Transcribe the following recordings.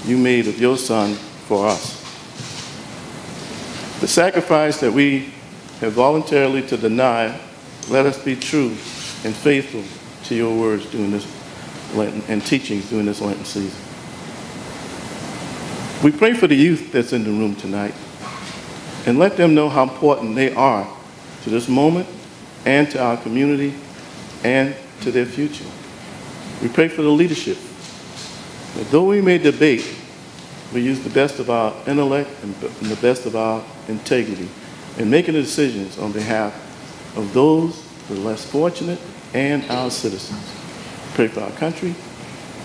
you made of your Son for us. The sacrifice that we have voluntarily to deny, let us be true and faithful to your words during this Lenten and teachings during this Lenten season. We pray for the youth that's in the room tonight and let them know how important they are to this moment and to our community and to their future. We pray for the leadership, that though we may debate, we use the best of our intellect and the best of our integrity in making the decisions on behalf of those who are less fortunate and our citizens. Pray for our country,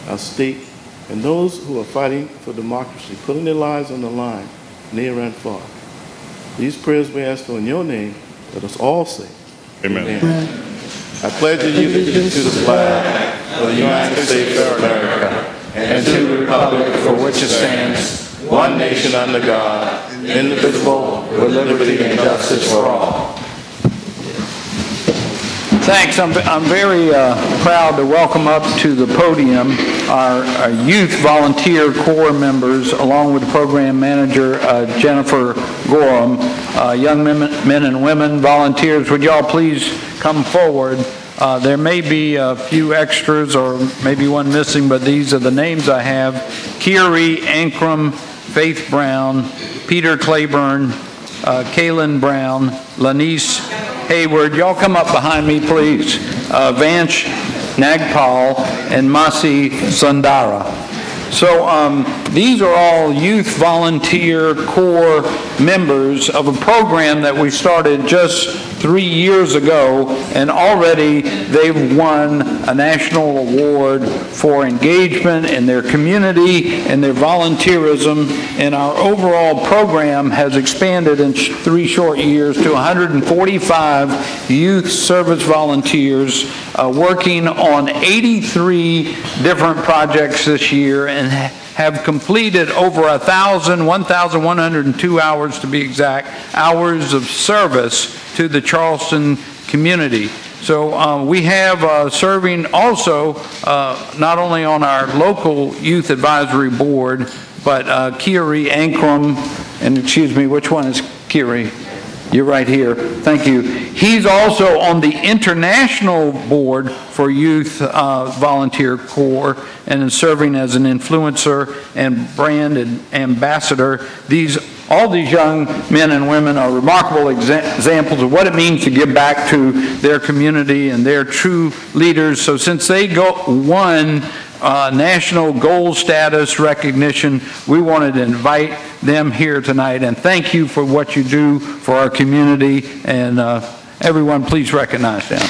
our state, and those who are fighting for democracy, putting their lives on the line, near and far. These prayers we ask for in your name. Let us all say, Amen. Amen. I pledge allegiance to the flag of the United States of America and to the republic for which it stands, one nation under God, indivisible, with liberty and justice for all. Thanks. I'm very proud to welcome up to the podium our youth volunteer corps members, along with the program manager, Jennifer Gorham. Young men and women, volunteers, would y'all please come forward? There may be a few extras or maybe one missing, but these are the names I have. Kiri Ankrum, Faith Brown, Peter Claiborne, Kaylin Brown, Lanice Hayward. Y'all come up behind me, please. Vansh Nagpal and Masi Sundara. So these are all youth volunteer corps members of a program that we started just 3 years ago, and already they've won a national award for engagement in their community and their volunteerism, and our overall program has expanded in 3 short years to 145 youth service volunteers working on 83 different projects this year, and have completed over 1,102 hours to be exact, hours of service to the Charleston community. So we have serving also not only on our local youth advisory board, but Kiri Ankrum, and excuse me, which one is Kiri? You're right here. Thank you. He's also on the international board for Youth Volunteer Corps and is serving as an influencer and brand ambassador. All these young men and women are remarkable examples of what it means to give back to their community, and they're true leaders. So since they won national gold status recognition, we wanted to invite them here tonight, and thank you for what you do for our community, and everyone please recognize them.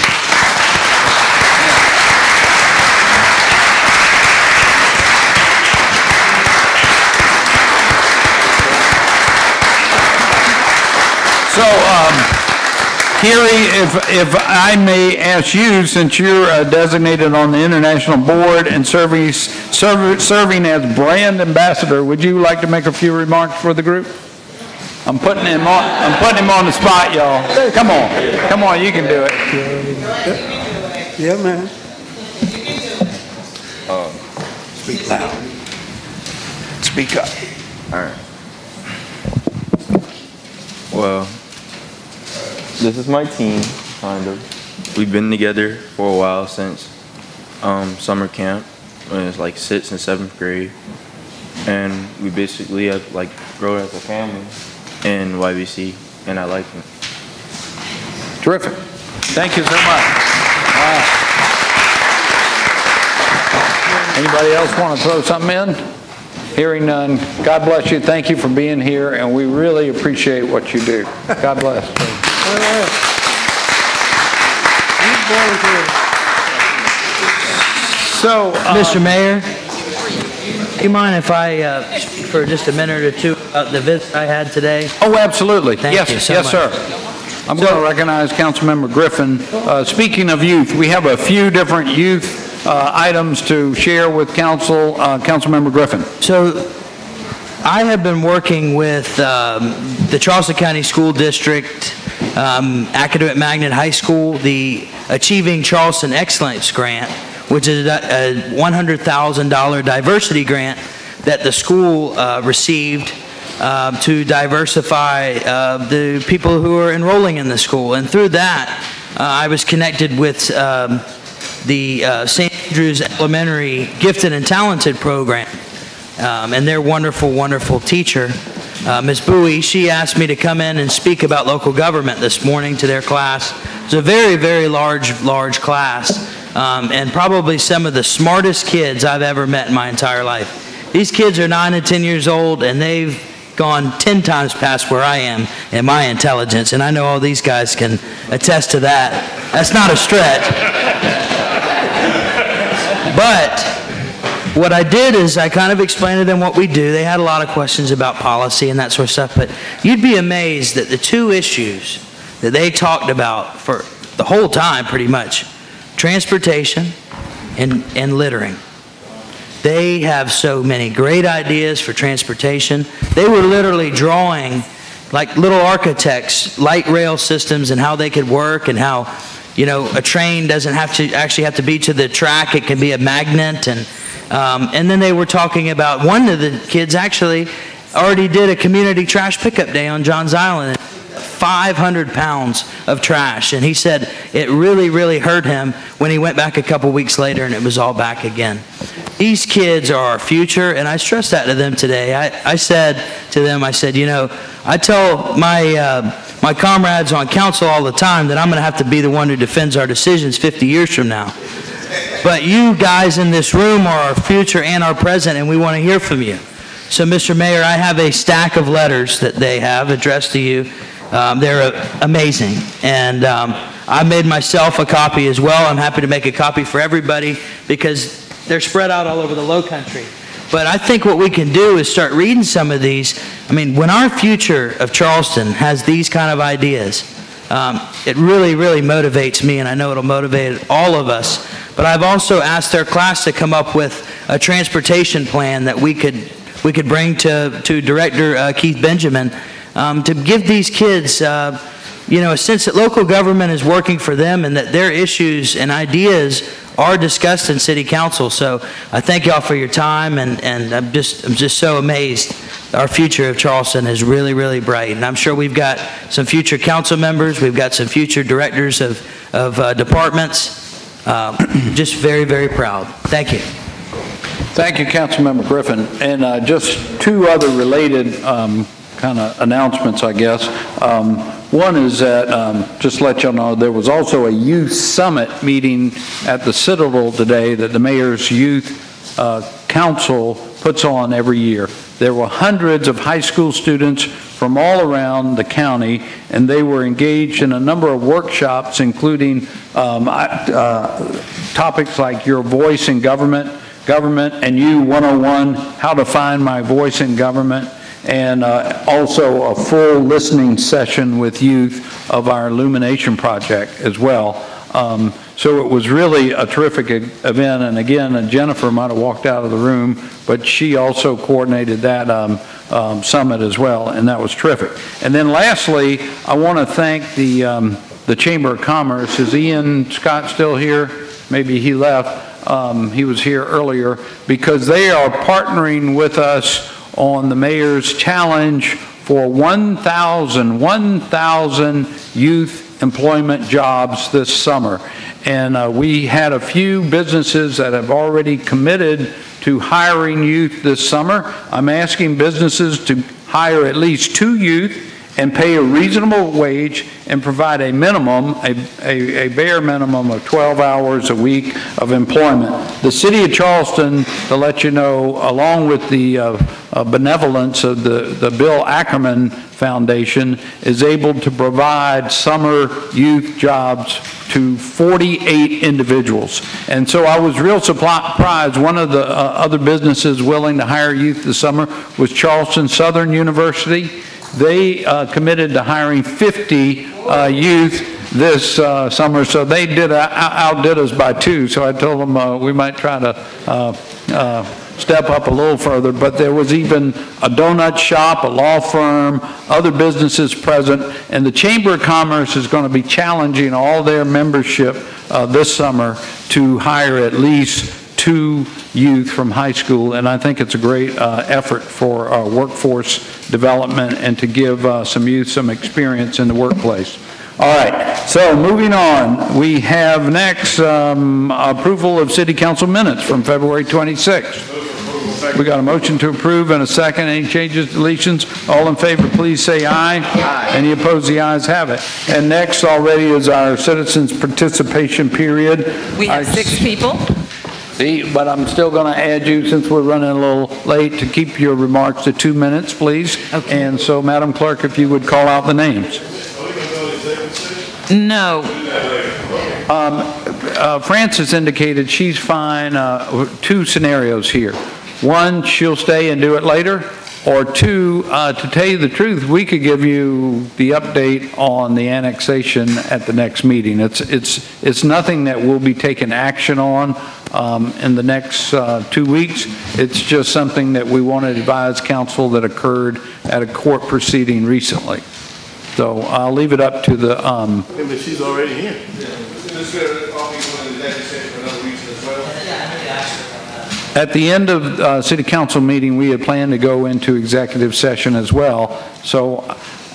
So, Kiri, if I may ask you, since you're designated on the international board and serving as brand ambassador, would you like to make a few remarks for the group? I'm putting him on the spot, y'all. Come on, you can do it. Yeah, man. Speak loud. Speak up. All right. Well, this is my team, kind of. We've been together for a while since summer camp, when it was like 6th and 7th grade. And we basically have like grown as a family in YBC, and I like it. Terrific. Thank you so much. Wow. Anybody else want to throw something in? Hearing none, God bless you. Thank you for being here, and we really appreciate what you do. God bless. All right. So, Mr. Mayor, do you mind if I speak for just a minute or two about the visit I had today? Oh, absolutely. Thank you so much. Sir. I'm going to recognize Councilmember Griffin. Speaking of youth, we have a few different youth items to share with Council. Councilmember Griffin. So, I have been working with the Charleston County School District, Academic Magnet High School, the Achieving Charleston Excellence Grant, which is a $100,000 diversity grant that the school received to diversify the people who are enrolling in the school. And through that, I was connected with the St. Andrews Elementary Gifted and Talented program, and their wonderful, wonderful teacher, Ms. Bowie. She asked me to come in and speak about local government this morning to their class. It's a very, very large class, and probably some of the smartest kids I've ever met in my entire life. These kids are 9 and 10 years old, and they've gone 10 times past where I am in my intelligence, and I know all these guys can attest to that. That's not a stretch. But what I did is I kind of explained to them what we do. They had a lot of questions about policy and that sort of stuff, but you'd be amazed that the two issues that they talked about for the whole time, pretty much, transportation and littering. They have so many great ideas for transportation. They were literally drawing, like little architects, light rail systems and how they could work, and how, you know, a train doesn't actually have to be to the track. It can be a magnet. And then they were talking about, one of the kids actually already did a community trash pickup day on Johns Island. 500 pounds of trash, and he said it really, really hurt him when he went back a couple weeks later and it was all back again. These kids are our future, and I stressed that to them today. I said to them, I said, you know, I tell my comrades on council all the time that I'm going to have to be the one who defends our decisions 50 years from now. But you guys in this room are our future and our present, and we want to hear from you. So, Mr. Mayor, I have a stack of letters that they have addressed to you. They're amazing, and I made myself a copy as well. I'm happy to make a copy for everybody because they're spread out all over the Low Country. But I think what we can do is start reading some of these. I mean, when our future of Charleston has these kind of ideas, it really, really motivates me, and I know it'll motivate all of us. But I've also asked their class to come up with a transportation plan that we could bring to Director Keith Benjamin, to give these kids, you know, a sense that local government is working for them and that their issues and ideas are discussed in City Council. So I thank y'all for your time, and I'm just so amazed. Our future of Charleston is really, really bright, and I'm sure we've got some future council members, we've got some future directors of departments. Just very, very proud. Thank you. Thank you, Councilmember Griffin. And just two other related kind of announcements, I guess. One is that, just to let y'all know, there was also a youth summit meeting at the Citadel today that the Mayor's Youth Council puts on every year. There were hundreds of high school students from all around the county, and they were engaged in a number of workshops, including topics like Your Voice in Government and You 101, How to Find My Voice in Government, and also a full listening session with youth of our Illumination Project as well. So it was really a terrific event, and again, Jennifer might have walked out of the room, but she also coordinated that summit as well, and that was terrific. And then lastly, I want to thank the Chamber of Commerce. Is Ian Scott still here? Maybe he left. He was here earlier, because they are partnering with us on the Mayor's Challenge for 1,000 youth employment jobs this summer. And we had a few businesses that have already committed to hiring youth this summer. I'm asking businesses to hire at least 2 youth and pay a reasonable wage and provide a minimum, a bare minimum of 12 hours a week of employment. The City of Charleston, to let you know, along with the benevolence of the Bill Ackerman Foundation, is able to provide summer youth jobs to 48 individuals. And so I was real surprised. One of the other businesses willing to hire youth this summer was Charleston Southern University. They committed to hiring 50 youth this summer, so they outdid us by 2. So I told them we might try to step up a little further. But there was even a donut shop, a law firm, other businesses present, and the Chamber of Commerce is going to be challenging all their membership this summer to hire at least 2 youth from high school, and I think it's a great effort for workforce development and to give some youth some experience in the workplace. All right, so moving on, we have next approval of City Council minutes from February 26th. We got a motion to approve and a second. Any changes, deletions? All in favor, please say aye. Aye. Any opposed? The ayes have it. And next already is our citizens' participation period. We have 6 people. See, but I'm still going to add you, since we're running a little late, to keep your remarks to 2 minutes, please. Okay. And so, Madam Clerk, if you would call out the names. No. Frances indicated she's fine. 2 scenarios here. 1, she'll stay and do it later, or 2, to tell you the truth, we could give you the update on the annexation at the next meeting. It's nothing that we'll be taking action on in the next 2 weeks. It's just something that we want to advise council that occurred at a court proceeding recently. So I'll leave it up to the. But she's already here. At the end of City Council meeting, we had planned to go into executive session as well. So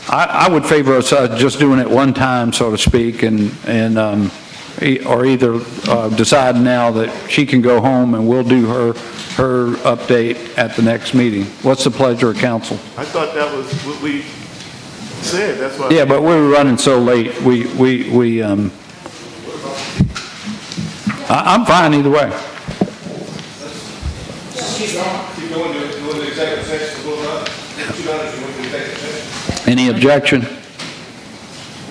I would favor us just doing it one time, so to speak, or either decide now that she can go home and we'll do her update at the next meeting. What's the pleasure of council? I thought that was what we said. That's why. Yeah, but we were running so late. I'm fine either way. Any objection?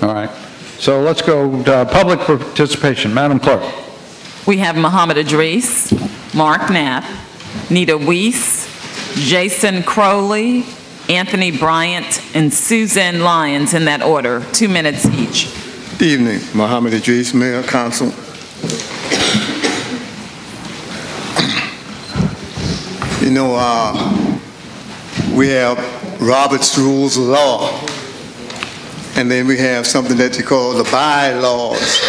All right. So let's go to public participation. Madam Clerk. We have Muhammad Idris, Mark Knapp, Nita Weiss, Jason Crowley, Anthony Bryant, and Suzanne Lyons in that order. 2 minutes each. Good evening. Muhammad Idris, Mayor, Council. You know, we have Robert's Rules of Law, and then we have something that you call the bylaws.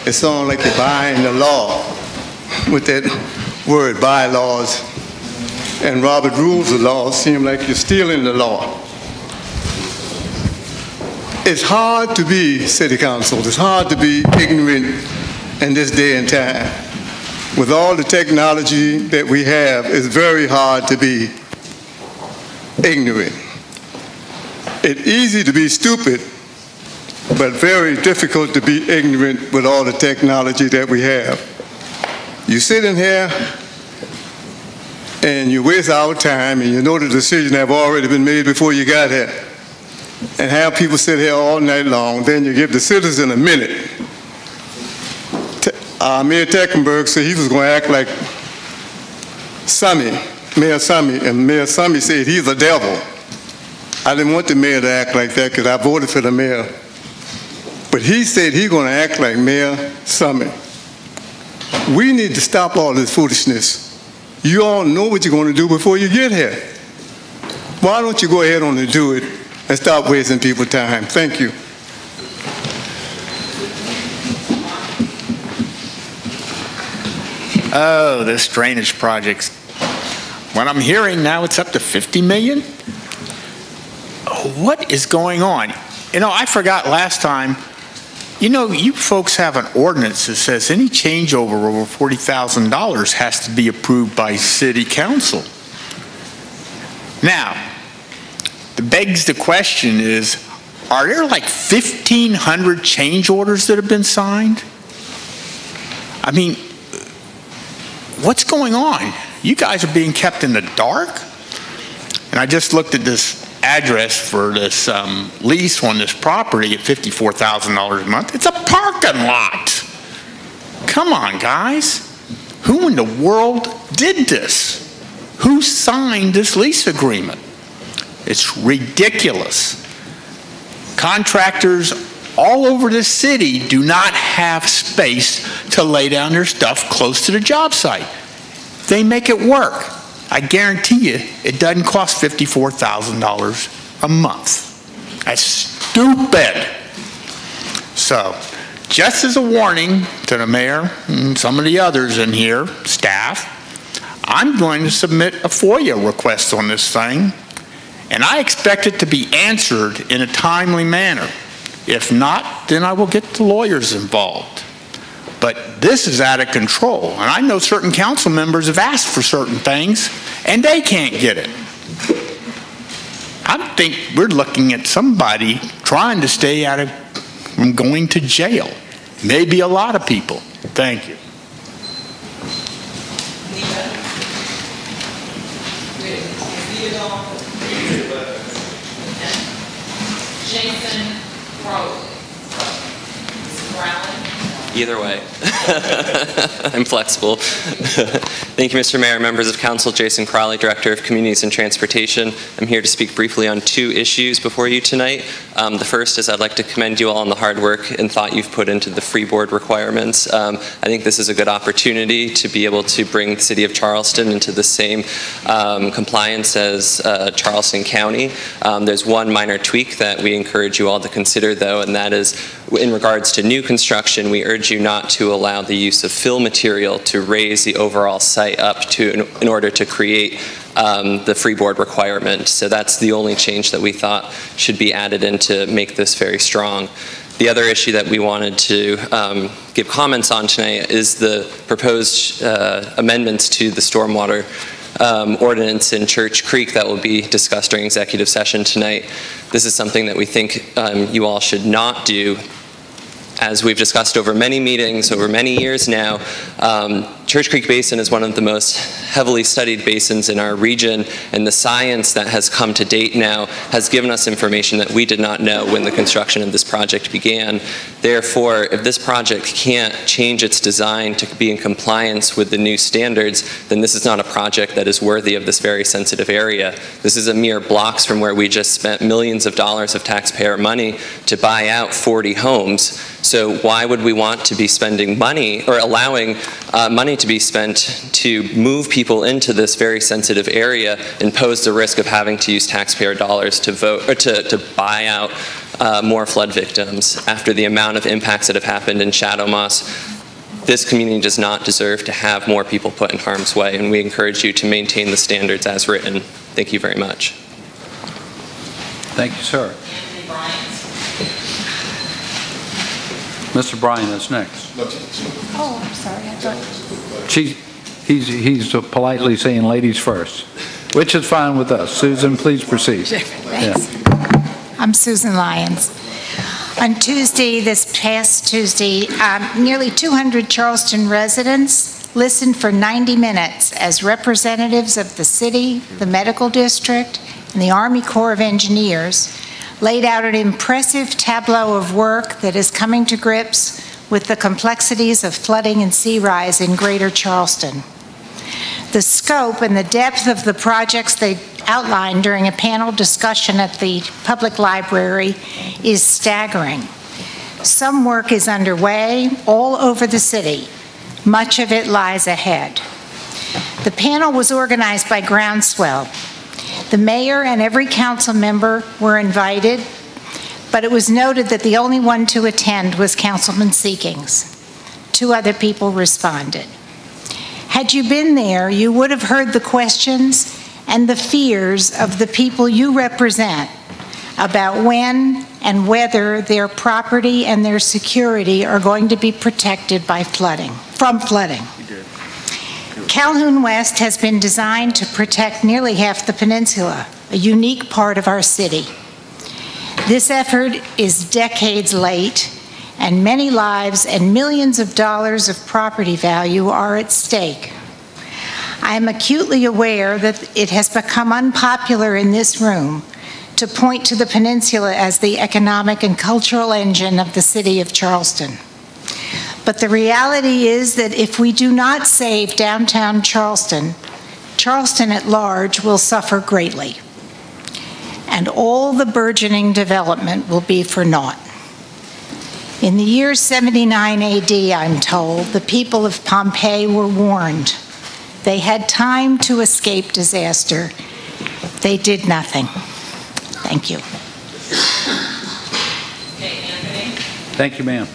It sounds like you're buying the law with that word, bylaws. And Robert's Rules of Law seem like you're stealing the law. It's hard to be city council. It's hard to be ignorant in this day and time. With all the technology that we have, it's very hard to be ignorant. It's easy to be stupid, but very difficult to be ignorant with all the technology that we have. You sit in here and you waste our time, and you know the decision have already been made before you got here, and have people sit here all night long. Then you give the citizen a minute. Mayor Teckenberg said he was going to act like Mayor Summy, and Mayor Summy said he's a devil. I didn't want the mayor to act like that because I voted for the mayor. But he said he's going to act like Mayor Summy. We need to stop all this foolishness. You all know what you're going to do before you get here. Why don't you go ahead on and do it and stop wasting people's time? Thank you. Oh, this drainage project. What I'm hearing now, it's up to 50 million? What is going on? You know, I forgot last time, you know, you folks have an ordinance that says any changeover over $40,000 has to be approved by city council. Now, begs the question is, are there like 1,500 change orders that have been signed? I mean, what's going on? You guys are being kept in the dark? And I just looked at this address for this lease on this property at $54,000 a month. It's a parking lot. Come on, guys. Who in the world did this? Who signed this lease agreement? It's ridiculous. Contractors all over the city do not have space to lay down their stuff close to the job site. They make it work. I guarantee you it doesn't cost $54,000 a month. That's stupid. So just as a warning to the mayor and some of the others in here, staff, I'm going to submit a FOIA request on this thing, and I expect it to be answered in a timely manner. If not, then I will get the lawyers involved. But this is out of control, and I know certain council members have asked for certain things, and they can't get it. I think we're looking at somebody trying to stay out of from going to jail. Maybe a lot of people. Thank you. Jason Crowley. Either way. I'm flexible. Thank you, Mr. Mayor, members of council. Jason Crowley, Director of Communities and Transportation. I'm here to speak briefly on 2 issues before you tonight. The first is I'd like to commend you all on the hard work and thought you've put into the free board requirements. I think this is a good opportunity to be able to bring the city of Charleston into the same compliance as Charleston County. There's one minor tweak that we encourage you all to consider, though, and that is in regards to new construction, we urge you not to allow the use of fill material to raise the overall site up to in order to create the freeboard requirement. So that's the only change that we thought should be added in to make this very strong. The other issue that we wanted to give comments on tonight is the proposed amendments to the stormwater ordinance in Church Creek that will be discussed during executive session tonight. This is something that we think you all should not do. As we've discussed over many meetings, over many years now, Church Creek Basin is one of the most heavily studied basins in our region, and the science that has come to date now has given us information that we did not know when the construction of this project began. Therefore, if this project can't change its design to be in compliance with the new standards, then this is not a project that is worthy of this very sensitive area. This is a mere blocks from where we just spent millions of dollars of taxpayer money to buy out 40 homes. So why would we want to be spending money or allowing money to be spent to move people into this very sensitive area and pose the risk of having to use taxpayer dollars to vote or to buy out more flood victims after the amount of impacts that have happened in Shadow Moss? This community does not deserve to have more people put in harm's way, and we encourage you to maintain the standards as written. Thank you very much. Thank you, sir. Anthony Bryant. Mr. Bryan is next. Oh, I'm sorry. I thought. He's politely saying ladies first, which is fine with us. Susan, please proceed. Thanks. Yeah. I'm Susan Lyons. On Tuesday, this past Tuesday, nearly 200 Charleston residents listened for 90 minutes as representatives of the city, the medical district, and the Army Corps of Engineers laid out an impressive tableau of work that is coming to grips with the complexities of flooding and sea rise in Greater Charleston. The scope and the depth of the projects they outlined during a panel discussion at the public library is staggering. Some work is underway all over the city. Much of it lies ahead. The panel was organized by Groundswell. The mayor and every council member were invited, but it was noted that the only one to attend was Councilman Seekings. 2 other people responded. Had you been there, you would have heard the questions and the fears of the people you represent about when and whether their property and their security are going to be protected by from flooding. Calhoun West has been designed to protect nearly half the peninsula, a unique part of our city. This effort is decades late, and many lives and millions of dollars of property value are at stake. I am acutely aware that it has become unpopular in this room to point to the peninsula as the economic and cultural engine of the city of Charleston. But the reality is that if we do not save downtown Charleston, Charleston at large will suffer greatly, and all the burgeoning development will be for naught. In the year 79 AD, I'm told, the people of Pompeii were warned. They had time to escape disaster. They did nothing. Thank you. Okay, Anthony. Thank you, ma'am.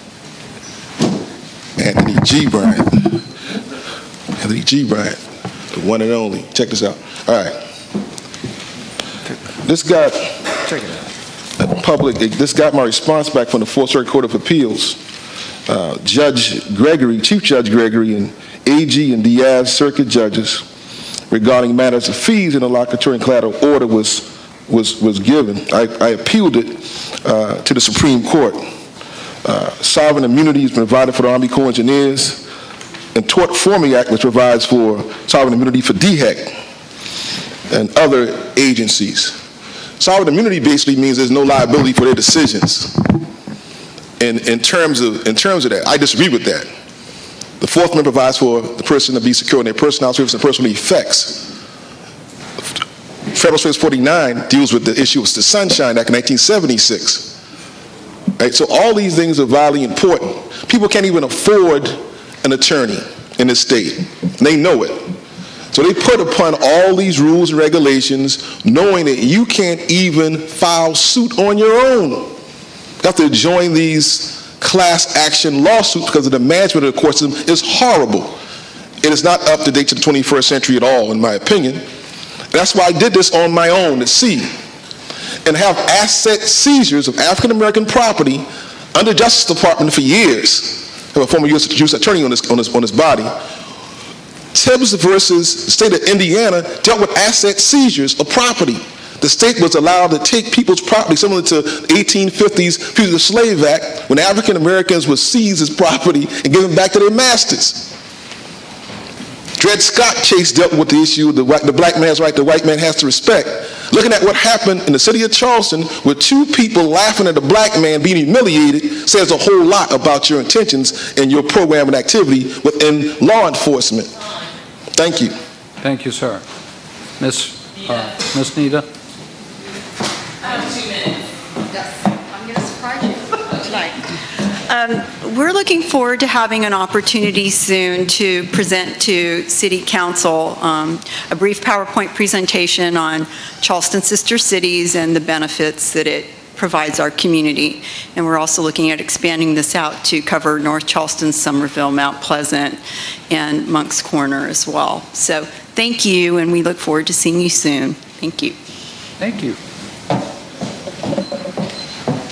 Anthony G. Bryant. Anthony G. Bryant, the one and only. Check this out. All right. This got this got my response back from the Fourth Circuit Court of Appeals. Judge Gregory, Chief Judge Gregory, and AG and Diaz circuit judges regarding matters of fees in the locatory and collateral order was given. I appealed it to the Supreme Court. Sovereign immunity is provided for the Army Corps of Engineers, and Tort Reforming Act, which provides for sovereign immunity for DHEC and other agencies. Sovereign immunity basically means there's no liability for their decisions. And in terms of that, I disagree with that. The Fourth Amendment provides for the person to be secure in their personnel, service, and personal effects. Federal Service 49 deals with the issue of the Sunshine Act in 1976. Right? So all these things are vitally important. People can't even afford an attorney in this state, and they know it. So they put upon all these rules and regulations knowing that you can't even file suit on your own. You have to join these class action lawsuits because of the management of the court system is horrible. It is not up to date to the 21st century at all, in my opinion. That's why I did this on my own to see and have asset seizures of African American property under Justice Department for years. I have a former U.S. attorney on this body. Tibbs versus the state of Indiana dealt with asset seizures of property. The state was allowed to take people's property, similar to the 1850s Fugitive Slave Act, when African Americans would seize his property and give it back to their masters. Dred Scott Chase dealt with the issue of the black man's right, the white man has to respect. Looking at what happened in the city of Charleston with two people laughing at a black man being humiliated says a whole lot about your intentions and your program and activity within law enforcement. Thank you. Thank you, sir. Miss Nita? I have 2 minutes. Yes, I'm going to surprise you tonight. We're looking forward to having an opportunity soon to present to City Council a brief PowerPoint presentation on Charleston Sister Cities and the benefits that it provides our community. And we're also looking at expanding this out to cover North Charleston, Somerville, Mount Pleasant, and Moncks Corner as well. So thank you, and we look forward to seeing you soon. Thank you. Thank you.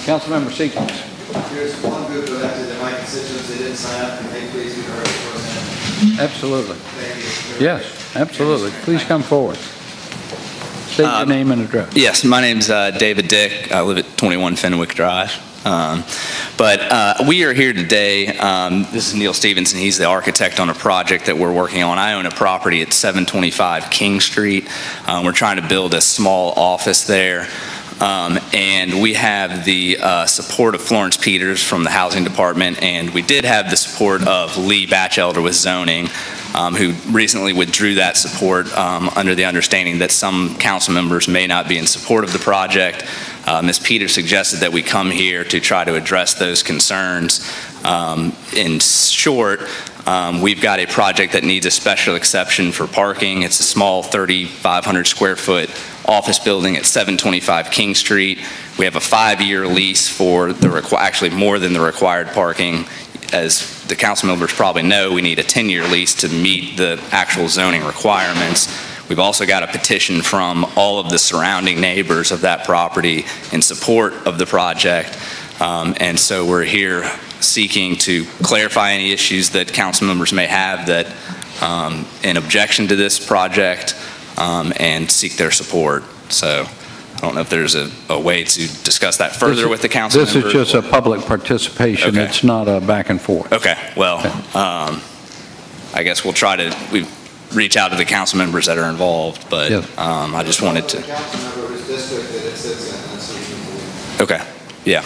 Councilmember Seekins. There's one group elected in my constituents that didn't sign up. Can they please be heard for a minute? Absolutely. Yes, absolutely. Please come forward. State your name and address. Yes, my name's David Dick. I live at 21 Fenwick Drive. But we are here today. This is Neil Stevenson. He's the architect on a project that we're working on. I own a property at 725 King Street. We're trying to build a small office there. And we have the support of Florence Peters from the Housing Department, and we did have the support of Lee Batchelder with zoning, who recently withdrew that support under the understanding that some council members may not be in support of the project. Ms. Peters suggested that we come here to try to address those concerns. In short, we've got a project that needs a special exception for parking. It's a small 3,500 square foot office building at 725 King Street. We have a 5-year lease for the actually more than the required parking. As the council members probably know, we need a 10-year lease to meet the actual zoning requirements. We've also got a petition from all of the surrounding neighbors of that property in support of the project. And so we're here seeking to clarify any issues that council members may have that in objection to this project and seek their support. So I don't know if there's a way to discuss that further with the council members. This is just a public participation. Okay. It's not a back and forth. Okay. Well, okay. I guess we'll try to reach out to the council members that are involved, but yes. I just wanted to. Okay. Yeah.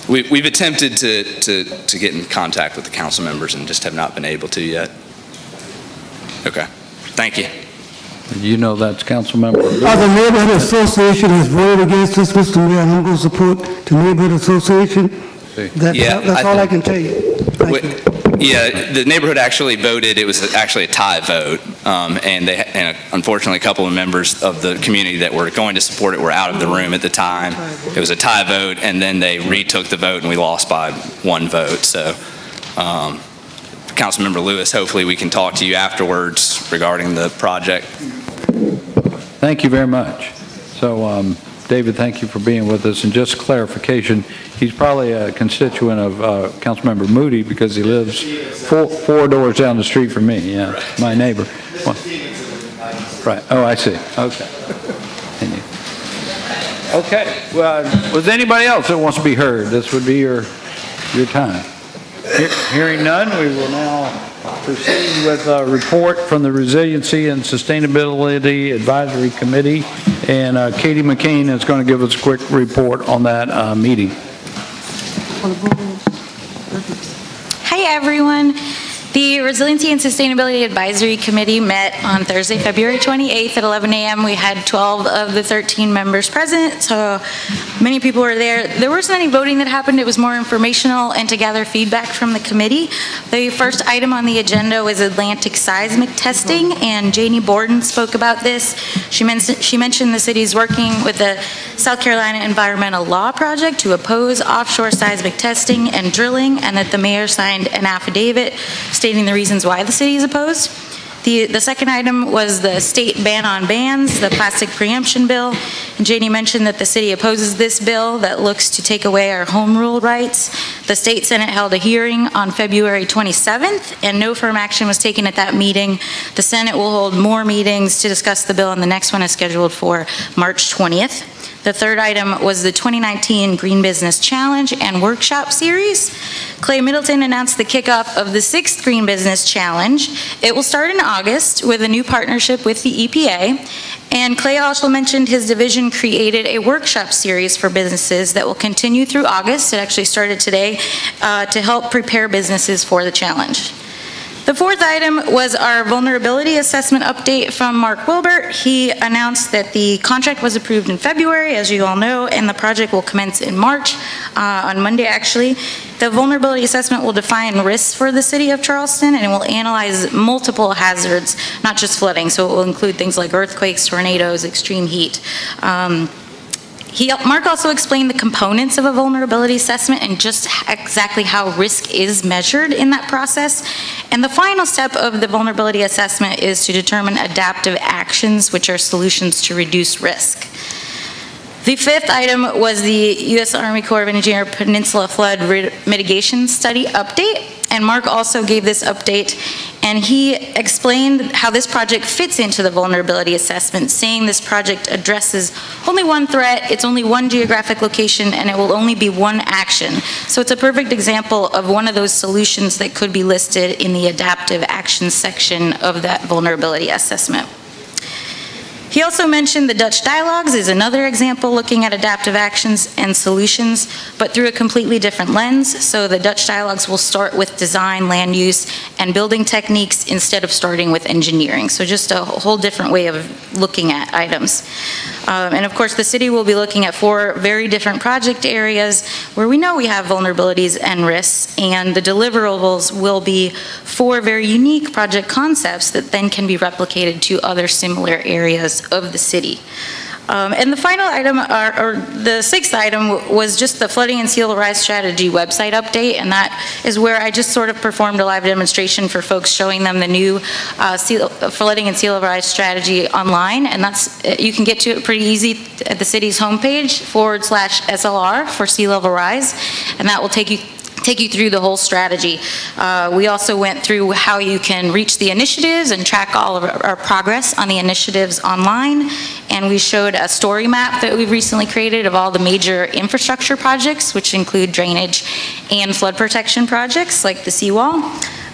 We've attempted to get in contact with the council members and just have not been able to yet. Okay. Thank you. You know that's council member. The neighborhood association has voted against this, Mr. Mayor, and I'm going to support the neighborhood association. That's all I can tell you. Thank you. Yeah, the neighborhood actually voted. It was actually a tie vote, and unfortunately, a couple of members of the community that were going to support it were out of the room at the time. It was a tie vote, and then they retook the vote, and we lost by 1 vote. So Councilmember Lewis, hopefully we can talk to you afterwards regarding the project. Thank you very much. So, David, thank you for being with us. And just clarification, he's probably a constituent of Councilmember Moody because he lives four doors down the street from me. Yeah, right. My neighbor. Well, right. Oh, I see. Okay. Okay. Well, was anybody else that wants to be heard? This would be your time. Hearing none, we will now proceed with a report from the Resiliency and Sustainability Advisory Committee. And Katie McCain is going to give us a quick report on that meeting. Hi, everyone. The Resiliency and Sustainability Advisory Committee met on Thursday, February 28th at 11 a.m. We had 12 of the 13 members present, so many people were there. There wasn't any voting that happened. It was more informational and to gather feedback from the committee. The first item on the agenda was Atlantic seismic testing, and Janie Borden spoke about this. She mentioned the city's working with the South Carolina Environmental Law Project to oppose offshore seismic testing and drilling, and that the mayor signed an affidavit stating the reasons why the city is opposed. The second item was the state ban on bans, the plastic preemption bill. And Janie mentioned that the city opposes this bill that looks to take away our home rule rights. The state Senate held a hearing on February 27th, and no firm action was taken at that meeting. The Senate will hold more meetings to discuss the bill, and the next one is scheduled for March 20th. The third item was the 2019 Green Business Challenge and Workshop Series. Clay Middleton announced the kickoff of the 6th Green Business Challenge. It will start in August with a new partnership with the EPA. And Clay also mentioned his division created a workshop series for businesses that will continue through August. It actually started today to help prepare businesses for the challenge. The fourth item was our vulnerability assessment update from Mark Wilbert. He announced that the contract was approved in February, as you all know, and the project will commence in March, on Monday actually. The vulnerability assessment will define risks for the city of Charleston, and it will analyze multiple hazards, not just flooding, so it will include things like earthquakes, tornadoes, extreme heat. Mark also explained the components of a vulnerability assessment and just exactly how risk is measured in that process. And the final step of the vulnerability assessment is to determine adaptive actions, which are solutions to reduce risk. The fifth item was the U.S. Army Corps of Engineers Peninsula Flood Mitigation Study update. And Mark also gave this update, and he explained how this project fits into the vulnerability assessment, saying this project addresses only one threat, it's only one geographic location, and it will only be one action. So it's a perfect example of one of those solutions that could be listed in the adaptive action section of that vulnerability assessment. He also mentioned the Dutch Dialogues is another example looking at adaptive actions and solutions, but through a completely different lens. So the Dutch Dialogues will start with design, land use, and building techniques instead of starting with engineering. So just a whole different way of looking at items. And of course, the city will be looking at 4 very different project areas where we know we have vulnerabilities and risks, and the deliverables will be 4 very unique project concepts that then can be replicated to other similar areas of the city. And the final item, or the 6th item, was just the Flooding and Sea Level Rise Strategy website update, and that is where I just sort of performed a live demonstration for folks, showing them the new Flooding and Sea Level Rise Strategy online, and that's, you can get to it pretty easy at the city's homepage, /SLR for sea level rise, and that will take you through the whole strategy. We also went through how you can reach the initiatives and track all of our progress on the initiatives online. And we showed a story map that we've recently created of all the major infrastructure projects, which include drainage and flood protection projects like the seawall.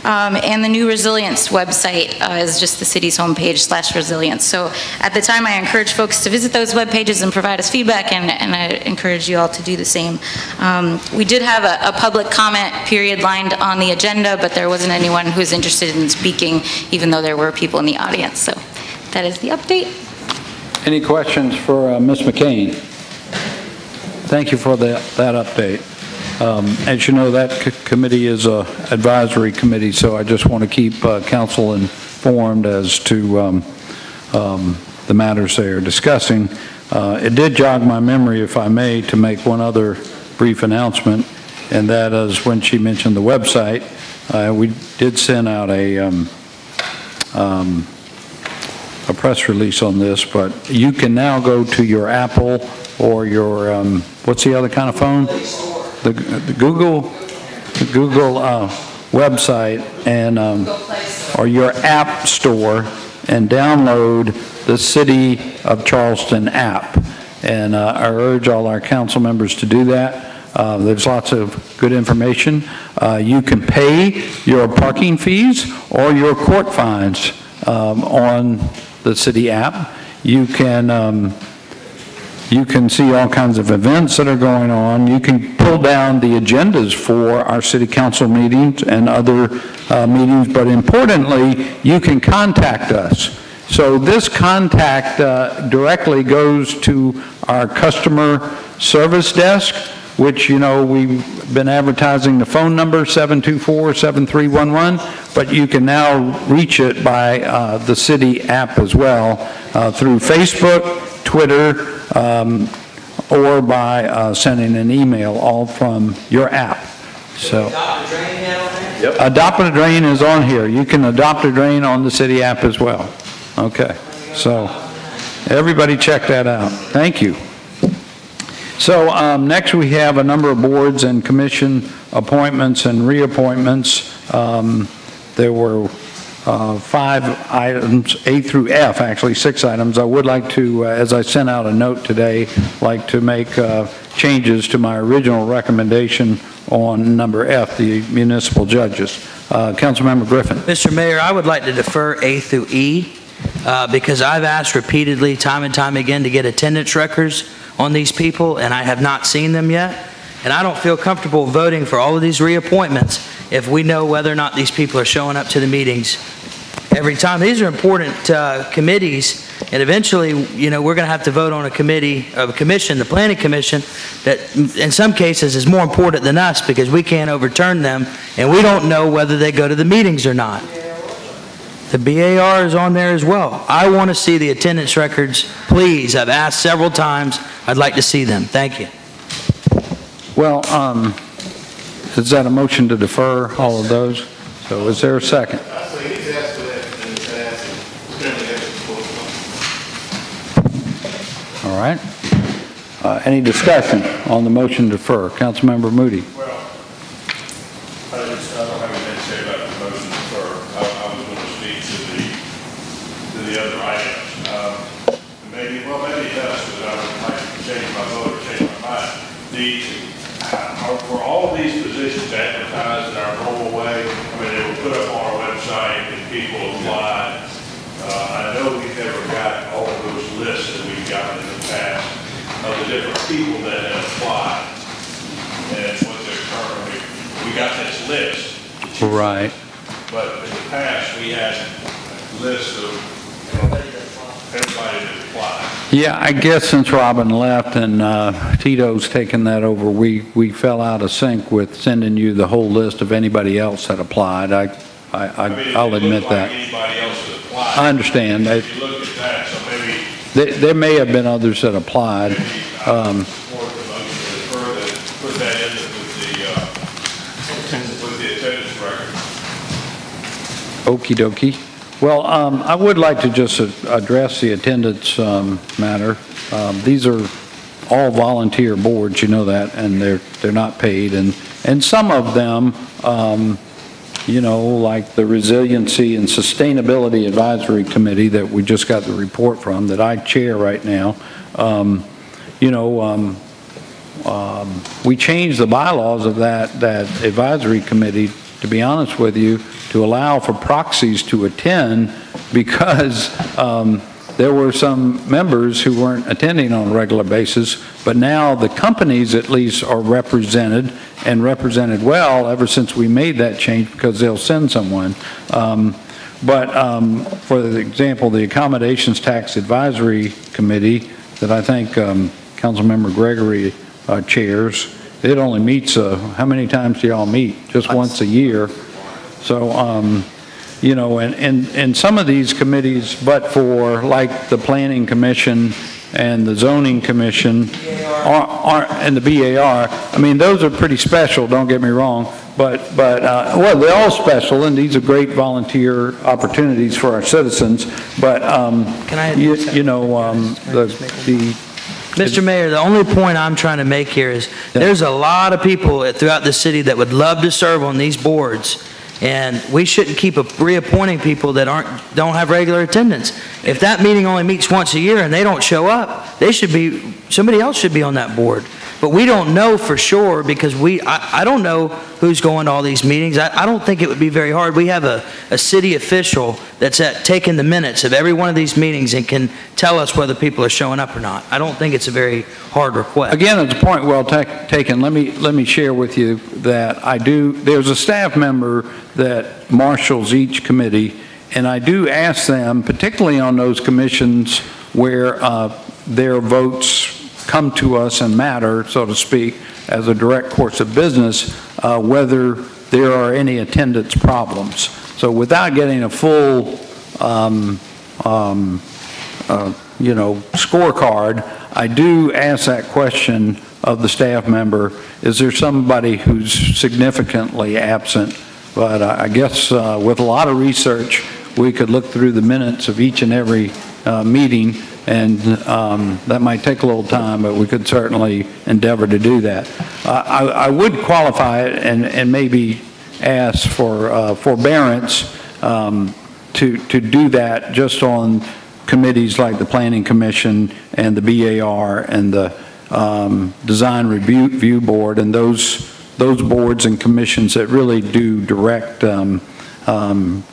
And the new Resilience website is just the city's homepage /resilience. So at the time, I encourage folks to visit those web pages and provide us feedback, and I encourage you all to do the same. We did have a public comment period lined on the agenda, but there wasn't anyone who was interested in speaking, even though there were people in the audience. So that is the update. Any questions for Ms. McCain? Thank you for that update. As you know, that committee is an advisory committee, so I just want to keep council informed as to the matters they are discussing. It did jog my memory, if I may, to make one other brief announcement, and that is when she mentioned the website. We did send out a press release on this, but you can now go to your Apple or your, what's the other kind of phone? The Google website and, or your app store and download the City of Charleston app. And I urge all our council members to do that. There's lots of good information. You can pay your parking fees or your court fines on the city app. You can see all kinds of events that are going on. You can pull down the agendas for our city council meetings and other meetings, but importantly, you can contact us. So this contact directly goes to our customer service desk, which, you know, we've been advertising the phone number 724-7311, but you can now reach it by the city app as well through Facebook, Twitter, or by sending an email, all from your app. So, yep. Adopt a Drain is on here. You can adopt a drain on the city app as well. Okay, so everybody check that out. Thank you. So next we have a number of boards and commission appointments and reappointments. There were 5 items, A through F, actually 6 items. I would like to, as I sent out a note today, like to make changes to my original recommendation on number F, the municipal judges. Councilmember Griffin. Mr. Mayor, I would like to defer A through E because I've asked repeatedly, time and time again, to get attendance records on these people, and I have not seen them yet. And I don't feel comfortable voting for all of these reappointments if we know whether or not these people are showing up to the meetings every time. These are important committees, and eventually, you know, we're going to have to vote on a commission, the Planning Commission, that in some cases is more important than us because we can't overturn them, and we don't know whether they go to the meetings or not. The BAR is on there as well. I want to see the attendance records, please. I've asked several times. I'd like to see them. Thank you. Well, is that a motion to defer all of those? So is there a second? All right. Any discussion on the motion to defer? Councilmember Moody. Well, I don't have anything to say about the motion to defer. I was going to speak to the other items. Maybe it does, but I would like to change my vote or change my mind. For all of these positions advertised in our normal way, I mean, they were put up on our website and people applied. I know we've never got all of those lists that we've gotten in the past of the different people that have applied and what they're currently. We got this list. Right. But in the past, we had a list of everybody that applied. Yeah, I guess since Robin left and Tito's taken that over, we fell out of sync with sending you the whole list of anybody else that applied. I'll admit that. I understand. If you look at that, so maybe there may have been others that applied. Put that in with the attendance record. Okie dokie. Well, I would like to just address the attendance matter. These are all volunteer boards, you know that, and they're not paid. And some of them, you know, like the Resiliency and Sustainability Advisory Committee that we just got the report from, that I chair right now, you know, we changed the bylaws of that advisory committee, to be honest with you, to allow for proxies to attend because there were some members who weren't attending on a regular basis, but now the companies at least are represented and represented well ever since we made that change because they'll send someone. For example, the Accommodations Tax Advisory Committee that I think Councilmember Gregory chairs, it only meets, how many times do y'all meet? Just once a year. So, you know, and some of these committees, but for like the Planning Commission and the Zoning Commission and the BAR, I mean, those are pretty special, don't get me wrong, Well, they're all special, and these are great volunteer opportunities for our citizens, but, Can I Mr. Mayor, the only point I'm trying to make here is there's a lot of people throughout the city that would love to serve on these boards, and we shouldn't keep reappointing people that don't have regular attendance. If that meeting only meets once a year and they don't show up, somebody else should be on that board. But we don't know for sure because I don't know who's going to all these meetings. I don't think it would be very hard. We have a city official that's taking the minutes of every one of these meetings and can tell us whether people are showing up or not. I don't think it's a very hard request. Again, it's a point well taken. Let me share with you that there's a staff member that marshals each committee, and I do ask them, particularly on those commissions where their votes come to us and matter, so to speak, as a direct course of business, whether there are any attendance problems. So without getting a full, scorecard, I do ask that question of the staff member, is there somebody who's significantly absent? But I guess with a lot of research, we could look through the minutes of each and every meeting, and that might take a little time, but we could certainly endeavor to do that. I would qualify it and maybe ask for forbearance to do that just on committees like the Planning Commission and the BAR and the Design Review Board and those boards and commissions that really do direct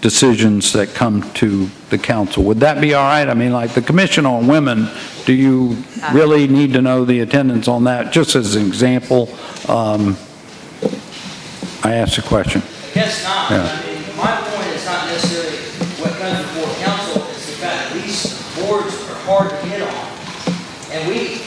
decisions that come to the council. Would that be all right? I mean, like the Commission on Women, do you really need to know the attendance on that? Just as an example, I asked a question. I guess not. Yeah. I mean, my point is not necessarily what comes before council, it's the fact that these boards are hard to get on. And we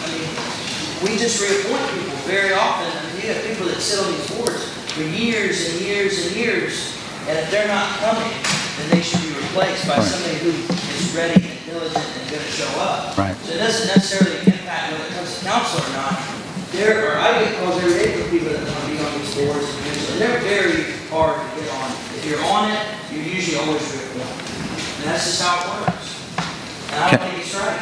just reappoint people very often. I mean, you have people that sit on these boards for years and years and years. And if they're not coming, then they should be replaced by somebody who is ready and diligent and going to show up. Right. So it doesn't necessarily impact whether it comes to council or not. I get calls every day from people that want to be on these boards, and they're very hard to get on. If you're on it, you're usually always reappointed. And that's just how it works. And I don't think it's right.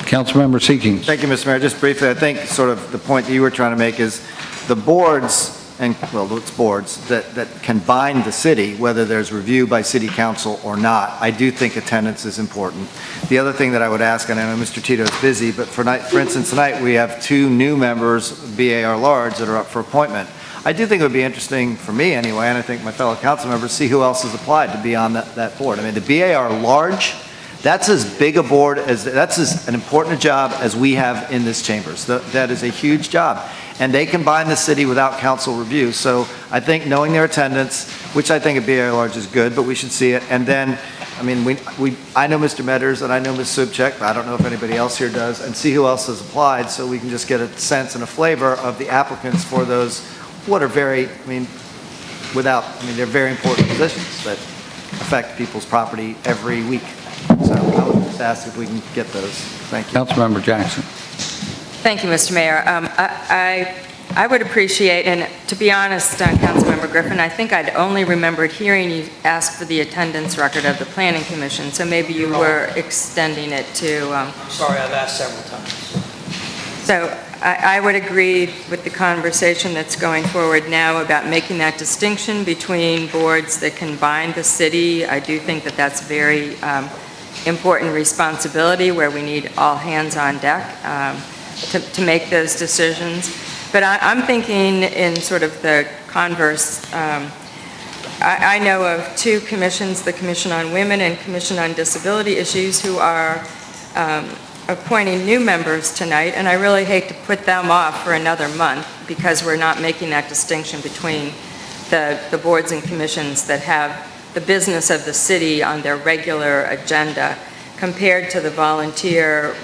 Councilmember Seekings. Thank you, Mr. Mayor. Just briefly, I think sort of the point that you were trying to make is the boards, it's boards that can bind the city, whether there's review by city council or not. I do think attendance is important. The other thing that I would ask, and I know Mr. Tito is busy, but for instance, tonight we have 2 new members, BAR Large, that are up for appointment. I do think it would be interesting for me anyway, and I think my fellow council members, see who else has applied to be on that board. I mean, the BAR Large, that's as big a board, that's as an important a job as we have in this chambers. That is a huge job. And they can bind the city without council review. So I think knowing their attendance, which I think a BAR Large is good, but we should see it. And then, I mean, I know Mr. Metters and I know Ms. Subchek, but I don't know if anybody else here does, and see who else has applied so we can just get a sense and a flavor of the applicants for those, what are very, they're very important positions that affect people's property every week. So I would just ask if we can get those. Thank you. Councilmember Jackson. Thank you, Mr. Mayor. I would appreciate, and to be honest, Councilmember Griffin, I think I'd only remembered hearing you ask for the attendance record of the Planning Commission, so maybe you were extending it to... I'm sorry, I've asked several times. So I would agree with the conversation that's going forward now about making that distinction between boards that can bind the city. I do think that that's very important responsibility where we need all hands on deck. To make those decisions. But I'm thinking in sort of the converse. I know of 2 commissions, the Commission on Women and Commission on Disability Issues, who are appointing new members tonight, and I really hate to put them off for another month because we're not making that distinction between the boards and commissions that have the business of the city on their regular agenda compared to the volunteer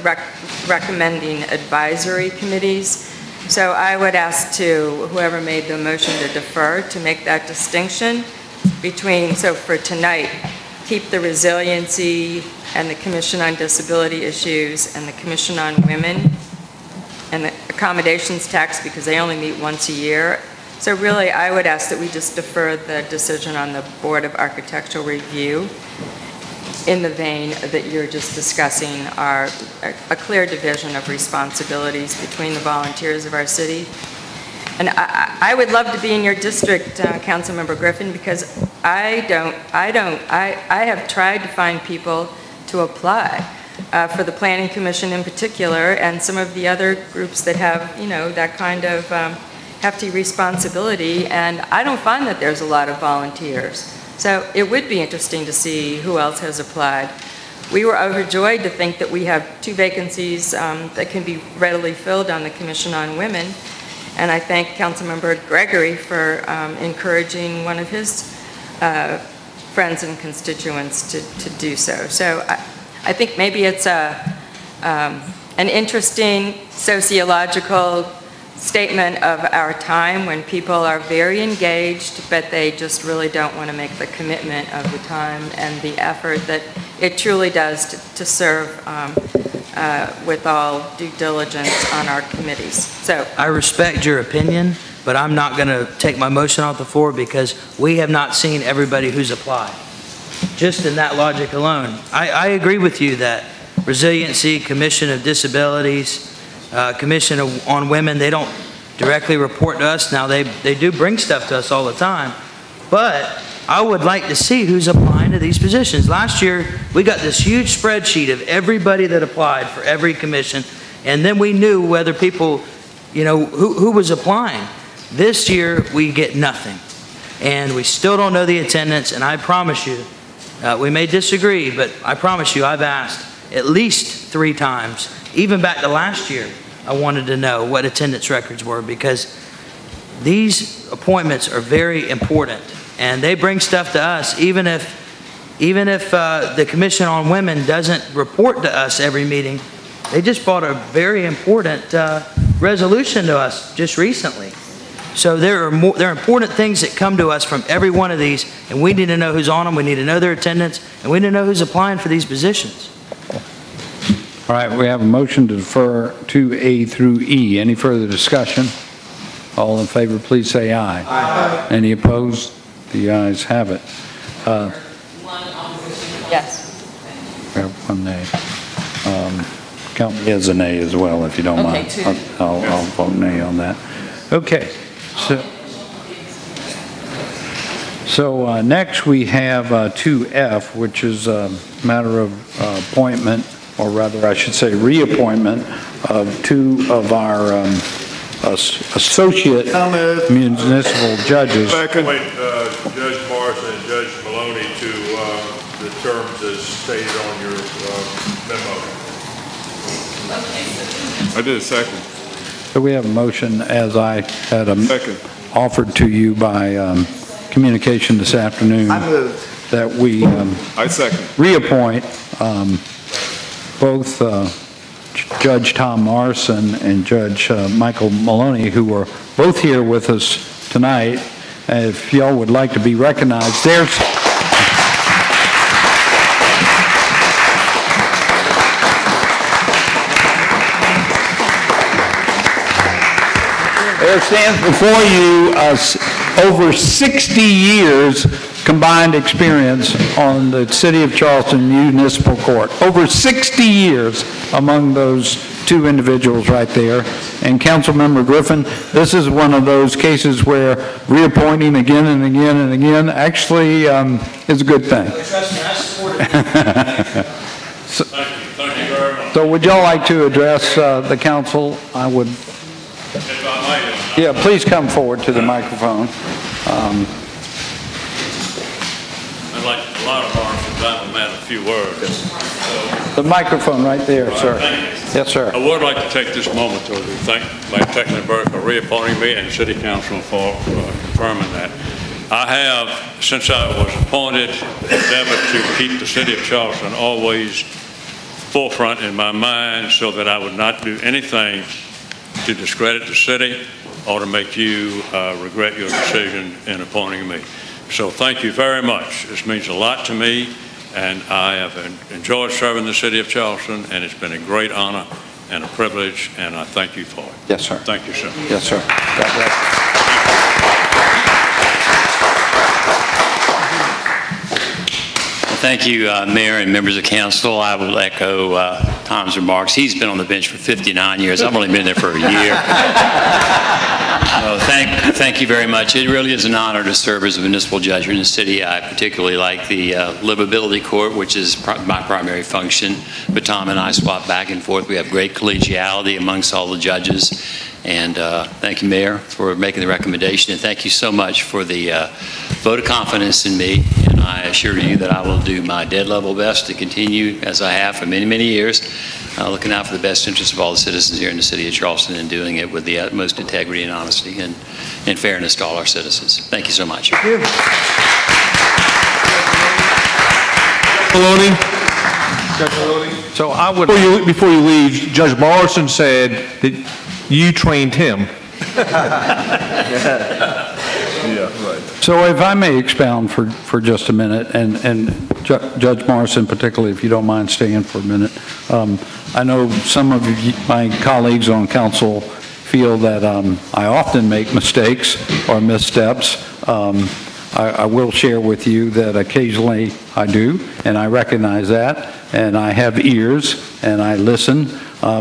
recommending advisory committees. So I would ask to whoever made the motion to defer to make that distinction between, so for tonight, keep the Resiliency and the Commission on Disability Issues and the Commission on Women and the accommodations tax because they only meet once a year So really, I would ask that we just defer the decision on the Board of Architectural Review in the vein that you're just discussing, are a clear division of responsibilities between the volunteers of our city. And I would love to be in your district, Councilmember Griffin, because I have tried to find people to apply for the Planning Commission in particular, and some of the other groups that have, you know, that kind of hefty responsibility, and I don't find that there's a lot of volunteers. So it would be interesting to see who else has applied. We were overjoyed to think that we have 2 vacancies that can be readily filled on the Commission on Women, and I thank Councilmember Gregory for encouraging one of his friends and constituents to do so. So I think maybe it's an interesting sociological statement of our time when people are very engaged, but they just really don't want to make the commitment of the time and the effort that it truly does to serve with all due diligence on our committees. So I respect your opinion, but I'm not going to take my motion off the floor because we have not seen everybody who's applied. Just in that logic alone, I agree with you that Resiliency, Commission of Disabilities, Commission on Women, they don't directly report to us. Now, they do bring stuff to us all the time, but I would like to see who's applying to these positions. Last year, we got this huge spreadsheet of everybody that applied for every commission, and then we knew whether people, you know, who was applying. This year, we get nothing, and we still don't know the attendance, and I promise you, we may disagree, but I promise you, I've asked at least 3 times, even back to last year, I wanted to know what attendance records were, because these appointments are very important and they bring stuff to us. Even if the Commission on Women doesn't report to us every meeting, they just brought a very important resolution to us just recently. So there are important things that come to us from every one of these, and we need to know who's on them, we need to know their attendance, and we need to know who's applying for these positions. All right, we have a motion to defer 2A through E. Any further discussion? All in favor, please say aye. Aye. Any opposed? The ayes have it. yes. We have 1 nay. Count me as a nay as well, if you don't mind. 2. I'll vote nay on that. Okay. So next we have 2F, which is a matter of appointment, or rather I should say reappointment of 2 of our associate municipal judges. Wait, Judge Morrison and Judge Maloney to the terms as stated on your memo. I did a second. So we have a motion, as I had offered to you by communication this afternoon, that we I second. reappoint both Judge Tom Morrison and Judge Michael Maloney, who are both here with us tonight. If y'all would like to be recognized, there stands before you over 60 years combined experience on the City of Charleston Municipal Court. Over 60 years among those 2 individuals right there. And Councilmember Griffin, this is one of those cases where reappointing again and again and again actually is a good thing. Thank you very much. So would y'all like to address the council? I would. If I might. Yeah, please come forward to the microphone. I'd like a lot of ours to add a few words. The microphone right there, sir. Yes, sir. I would like to take this moment to thank Mayor Tecklenburg for reappointing me and City Council for confirming that. I have, since I was appointed, endeavored to keep the City of Charleston always forefront in my mind so that I would not do anything to discredit the city or to make you regret your decision in appointing me. So thank you very much. This means a lot to me, and I have enjoyed serving the City of Charleston, and it's been a great honor and a privilege, and I thank you for it. Yes, sir. Thank you, sir. Yes, sir. God bless. Thank you, Mayor and members of council. I will echo Tom's remarks. He's been on the bench for 59 years. I've only been there for a year. Thank you very much. It really is an honor to serve as a municipal judge in the city. I particularly like the livability court, which is my primary function. But Tom and I swap back and forth. We have great collegiality amongst all the judges. And thank you, Mayor, for making the recommendation. And thank you so much for the vote of confidence in me. And I assure you that I will do my dead level best to continue, as I have for many, many years, looking out for the best interests of all the citizens here in the city of Charleston and doing it with the utmost integrity and honesty and fairness to all our citizens. Thank you so much. Thank you. Maloney? Judge Maloney? So I would... Before you leave, Judge Morrison said that you trained him. Yeah, right. So if I may expound for just a minute, and Judge Morrison particularly, if you don't mind staying for a minute. I know some of my colleagues on council feel that I often make mistakes or missteps. I will share with you that occasionally I do, and I recognize that, and I have ears, and I listen,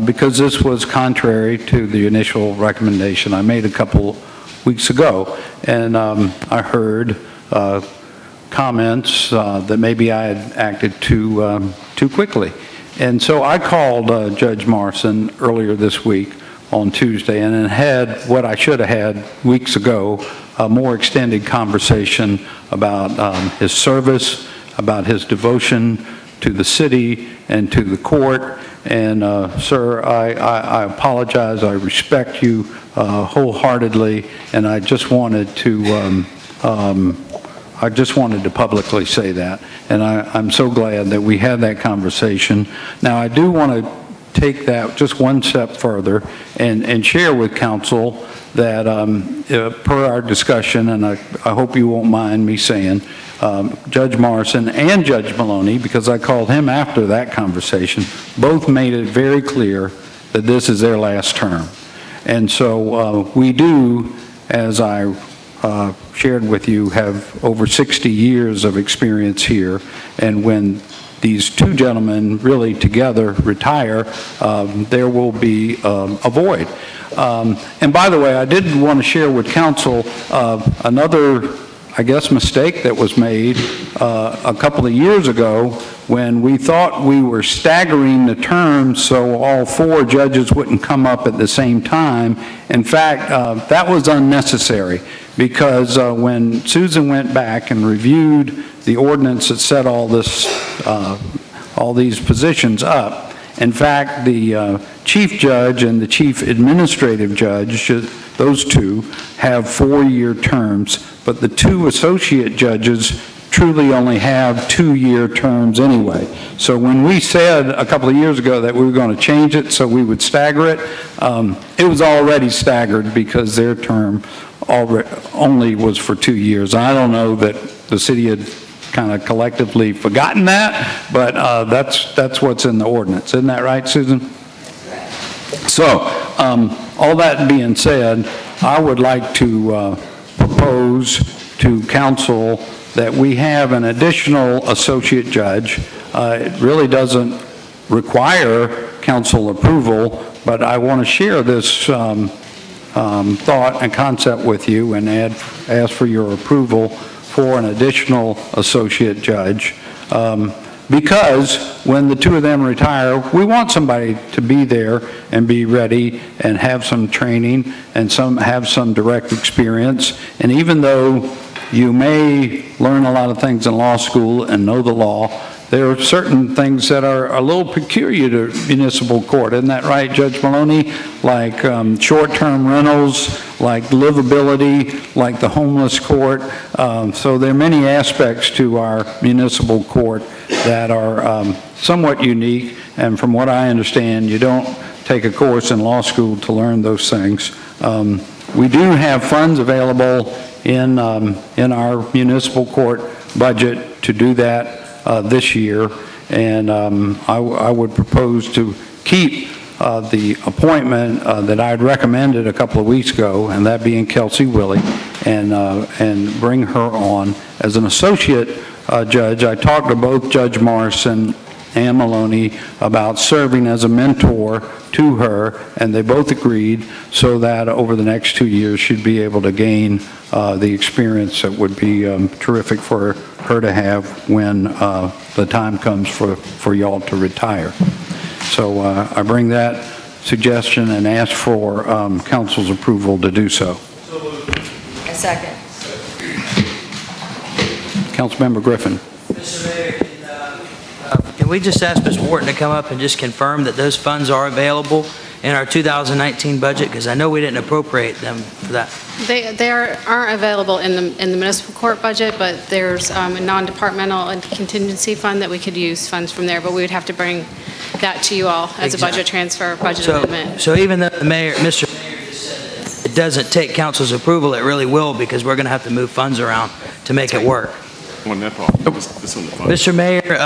because this was contrary to the initial recommendation I made a couple weeks ago, and I heard comments that maybe I had acted too quickly. And so I called Judge Morrison earlier this week on Tuesday and had what I should have had weeks ago, a more extended conversation about his service, about his devotion to the city and to the court. And sir, I apologize. I respect you wholeheartedly, and I just wanted to publicly say that. And I'm so glad that we had that conversation. Now, I do want to take that just one step further and share with council that per our discussion, and I hope you won't mind me saying, Judge Morrison and Judge Maloney, because I called him after that conversation, both made it very clear that this is their last term. And so we do, as I shared with you, have over 60 years of experience here, and when these two gentlemen really together retire, there will be a void. And by the way, I did want to share with council another, I guess, mistake that was made a couple of years ago when we thought we were staggering the terms so all four judges wouldn't come up at the same time. In fact, that was unnecessary, because when Susan went back and reviewed the ordinance that set all these positions up, in fact, the chief judge and the chief administrative judge, those two, have 4-year terms, but the two associate judges truly only have 2-year terms anyway. So when we said a couple of years ago that we were going to change it so we would stagger it, it was already staggered because their term only was for 2 years. I don't know that the city had kind of collectively forgotten that, but that's what's in the ordinance. Isn't that right, Susan? So, all that being said, I would like to propose to council that we have an additional associate judge. It really doesn't require council approval, but I want to share this thought and concept with you and ask for your approval for an additional associate judge. Because when the two of them retire, we want somebody to be there and be ready and have some training and have some direct experience. And even though you may learn a lot of things in law school and know the law, there are certain things that are a little peculiar to municipal court. Isn't that right, Judge Maloney? Like short-term rentals, like livability, like the homeless court. So there are many aspects to our municipal court that are somewhat unique. And from what I understand, you don't take a course in law school to learn those things. We do have funds available in our municipal court budget to do that this year, and I would propose to keep the appointment that I had recommended a couple of weeks ago, and that being Kelsey Willie, and bring her on as an associate judge. I talked to both Judge Morrison and Maloney about serving as a mentor to her, and they both agreed, so that over the next 2 years she'd be able to gain the experience that would be terrific for her to have when the time comes for y'all to retire. So I bring that suggestion and ask for council's approval to do so. A second. Councilmember Griffin. Mr. Mayor, can we just ask Ms. Wharton to come up and just confirm that those funds are available in our 2019 budget? Because I know we didn't appropriate them for that. They aren't available in the municipal court budget, but there's a non-departmental and contingency fund that we could use funds from there, but we would have to bring that to you all as a budget transfer, budget amendment. So even though the mayor, Mr. Mayor just said that it doesn't take council's approval, it really will, because we're going to have to move funds around to make it work. On that part, this on the fund. Mr. Mayor,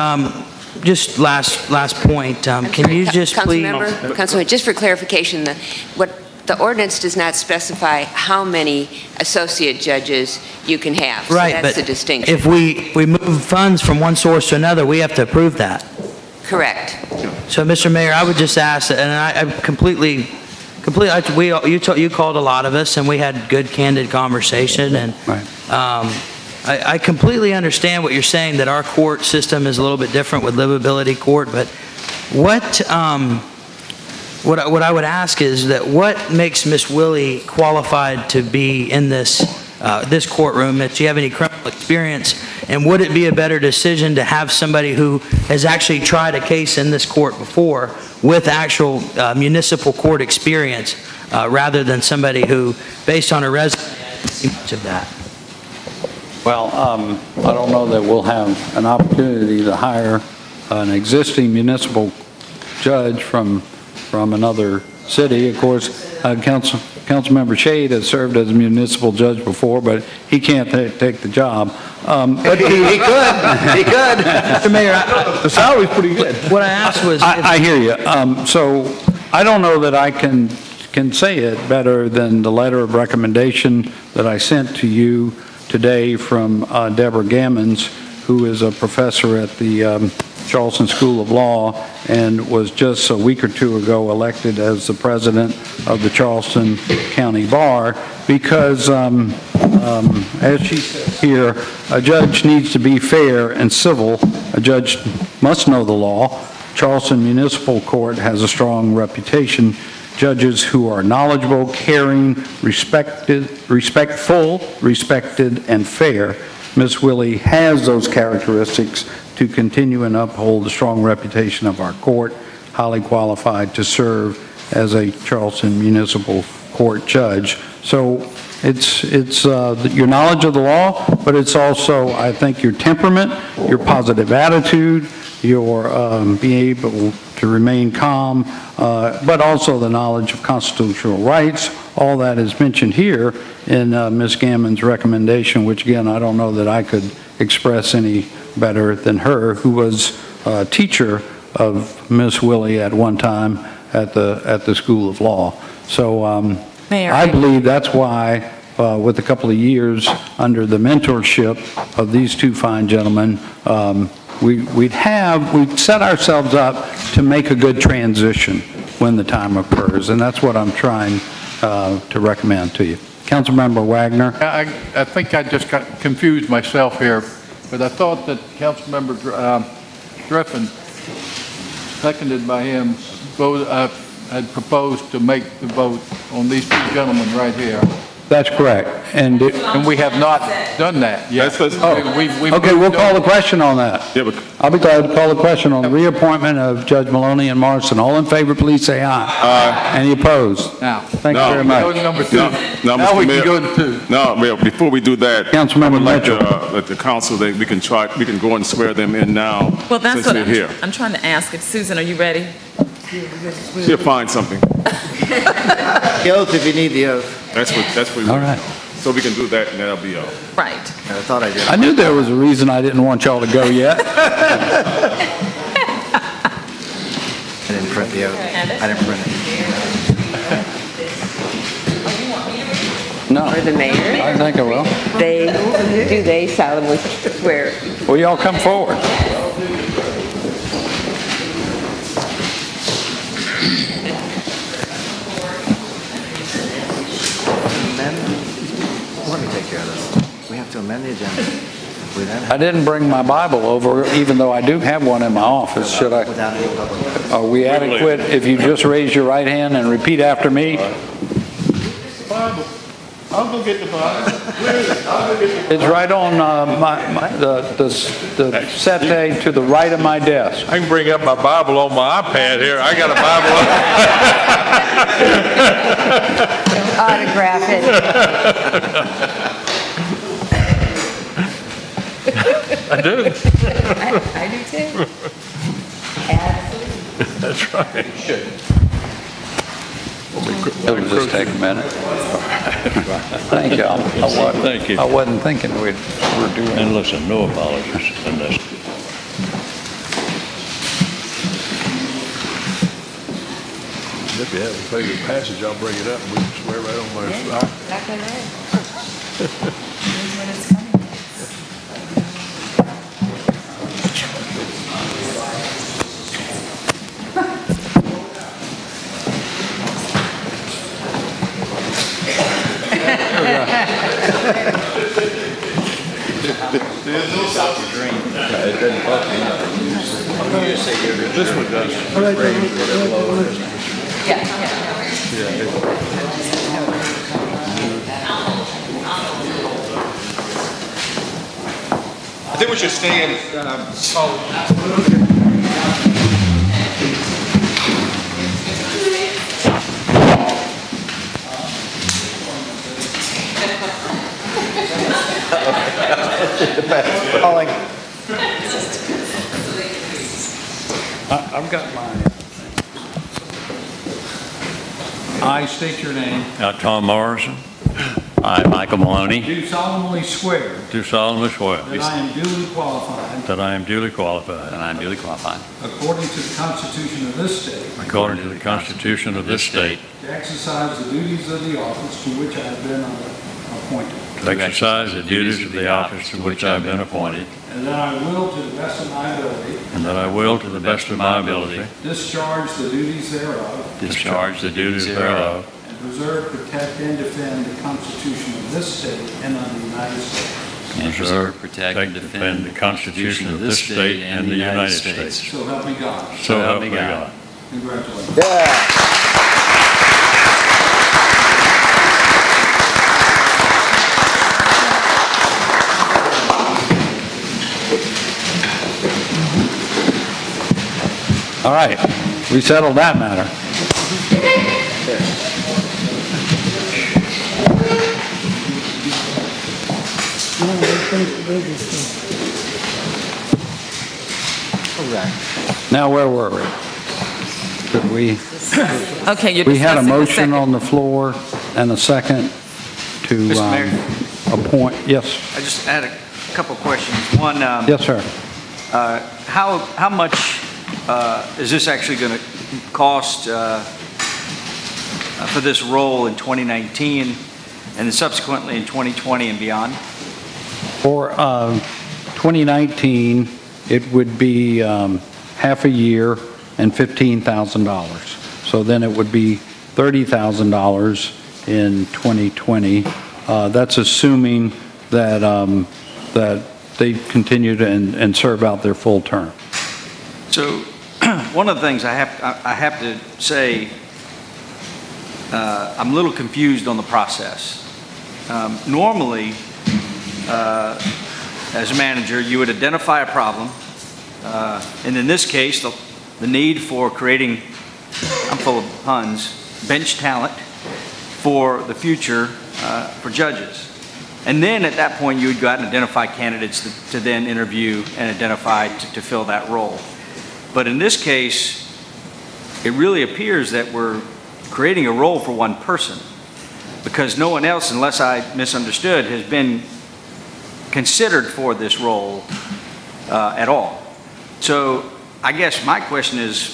just last point, can you just please... Councilmember, just for clarification, the ordinance does not specify how many associate judges you can have. So Right, that's but the distinction. if we move funds from one source to another, we have to approve that. Correct. So, Mr. Mayor, I would just ask, and I completely, you called a lot of us, and we had good, candid conversation, and I completely understand what you're saying, that our court system is a little bit different with livability court, but what I would ask is that what makes Miss Willie qualified to be in this courtroom? If you have any criminal experience, and would it be a better decision to have somebody who has actually tried a case in this court before with actual municipal court experience rather than somebody who, based on a resume, hasn't seen much of that? Well, I don't know that we'll have an opportunity to hire an existing municipal judge from another city. Of course, Councilmember Shade has served as a municipal judge before, but he can't take the job. But he could. He could. Mr. Mayor, the salary's pretty good. What I asked was... I hear you. So I don't know that I can say it better than the letter of recommendation that I sent to you today from Deborah Gammons, who is a professor at the Charleston School of Law and was just a week or two ago elected as the president of the Charleston County Bar, because as she said here, a judge needs to be fair and civil. A judge must know the law. Charleston Municipal Court has a strong reputation. Judges who are knowledgeable, caring, respectful, respected, and fair. Ms. Willie has those characteristics to continue and uphold the strong reputation of our court, highly qualified to serve as a Charleston Municipal Court judge. So it's your knowledge of the law, but it's also, I think, your temperament, your positive attitude, your being able to remain calm, but also the knowledge of constitutional rights. All that is mentioned here in Ms. Gammon's recommendation, which again, I don't know that I could express any better than her, who was a teacher of Ms. Willie at one time at the School of Law. So I believe that's why with a couple of years under the mentorship of these two fine gentlemen, we'd set ourselves up to make a good transition when the time occurs, and that's what I'm trying to recommend to you. Councilmember Wagner. I think I just got confused myself here, but I thought that Councilmember Griffin, seconded by him, had proposed to make the vote on these two gentlemen right here. That's correct. And we have not done that yet. Okay, we'll call the question on that. I'll be glad to call the question on the reappointment of Judge Maloney and Morrison. All in favor, please say aye. Aye. Any opposed? Now, thank you very much. Go to number two. No, now Mr. we Mayor, can go to two. No, Mayor, before we do that, Councilmember I would like Mitchell. to let the council, that we can go and swear them in now. Well, that's since what they're here. I'm trying to ask. If Susan, are you ready? She'll find something. The oath, if you need the oath. That's what we All right. So we can do that, and that'll be all. Right. I thought I did. I knew there was a reason I didn't want y'all to go yet. I didn't print the oath. I didn't print it. No. Or the mayor? I think I will. Do they solemnly swear? Will y'all come forward? Let me take care of this. We have to amend the agenda. I didn't bring my Bible over, even though I do have one in my office. Should I? Are we adequate if you just raise your right hand and repeat after me? Bible. I'll go get the Bible. Where is it? I'll go get the It's right on the settee to the right of my desk. I can bring up my Bible on my iPad here. I got a Bible. Autograph it. I do. I do too. Absolutely. That's right. It'll just take a minute. Thank y'all. Thank you. I wasn't thinking we were doing. And listen, no apologies in this. If you have a favorite passage, I'll bring it up and we can swear right on my slide. Exactly right. Here's when it's coming. This one does. I think we should stand. Calling. I've got mine. I state your name. Tom Morrison. I, Michael Maloney. Do solemnly swear. Do solemnly swear. That I am duly qualified. That I am duly qualified. And I am duly qualified. According to the Constitution of this state. According to the Constitution of this state. To exercise the duties of the office to which I have been appointed. To exercise the duties of the office to which I have been appointed. And that I will, to the best of my ability. And that I will, to the best of my ability. Discharge the duties thereof. Discharge the duties thereof. And preserve, protect, and defend the Constitution of this state and of the United States. And preserve, protect, and defend the Constitution of this state and the United States. So help me God. So help me God. Congratulations. Yeah. All right, we settled that matter. Now, where were we? Did we? Okay, you're We had a discussing the motion second. on the floor and a second to Mr. Mayor? appoint. Yes. I just had a couple questions. One, Yes, sir. how much is this actually going to cost for this role in 2019 and then subsequently in 2020 and beyond? For 2019, it would be half a year and $15,000. So then it would be $30,000 in 2020. That's assuming that that they continue to and serve out their full term. So one of the things I have to say, I'm a little confused on the process. Normally, as a manager, you would identify a problem, and in this case, the need for creating, I'm full of puns, bench talent for the future for judges. And then at that point, you would go out and identify candidates to then interview and identify to fill that role. But in this case, it really appears that we're creating a role for one person because no one else, unless I misunderstood, has been considered for this role at all. So I guess my question is,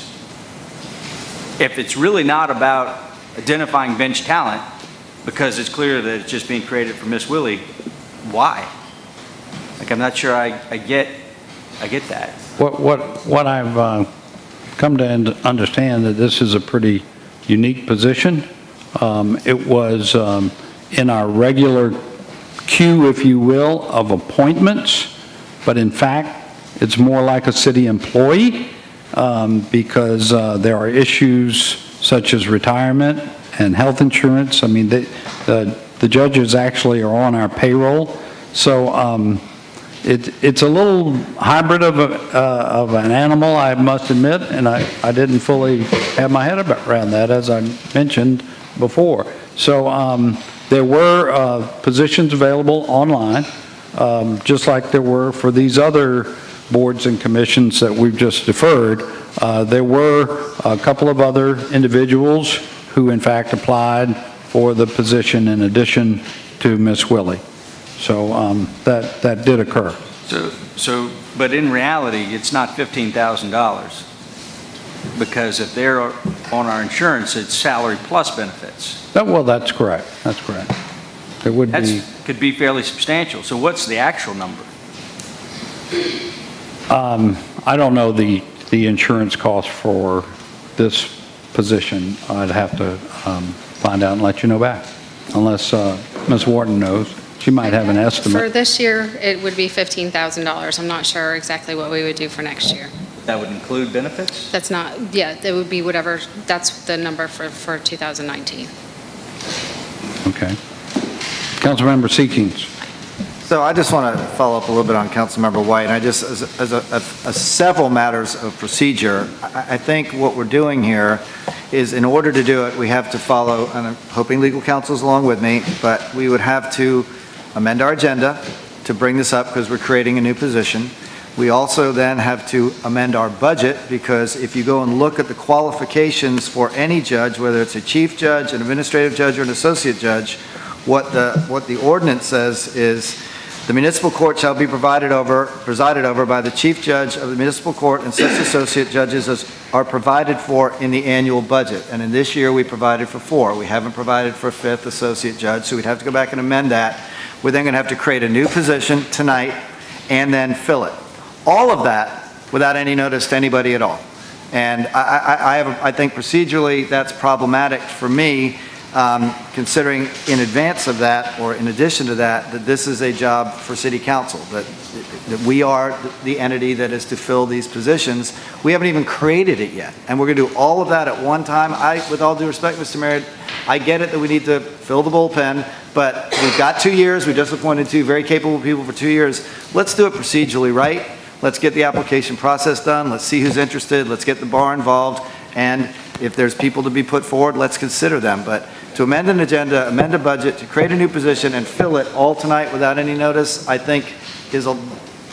if it's really not about identifying bench talent, because it's clear that it's just being created for Miss Willie, why? Like, I'm not sure I get that. What I've come to understand that this is a pretty unique position. It was in our regular queue, if you will, of appointments, but in fact, it's more like a city employee because there are issues such as retirement and health insurance. I mean, the judges actually are on our payroll, so it's a little hybrid of an animal, I must admit, and I didn't fully have my head around that, as I mentioned before. So there were positions available online, just like there were for these other boards and commissions that we've just deferred. There were a couple of other individuals who in fact applied for the position in addition to Miss Willie. So that did occur. But in reality, it's not $15,000 because if they're on our insurance, it's salary plus benefits. Well, that's correct. That's correct. It would be. Could be fairly substantial. So what's the actual number? I don't know the insurance cost for this position. I'd have to find out and let you know back, unless Ms. Wharton knows. She might have an estimate. For this year, it would be $15,000. I'm not sure exactly what we would do for next year. That would include benefits? That's not, yeah, that would be whatever, that's the number for 2019. Okay. Councilmember Seekings. So I just want to follow up a little bit on Councilmember White. And I just, as several matters of procedure, I think what we're doing here is, in order to do it, we have to follow, and I'm hoping legal counsel's along with me, but we would have to amend our agenda to bring this up because we're creating a new position. We also then have to amend our budget, because if you go and look at the qualifications for any judge, whether it's a chief judge, an administrative judge, or an associate judge, what the ordinance says is the municipal court shall be presided over by the chief judge of the municipal court, and such associate judges as are provided for in the annual budget. And in this year, we provided for 4. We haven't provided for a 5th associate judge, so we'd have to go back and amend that. We're then going to have to create a new position tonight and then fill it. All of that without any notice to anybody at all. And I think procedurally that's problematic for me, considering in advance of that, or in addition to that, that this is a job for City Council, that we are the entity that is to fill these positions. We haven't even created it yet, and we're going to do all of that at one time. With all due respect, Mr. Mayor, I get it that we need to fill the bullpen, but we've got 2 years. We just appointed 2 very capable people for 2 years. Let's do it procedurally right. Let's get the application process done. Let's see who's interested. Let's get the bar involved. And if there's people to be put forward, let's consider them. But to amend an agenda, amend a budget, to create a new position and fill it all tonight without any notice, I think is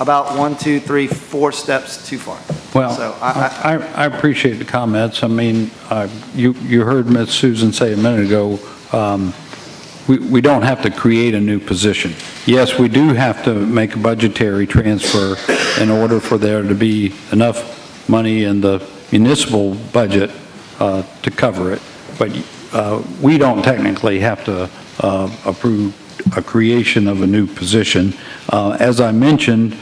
about 1, 2, 3, 4 steps too far. Well, so I appreciate the comments. I mean, you heard Ms. Susan say a minute ago, we don't have to create a new position. Yes, we do have to make a budgetary transfer in order for there to be enough money in the municipal budget to cover it. But we don't technically have to approve a creation of a new position. As I mentioned,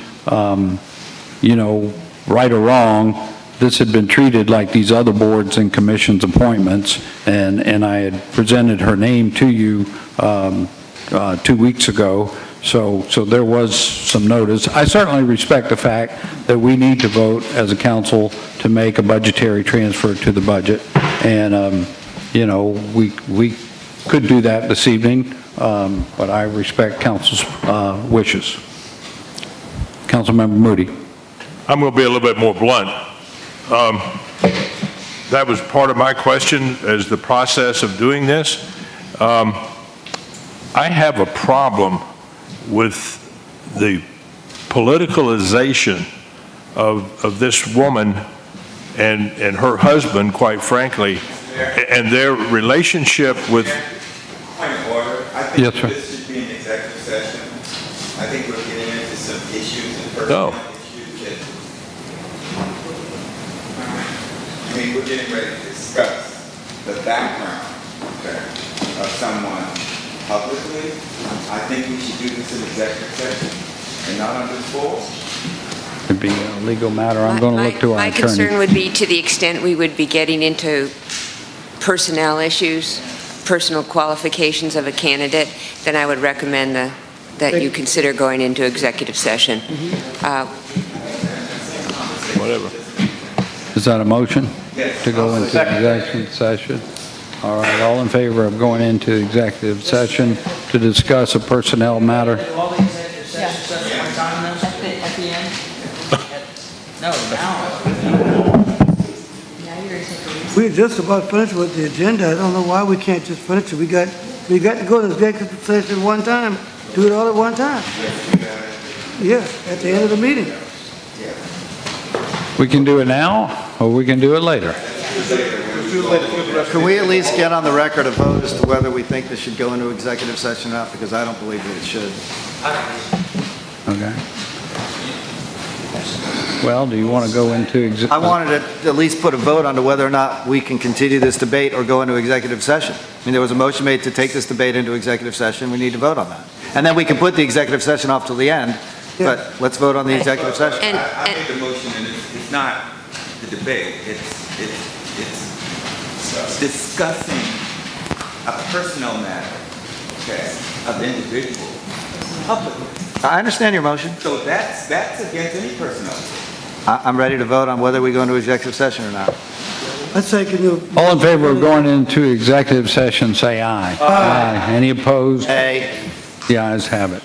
you know, right or wrong, this had been treated like these other boards and commissions appointments, and I had presented her name to you 2 weeks ago, so there was some notice. I certainly respect the fact that we need to vote as a council to make a budgetary transfer to the budget, and you know, we could do that this evening, but I respect council's wishes. Councilmember Moody. I'm going to be a little bit more blunt. That was part of my question as the process of doing this. I have a problem with the politicalization of this woman and her husband, quite frankly, and their relationship with... Point of order. I think this should be an executive session. I think we're getting into some issues and personal issues that... I mean, we're getting ready to discuss the background of someone publicly, I think we should do this in executive session and not on this floor. It'd be a legal matter. I'm going to look to our My attorney. concern would be to the extent we would be getting into personnel issues, personal qualifications of a candidate, then I would recommend that you consider going into executive session. Whatever. Is that a motion to go into executive session? All right, all in favor of going into executive session to discuss a personnel matter? All the executive session stuff at one time, though? At the end? No, now. We're just about finished with the agenda. I don't know why we can't just finish it. We got to go to executive session one time, do it all at one time. Yeah, at the end of the meeting. We can do it now, or we can do it later. Can we at least get on the record a vote as to whether we think this should go into executive session or not? Because I don't believe that it should. Okay. Well, do you want to go into I wanted to at least put a vote on to whether or not we can continue this debate or go into executive session. I mean, there was a motion made to take this debate into executive session. We need to vote on that. And then we can put the executive session off till the end, but let's vote on the executive session. I made the motion, and it's not the debate. It's discussing a personal matter, okay, of individuals publicly. I understand your motion. So that's against any personal. I'm ready to vote on whether we go into executive session or not. Let's say, can you... All in favor of going into executive session, say aye. Aye. Any opposed? Aye. The ayes have it.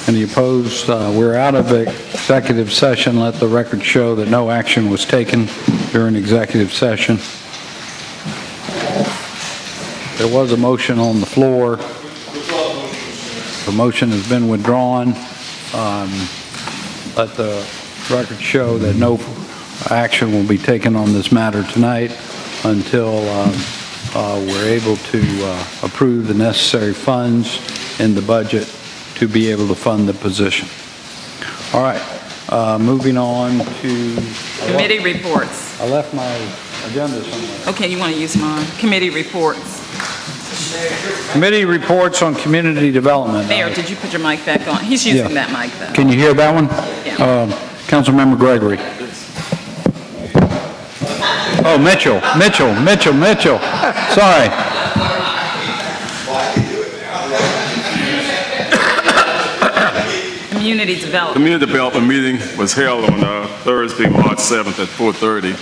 Any opposed? We're out of executive session. Let the record show that no action was taken during executive session. There was a motion on the floor. The motion has been withdrawn. Let the record show that no action will be taken on this matter tonight until we're able to approve the necessary funds in the budget to be able to fund the position. All right, moving on to... Committee reports. I left my agenda somewhere. Okay, you want to use mine? Committee reports. Committee reports on community development. Mayor, did you put your mic back on? He's using that mic, though. Can you hear that one? Yeah. Councilmember Gregory. Oh, Mitchell. Sorry. Community development. Community development meeting was held on Thursday, March 7th at 4:30,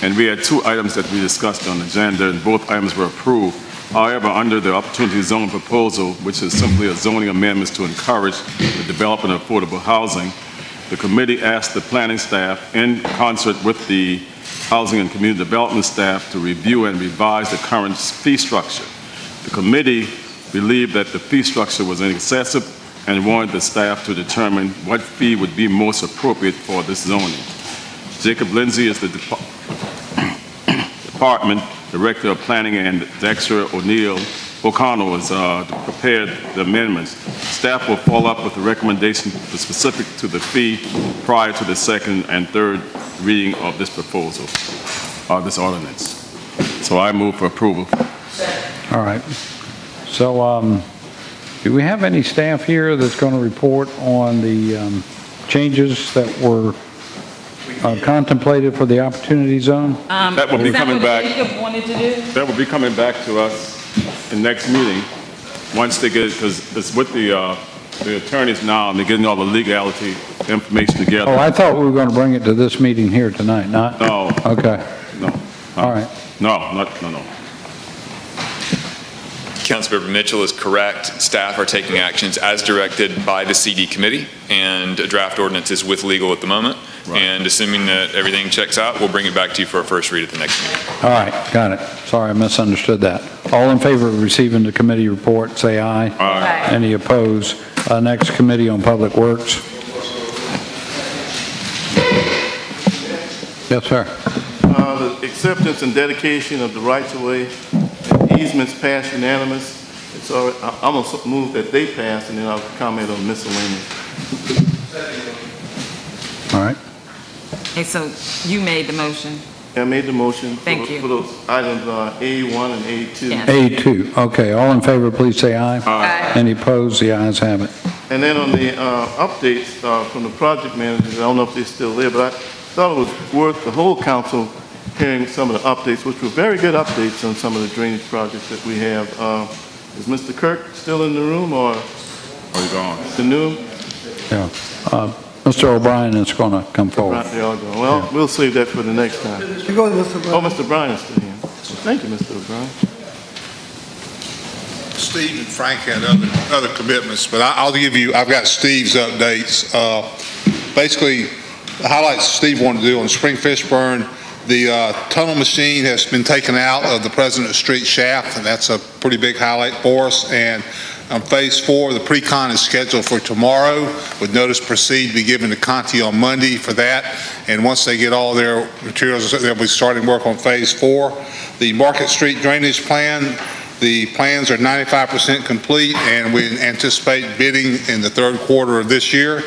and we had 2 items that we discussed on the agenda, and both items were approved. However, under the opportunity zone proposal, which is simply a zoning amendments to encourage the development of affordable housing, the committee asked the planning staff, in concert with the housing and community development staff, to review and revise the current fee structure. The committee believed that the fee structure was excessive and wanted the staff to determine what fee would be most appropriate for this zoning. Jacob Lindsay is the department director of planning, and Dexter O'Connell has prepared the amendments. Staff will follow up with a recommendation specific to the fee prior to the second and third reading of this proposal, this ordinance. So I move for approval. All right. So do we have any staff here that's going to report on the changes that were contemplated for the opportunity zone? That will be coming back. Wanted to do? That will be coming back to us in next meeting once they get, because it's with the attorneys now, and they're getting all the legality information together. Oh, I thought we were going to bring it to this meeting here tonight, not? No. Okay. No. All right. No. Councilmember Mitchell is correct. Staff are taking actions as directed by the CD committee, and a draft ordinance is with legal at the moment. Right. And assuming that everything checks out, we'll bring it back to you for a first read at the next meeting. All right, got it. Sorry, I misunderstood that. All in favor of receiving the committee report, say aye. Aye. Any opposed? Next, Committee on Public Works. Yes, sir. The acceptance and dedication of the rights-of-way and easements passed unanimous. It's already, I'm going to move that they pass, and then I'll comment on miscellaneous. All right. Okay, so you made the motion. I made the motion. Thank you. For those items A1 and A2. Yes. A2. Okay, all in favor, please say aye. Aye. Any opposed? The ayes have it. And then on the updates from the project managers, I don't know if they're still there, but I thought it was worth the whole council hearing some of the updates, which were very good updates on some of the drainage projects that we have. Is Mr. Kirk still in the room, or are you gone? Mr. Newham? Yeah. Mr. O'Brien is going to come forward. They all go. Well, yeah. We'll save that for the next time. You go to Mr. O'Brien. Oh, Mr. Bryan is still here. Thank you, Mr. O'Brien. Steve and Frank had other commitments, but I'll give you, I've got Steve's updates. Basically, the highlights Steve wanted to do on Spring Fishburne, the tunnel machine has been taken out of the President Street shaft, and that's a pretty big highlight for us. And on phase 4, the pre-con is scheduled for tomorrow, with notice proceed to be given to Conti on Monday for that. And once they get all their materials, they'll be starting work on phase 4. The Market Street drainage plan, the plans are 95% complete, and we anticipate bidding in the 3rd quarter of this year.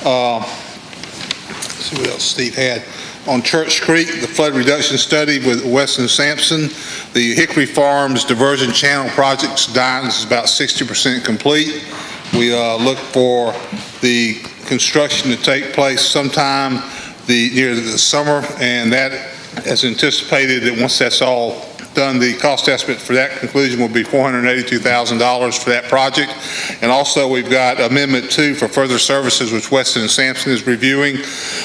Let's see what else Steve had. On Church Creek, the flood reduction study with Weston Sampson. The Hickory Farms diversion channel project is about 60% complete. We look for the construction to take place sometime near the summer, and that, as anticipated, that once that's all done, the cost estimate for that conclusion will be $482,000 for that project. And also we've got Amendment 2 for further services, which Weston and Sampson is reviewing.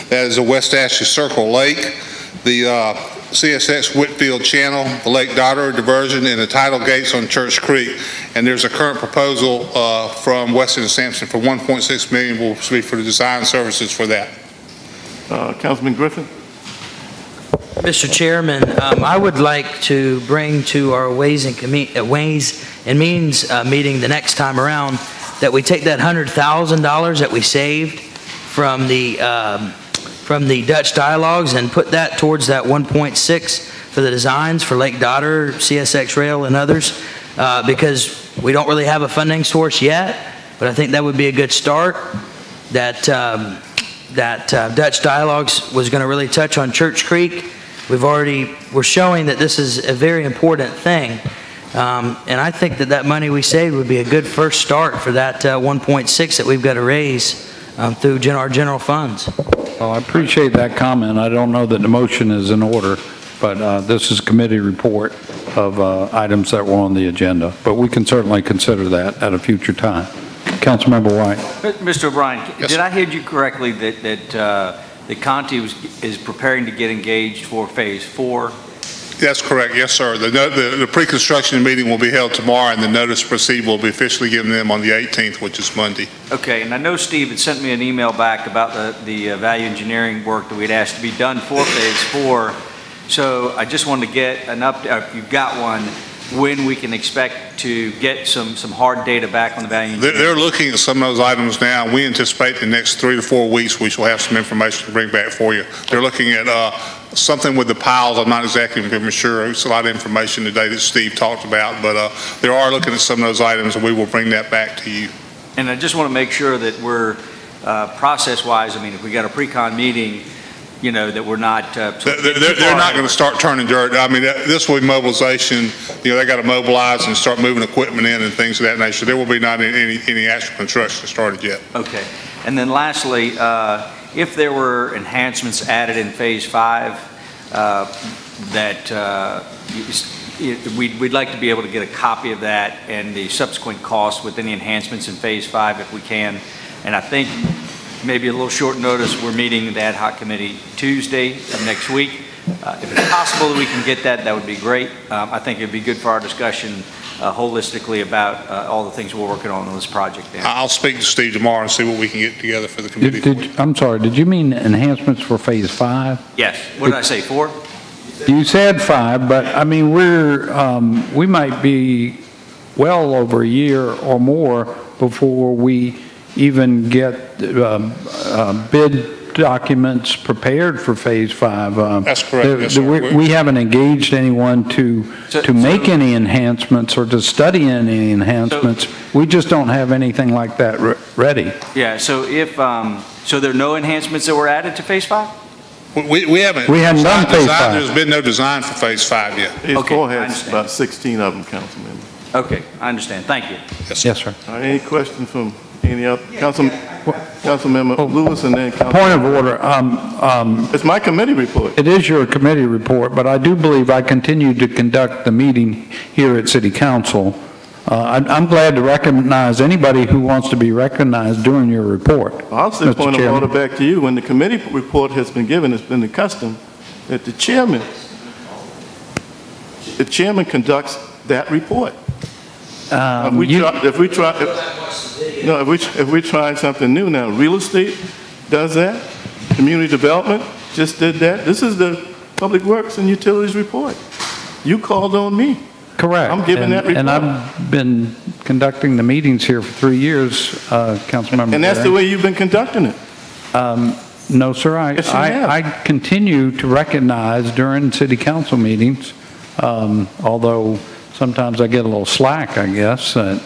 That is a West Ashley Circle Lake. The CSX Whitfield Channel, the Lake Daughter diversion, and the tidal gates on Church Creek. And there's a current proposal from Weston and Sampson for $1.6 million will be for the design services for that. Councilman Griffin? Mr. Chairman, I would like to bring to our Ways and Means meeting the next time around that we take that $100,000 that we saved from the Dutch dialogues and put that towards that 1.6 for the designs for Lake Daughter, CSX Rail, and others, because we don't really have a funding source yet, but I think that would be a good start. That Dutch dialogues was going to really touch on Church Creek. We're showing that this is a very important thing. And I think that money we saved would be a good first start for that 1.6 that we've got to raise through our general funds. Well, I appreciate that comment. I don't know that the motion is in order, but this is a committee report of items that were on the agenda. But we can certainly consider that at a future time. Councilmember White. Mr. O'Brien, did I hear you correctly that Conti is preparing to get engaged for Phase 4? That's correct, yes, sir. The pre-construction meeting will be held tomorrow, and the notice to proceed will be officially given them on the 18th, which is Monday. Okay, and I know Steve had sent me an email back about the value engineering work that we'd asked to be done for Phase 4. So I just wanted to get an update, if you've got one, when we can expect to get some hard data back on the value engineering. They're looking at some of those items now. We anticipate the next 3 to 4 weeks we shall have some information to bring back for you. They're looking at something with the piles. I'm not exactly sure. It's a lot of information today that Steve talked about, but they are looking at some of those items, and we will bring that back to you. And I just want to make sure that we're process-wise, I mean, if we got a pre-con meeting, you know, that we're not... they're not going to start turning dirt. I mean, this will be mobilization. You know, they got to mobilize and start moving equipment in and things of that nature. There will be not any actual construction started yet. Okay. And then lastly, if there were enhancements added in Phase 5 we'd like to be able to get a copy of that and the subsequent costs with any enhancements in Phase 5 if we can. And I think maybe a little short notice, we're meeting the ad hoc committee Tuesday of next week. If it's possible that we can get that, that would be great. I think it'd be good for our discussion holistically about all the things we're working on this project. I'll speak to Steve tomorrow and see what we can get together for the committee. I'm sorry, did you mean enhancements for Phase 5? Yes. What did I say, 4? You said 5, but I mean, we might be well over a year or more before we even get bid documents prepared for Phase 5. That's correct. Yes, we haven't engaged anyone to make any enhancements or to study any enhancements. We just don't have anything like that ready. Yeah. So if so, there are no enhancements that were added to Phase 5. We haven't done Phase 5. There's been no design for Phase 5 yet. Phase 4 has about 16 of them, Councilman. Okay, I understand. Thank you. Yes, sir. All right, any questions from any other Councilmember Lewis and then Councilmember? Point of order. It's my committee report. It is your committee report, but I do believe I continue to conduct the meeting here at City Council. I'm glad to recognize anybody who wants to be recognized during your report. I'll say point of order back to you. When the committee report has been given, it's been the custom that the chairman conducts that report. If we try something new now, real estate does that, community development just did that. This is the Public Works and Utilities report. You called on me. Correct. I'm giving that report. And I've been conducting the meetings here for 3 years, Councilmember. And that's the way you've been conducting it. No, sir. I continue to recognize during City Council meetings, although sometimes I get a little slack, I guess. I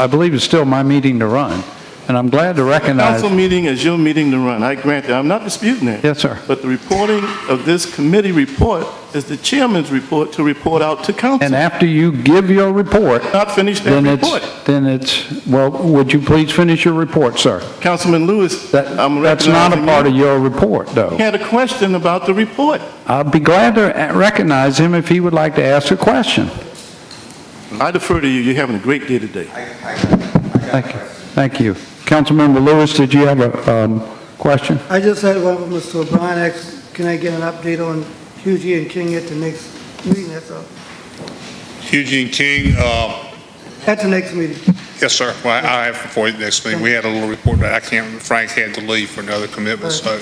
believe it's still my meeting to run. And I'm glad to recognize... The council meeting is your meeting to run. I grant that. I'm not disputing that. Yes, sir. But the reporting of this committee report is the chairman's report to report out to council. And after you give your report... Not finish that report. Well, would you please finish your report, sir? Councilman Lewis, that's not a part of your report, though. He had a question about the report. I'll be glad to recognize him if he would like to ask a question. I defer to you. You're having a great day today. Thank you. Thank you. Councilmember Lewis, did you have a question? I just had one for Mr. O'Brien. can I get an update on Hughie and King at the next meeting, that's all? Eugene King, At the next meeting. yes, sir. Well, I have for you next meeting. We had a little report, but I can't remember. Frank had to leave for another commitment, so.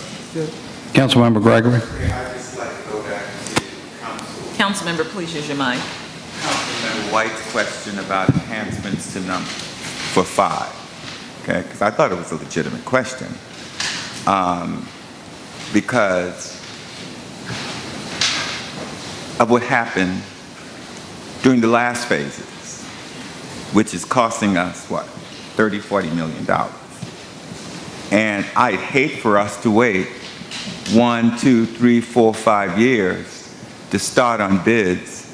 Councilmember Gregory. I'd just like to go back to City Council. Councilmember, please use your mic. Councilmember White's question about enhancements to number for 5, okay? Because I thought it was a legitimate question. Because of what happened during the last phases, which is costing us, what, $30, $40 million. And I'd hate for us to wait 1, 2, 3, 4, 5 years to start on bids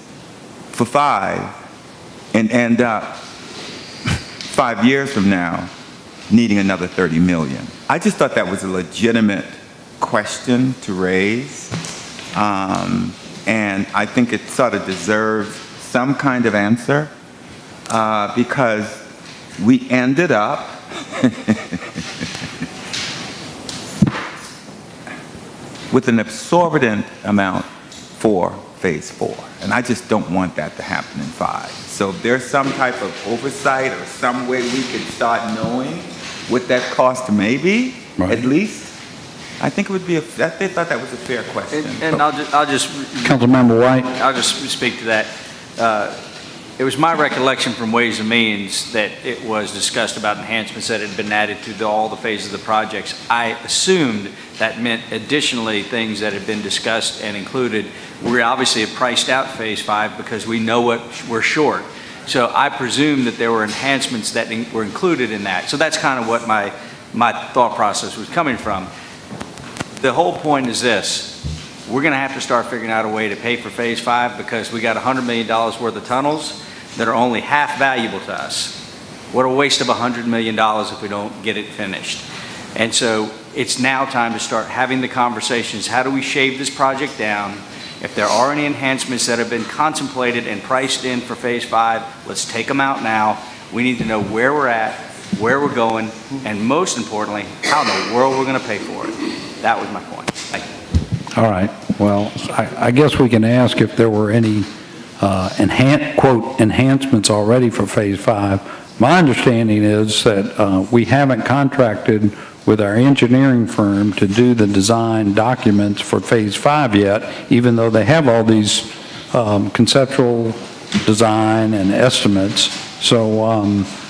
for 5 and end up 5 years from now needing another 30 million. I just thought that was a legitimate question to raise. And I think it sort of deserves some kind of answer because we ended up with an absorbent amount for phase 4. And I just don't want that to happen in 5. So if there's some type of oversight or some way we could start knowing what that cost may be, at least, I think it would be, they thought that was a fair question. And I'll just Councilmember White. I'll just speak to that. It was my recollection from Ways and Means that it was discussed about enhancements that had been added to all the phases of the projects. I assumed that meant additionally things that had been discussed and included. We obviously have priced out phase 5 because we know what we're short. So I presume that there were enhancements that were included in that. So that's kind of what my thought process was coming from. The whole point is this. We're going to have to start figuring out a way to pay for phase 5 because we got $100 million worth of tunnels that are only half valuable to us. What a waste of $100 million if we don't get it finished. And so it's now time to start having the conversations. How do we shave this project down? If there are any enhancements that have been contemplated and priced in for phase 5, let's take them out now. We need to know where we're at, where we're going, and most importantly, how in the world we're going to pay for it. That was my point. Thank you. All right. Well, I guess we can ask if there were any quote, enhancements already for phase 5. My understanding is that we haven't contracted with our engineering firm to do the design documents for phase 5 yet, even though they have all these conceptual design and estimates. So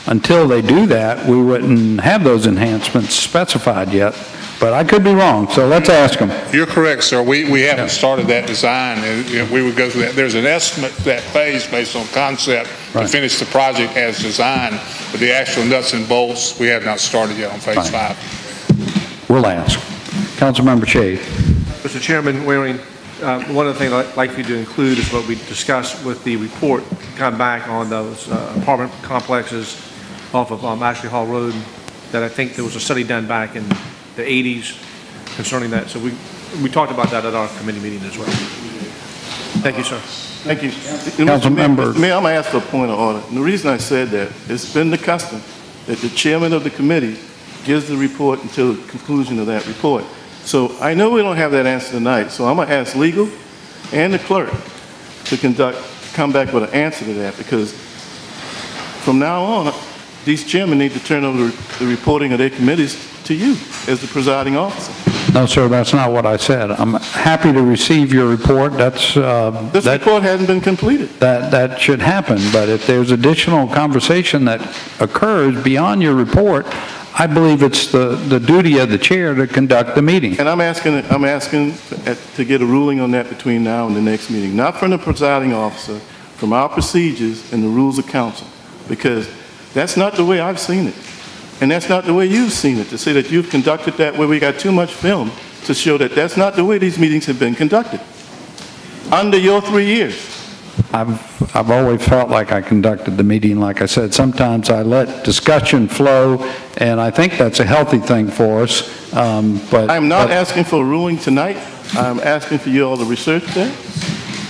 until they do that, we wouldn't have those enhancements specified yet. But I could be wrong, so let's ask them. You're correct, sir. We haven't started that design, and we would go through that. There's an estimate for that phase based on concept to finish the project as designed, but the actual nuts and bolts, we have not started yet on phase 5. We'll ask. Councilmember Shade. Mr. Chairman, Waring, one of the things I'd like for you to include is what we discussed with the report come back on those apartment complexes off of Ashley Hall Road, that I think there was a study done back in the 80s concerning that. So we talked about that at our committee meeting as well. Thank you, sir. Thank you. Council Member. Mayor, I'm going to ask for a point of order. And the reason I said that, it's been the custom that the chairman of the committee gives the report until the conclusion of that report. So I know we don't have that answer tonight, so I'm going to ask legal and the clerk to come back with an answer to that, because from now on, these chairmen need to turn over the reporting of their committees to you as the presiding officer. No, sir, that's not what I said. I'm happy to receive your report. This report hasn't been completed. That should happen, but if there's additional conversation that occurs beyond your report, I believe it's the duty of the chair to conduct the meeting. And I'm asking to get a ruling on that between now and the next meeting, not from the presiding officer, from our procedures and the rules of council, because that's not the way I've seen it. And that's not the way you've seen it, to say that you've conducted that way. We got too much film to show that that's not the way these meetings have been conducted under your 3 years. I've always felt like I conducted the meeting. Like I said, sometimes I let discussion flow, and I think that's a healthy thing for us. But I'm not asking for a ruling tonight. I'm asking for you all to research that,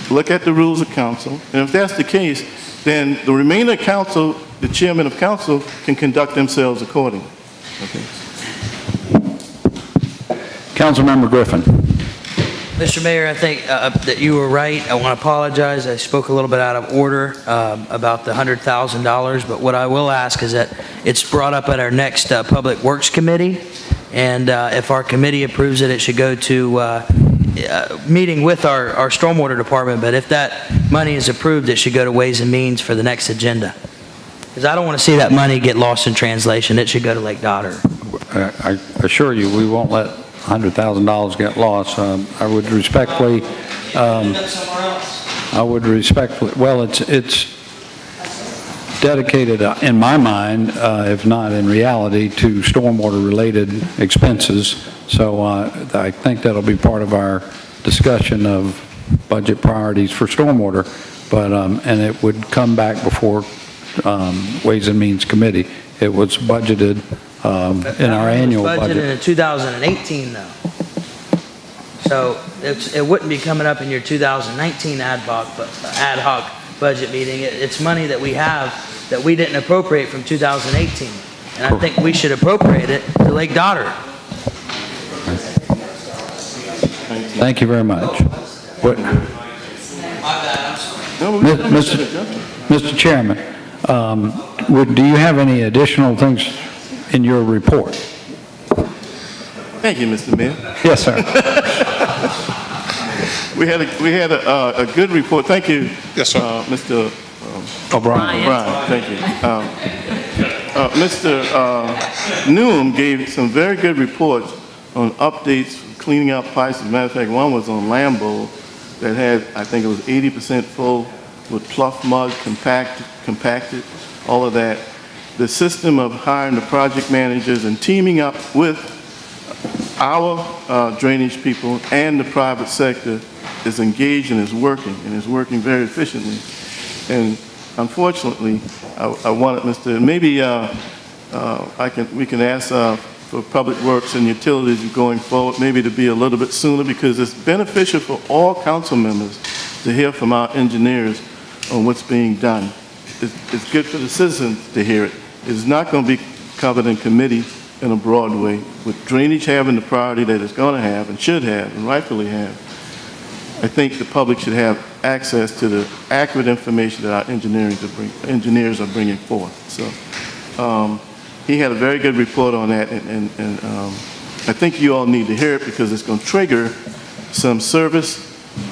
look at the rules of council, and if that's the case, then the remainder council, the chairman of council, can conduct themselves accordingly. Okay. Councilmember Griffin. Mr. Mayor, I think that you were right. I want to apologize. I spoke a little bit out of order about the $100,000, but what I will ask is that it's brought up at our next Public Works Committee, and if our committee approves it, it should go to meeting with our Stormwater Department, but if that money is approved, it should go to Ways and Means for the next agenda. Because I don't want to see that money get lost in translation. It should go to Lake Dotter. I assure you, we won't let $100,000 get lost. I would respectfully, well, it's dedicated, in my mind, if not in reality, to stormwater-related expenses. So I think that'll be part of our discussion of budget priorities for stormwater, but and it would come back before Ways and Means Committee. It was budgeted in our annual budget. Budgeted in 2018, though. So it wouldn't be coming up in your 2019 ad hoc budget meeting. It's money that we have that we didn't appropriate from 2018. And I think we should appropriate it to Lake Dotter. Thank you very much. Mr. Chairman, do you have any additional things in your report? Thank you, Mr. Mayor. Yes, sir. We had a good report. Thank you, yes, sir. Mr. O'Brien. Thank you. Mr. Newham gave some very good reports on updates, cleaning out pipes. As a matter of fact, one was on Lambeau that had, I think it was 80% full with pluff mud compacted, all of that. The system of hiring the project managers and teaming up with our drainage people and the private sector is engaged and is working very efficiently. And unfortunately, I wanted Mr. Maybe we can ask for Public Works and Utilities going forward, maybe to be a little bit sooner, because it's beneficial for all council members to hear from our engineers on what's being done. It's good for the citizens to hear it. It's not going to be covered in committee in a broad way, with drainage having the priority that it's going to have and should have and rightfully have. I think the public should have access to the accurate information that our engineers are bringing forth. So he had a very good report on that, and I think you all need to hear it because it's going to trigger some service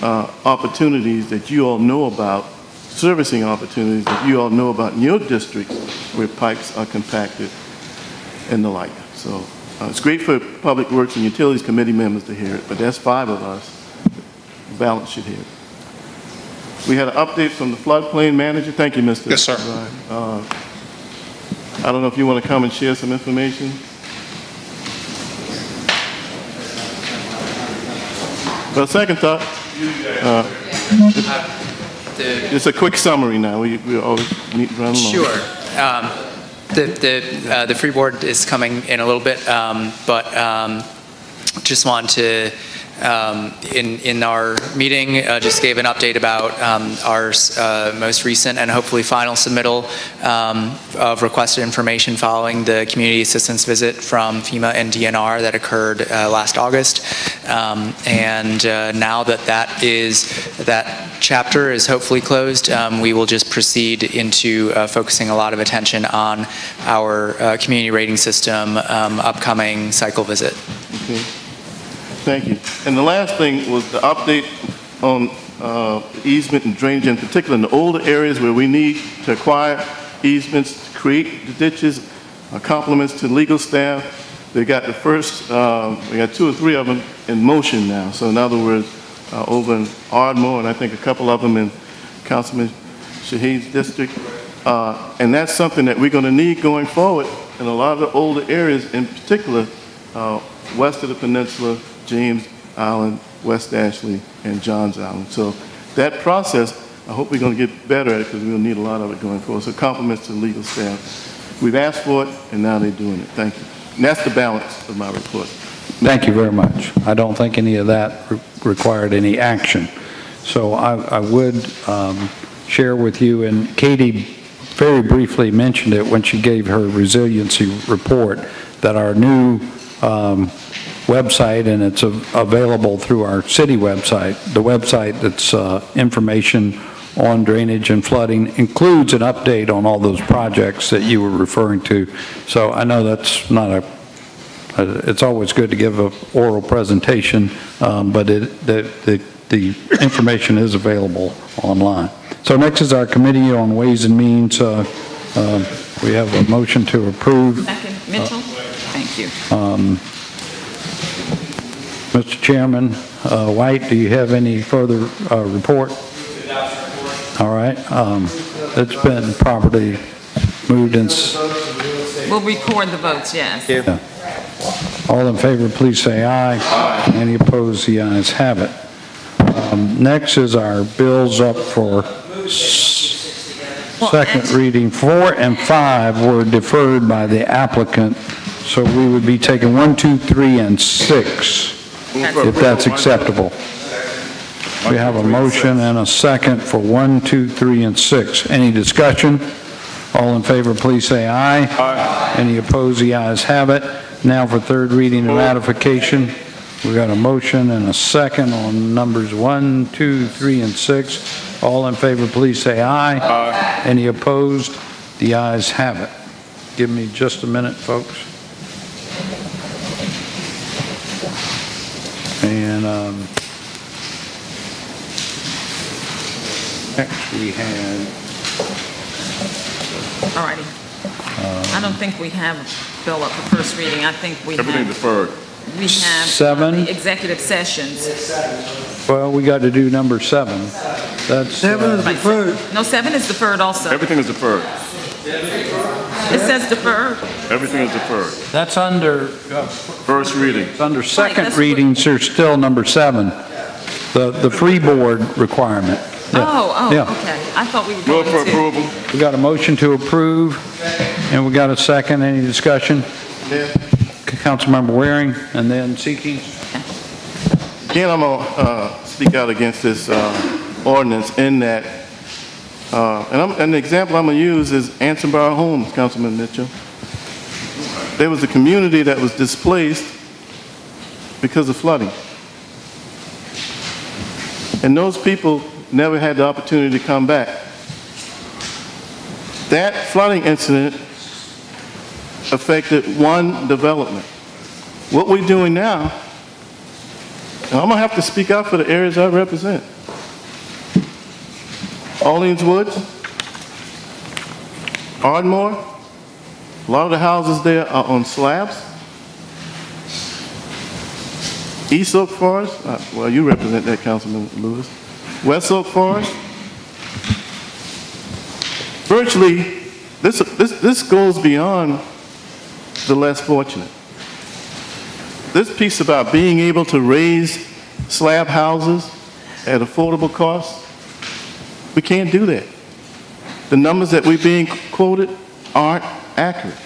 opportunities that you all know about, servicing opportunities that you all know about in your districts where pipes are compacted and the like. So it's great for Public Works and Utilities Committee members to hear it, but that's 5 of us. The balance should hear it. We had an update from the floodplain manager. Thank you, Mr. Yes, sir. I don't know if you want to come and share some information. Well, second thought. It's a quick summary now. We always need to run along. Sure. The free board is coming in a little bit, but just want to, in our meeting, just gave an update about our most recent and hopefully final submittal of requested information following the community assistance visit from FEMA and DNR that occurred last August. And now that that chapter is hopefully closed, we will just proceed into focusing a lot of attention on our community rating system upcoming cycle visit. Okay. Thank you. And the last thing was the update on easement and drainage, in particular in the older areas where we need to acquire easements to create the ditches. Compliments to legal staff. They got the first, we got 2 or 3 of them in motion now. So in other words, over in Ardmore, and I think a couple of them in Councilman Shahid's district. And that's something that we're going to need going forward in a lot of the older areas, in particular west of the peninsula, James Island, West Ashley, and Johns Island. So that process, I hope we're going to get better at it because we'll need a lot of it going forward. So compliments to the legal staff. We've asked for it, and now they're doing it. Thank you. And that's the balance of my report. Thank you very much. I don't think any of that required any action. So I would share with you, and Katie very briefly mentioned it when she gave her resiliency report, that our new website, and it's available through our city website. The website that's information on drainage and flooding includes an update on all those projects that you were referring to. So I know that's not it's always good to give an oral presentation, but the information is available online. So next is our Committee on Ways and Means. We have a motion to approve. Second, Mitchell. Thank you. Mr. Chairman, White, do you have any further report? All right. It's been properly moved and... We'll record the votes, yes. Yeah. All in favor, please say aye. Aye. Any opposed, the ayes have it. Next is our bills up for second reading. 4 and 5 were deferred by the applicant, so we would be taking 1, 2, 3, and 6, if that's acceptable. We have a motion and a second for 1, 2, 3, and 6. Any discussion? All in favor, please say aye. Aye. Any opposed, the ayes have it. Now for third reading and ratification. We got a motion and a second on numbers 1, 2, 3, and 6. All in favor, please say aye. Aye. Any opposed? The ayes have it. Give me just a minute, folks. And next we had... All righty. I don't think we have a bill up for first reading. I think we Everything deferred. We have 7. The executive sessions. Well, we got to do number 7. That's 7 is deferred. No, 7 is deferred also. Everything is deferred. It says deferred. Everything is deferred. That's under first reading. Under second readings, there's still number 7, the freeboard requirement. Yeah. Oh, yeah. Okay. I thought we were going for approval. We got a motion to approve, and we got a second. Any discussion? Yeah. Councilmember Waring, and then Seeking. Again, I'm going to speak out against this ordinance in that, and the example I'm going to use is Ansonbar Homes, Councilman Mitchell. There was a community that was displaced because of flooding. And those people never had the opportunity to come back. That flooding incident affected one development. What we're doing now, and I'm going to have to speak out for the areas I represent. Orleans Woods, Ardmore, a lot of the houses there are on slabs. East Oak Forest, well, you represent that, Councilman Lewis. West Oak Forest. Virtually, this goes beyond the less fortunate. This piece about being able to raise slab houses at affordable costs, we can't do that. The numbers that we're being quoted aren't accurate.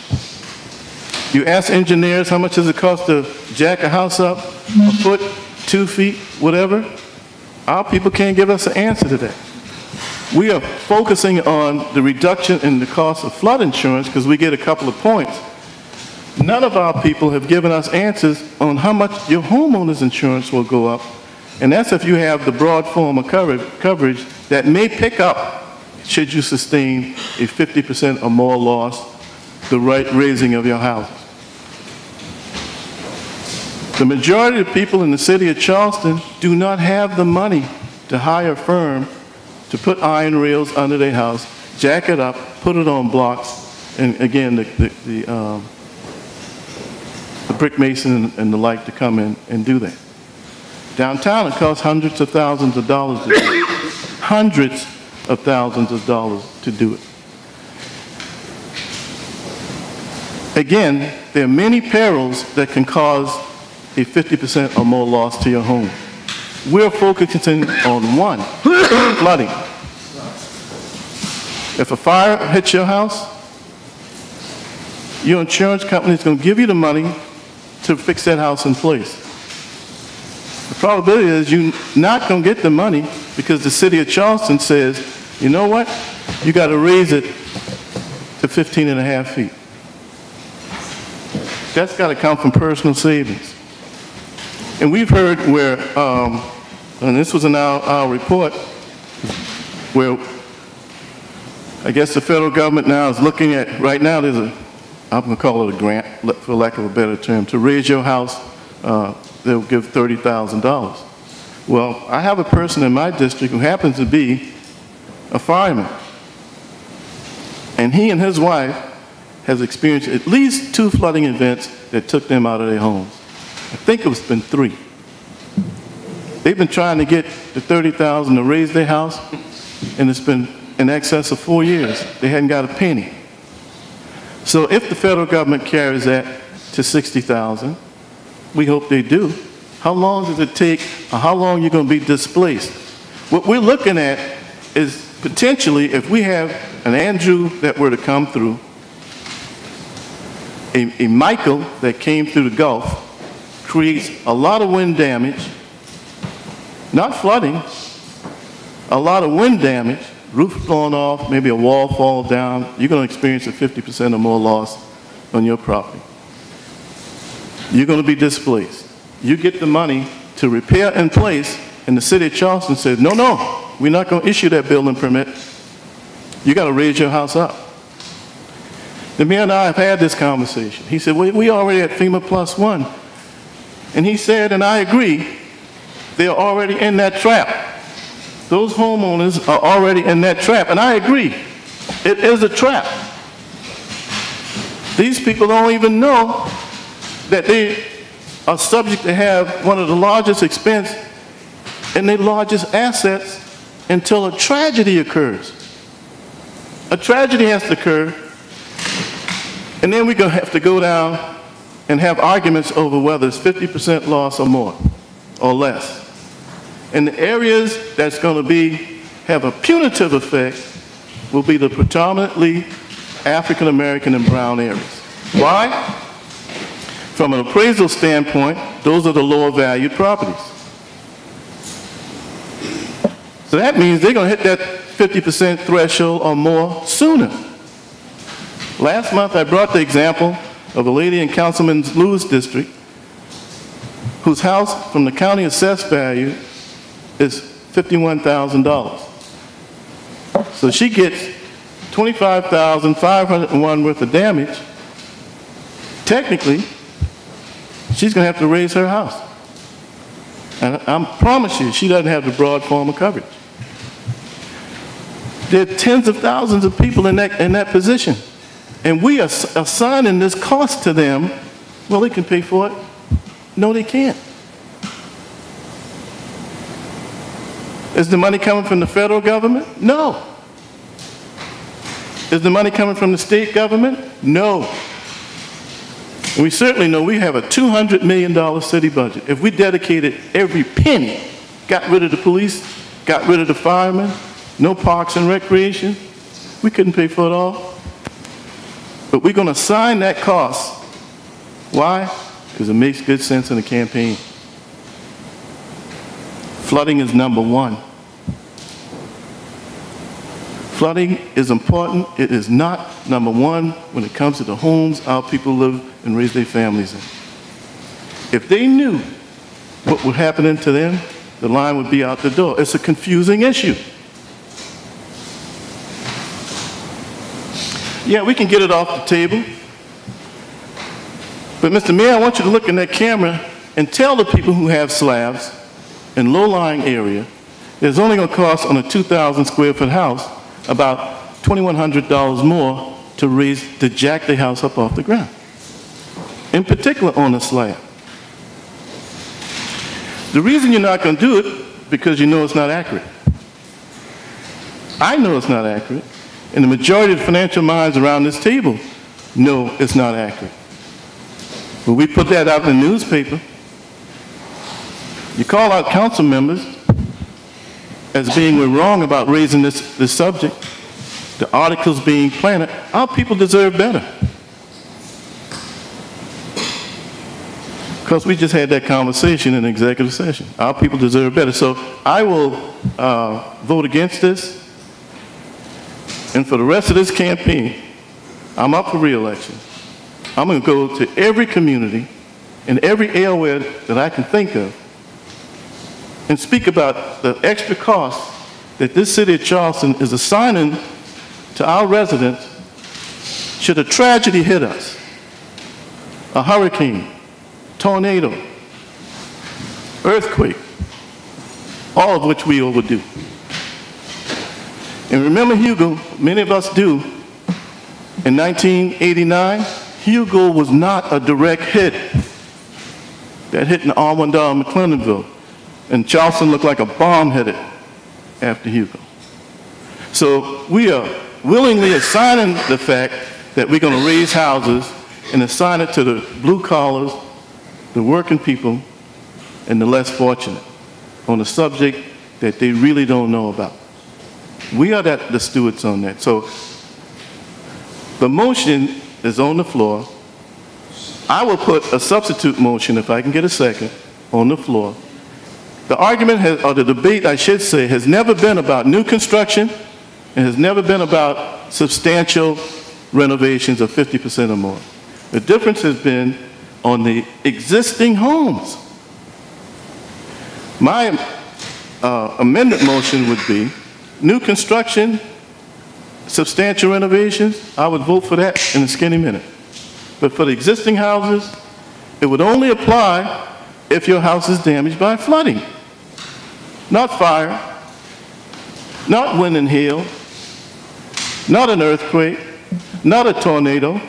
You ask engineers how much does it cost to jack a house up, a foot, 2 feet, whatever. Our people can't give us an answer to that. We are focusing on the reduction in the cost of flood insurance because we get a couple of points. None of our people have given us answers on how much your homeowner's insurance will go up, and that's if you have the broad form of coverage that may pick up should you sustain a 50% or more loss, the raising of your house. The majority of people in the city of Charleston do not have the money to hire a firm to put iron rails under their house, jack it up, put it on blocks, and again, the brick mason and the like to come in and do that. Downtown, it costs hundreds of thousands of dollars to do it. Hundreds of thousands of dollars to do it. Again, there are many perils that can cause a 50% or more loss to your home. We're focusing on one, flooding. If a fire hits your house, your insurance company is going to give you the money to fix that house in place. The probability is you're not going to get the money because the city of Charleston says, you know what, you got to raise it to 15.5 feet. That's got to come from personal savings. And we've heard where, and this was in our report, where I guess the federal government now is looking at, right now there's a, I'm going to call it a grant, for lack of a better term, to raise your house, they'll give $30,000. Well, I have a person in my district who happens to be a fireman. And he and his wife has experienced at least 2 flooding events that took them out of their homes. I think it's been 3. They've been trying to get the $30,000 to raise their house, and it's been in excess of 4 years. They hadn't got a penny. So if the federal government carries that to $60,000, we hope they do, how long does it take, or how long are you going to be displaced? What we're looking at is potentially, if we have an Andrew that were to come through, a Michael that came through the Gulf, creates a lot of wind damage, not flooding, a lot of wind damage, roof blown off, maybe a wall fall down, you're going to experience a 50% or more loss on your property. You're going to be displaced. You get the money to repair in place, and the city of Charleston says, no, no, we're not going to issue that building permit. You got to raise your house up. The mayor and I have had this conversation. He said, well, we already at FEMA +1. And he said, and I agree, they're already in that trap. Those homeowners are already in that trap, and I agree. It is a trap. These people don't even know that they are subject to have one of the largest expense and their largest assets until a tragedy occurs. A tragedy has to occur, and then we're going to have to go down and have arguments over whether it's 50% loss or more or less. And the areas that's going to have a punitive effect will be the predominantly African American and brown areas. Why? From an appraisal standpoint, those are the lower valued properties. So that means they're going to hit that 50% threshold or more sooner. Last month I brought the example of a lady in Councilman Lewis' district whose house from the county assessed value is $51,000. So she gets $25,501 worth of damage. Technically, she's going to have to raise her house. And I promise you, she doesn't have the broad form of coverage. There are tens of thousands of people in that position. And we are assigning this cost to them. Well, they can pay for it. No, they can't. Is the money coming from the federal government? No. Is the money coming from the state government? No. And we certainly know we have a $200 million city budget. If we dedicated every penny, got rid of the police, got rid of the firemen, no parks and recreation, we couldn't pay for it all. But we're going to assign that cost. Why? Because it makes good sense in the campaign. Flooding is number one. Flooding is important. It is not number one when it comes to the homes our people live and raise their families in. If they knew what would happen to them, the line would be out the door. It's a confusing issue. Yeah, we can get it off the table. But Mr. Mayor, I want you to look in that camera and tell the people who have slabs in low-lying area, it's only going to cost on a 2,000 square foot house about $2,100 more to jack the house up off the ground. In particular on a slab. The reason you're not going to do it, because you know it's not accurate. I know it's not accurate, and the majority of the financial minds around this table know it's not accurate. But we put that out in the newspaper. You call out council members as being we're wrong about raising this subject, the articles being planted. Our people deserve better. Because we just had that conversation in executive session. Our people deserve better. So I will vote against this. And for the rest of this campaign, I'm up for re-election. I'm going to go to every community in every area that I can think of and speak about the extra cost that this city of Charleston is assigning to our residents should a tragedy hit us, a hurricane, tornado, earthquake, all of which we overdo. And remember Hugo, many of us do, in 1989, Hugo was not a direct hit. That hit in Armandale, McClellanville, and Charleston looked like a bomb hit it after Hugo. So we are willingly assigning the fact that we're going to raise houses and assign it to the blue collars, the working people, and the less fortunate on a subject that they really don't know about. We are the stewards on that. So the motion is on the floor. I will put a substitute motion, if I can get a second, on the floor. The argument, or the debate, I should say, has never been about new construction and has never been about substantial renovations of 50% or more. The difference has been on the existing homes. My amendment motion would be new construction, substantial renovations. I would vote for that in a skinny minute. But for the existing houses, it would only apply if your house is damaged by flooding. Not fire, not wind and hail, not an earthquake, not a tornado.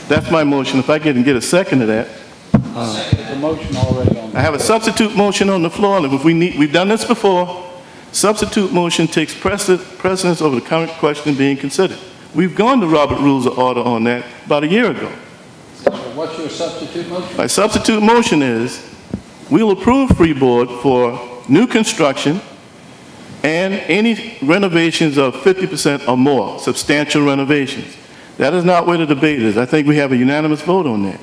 That's my motion. If I can get a second to that. The motion already on. I have a substitute motion on the floor, and if we've done this before. Substitute motion takes precedence over the current question being considered. We've gone to Robert Rules of Order on that about a year ago. So what's your substitute motion? My substitute motion is we'll approve Freeboard for new construction and any renovations of 50% or more, substantial renovations. That is not where the debate is. I think we have a unanimous vote on that.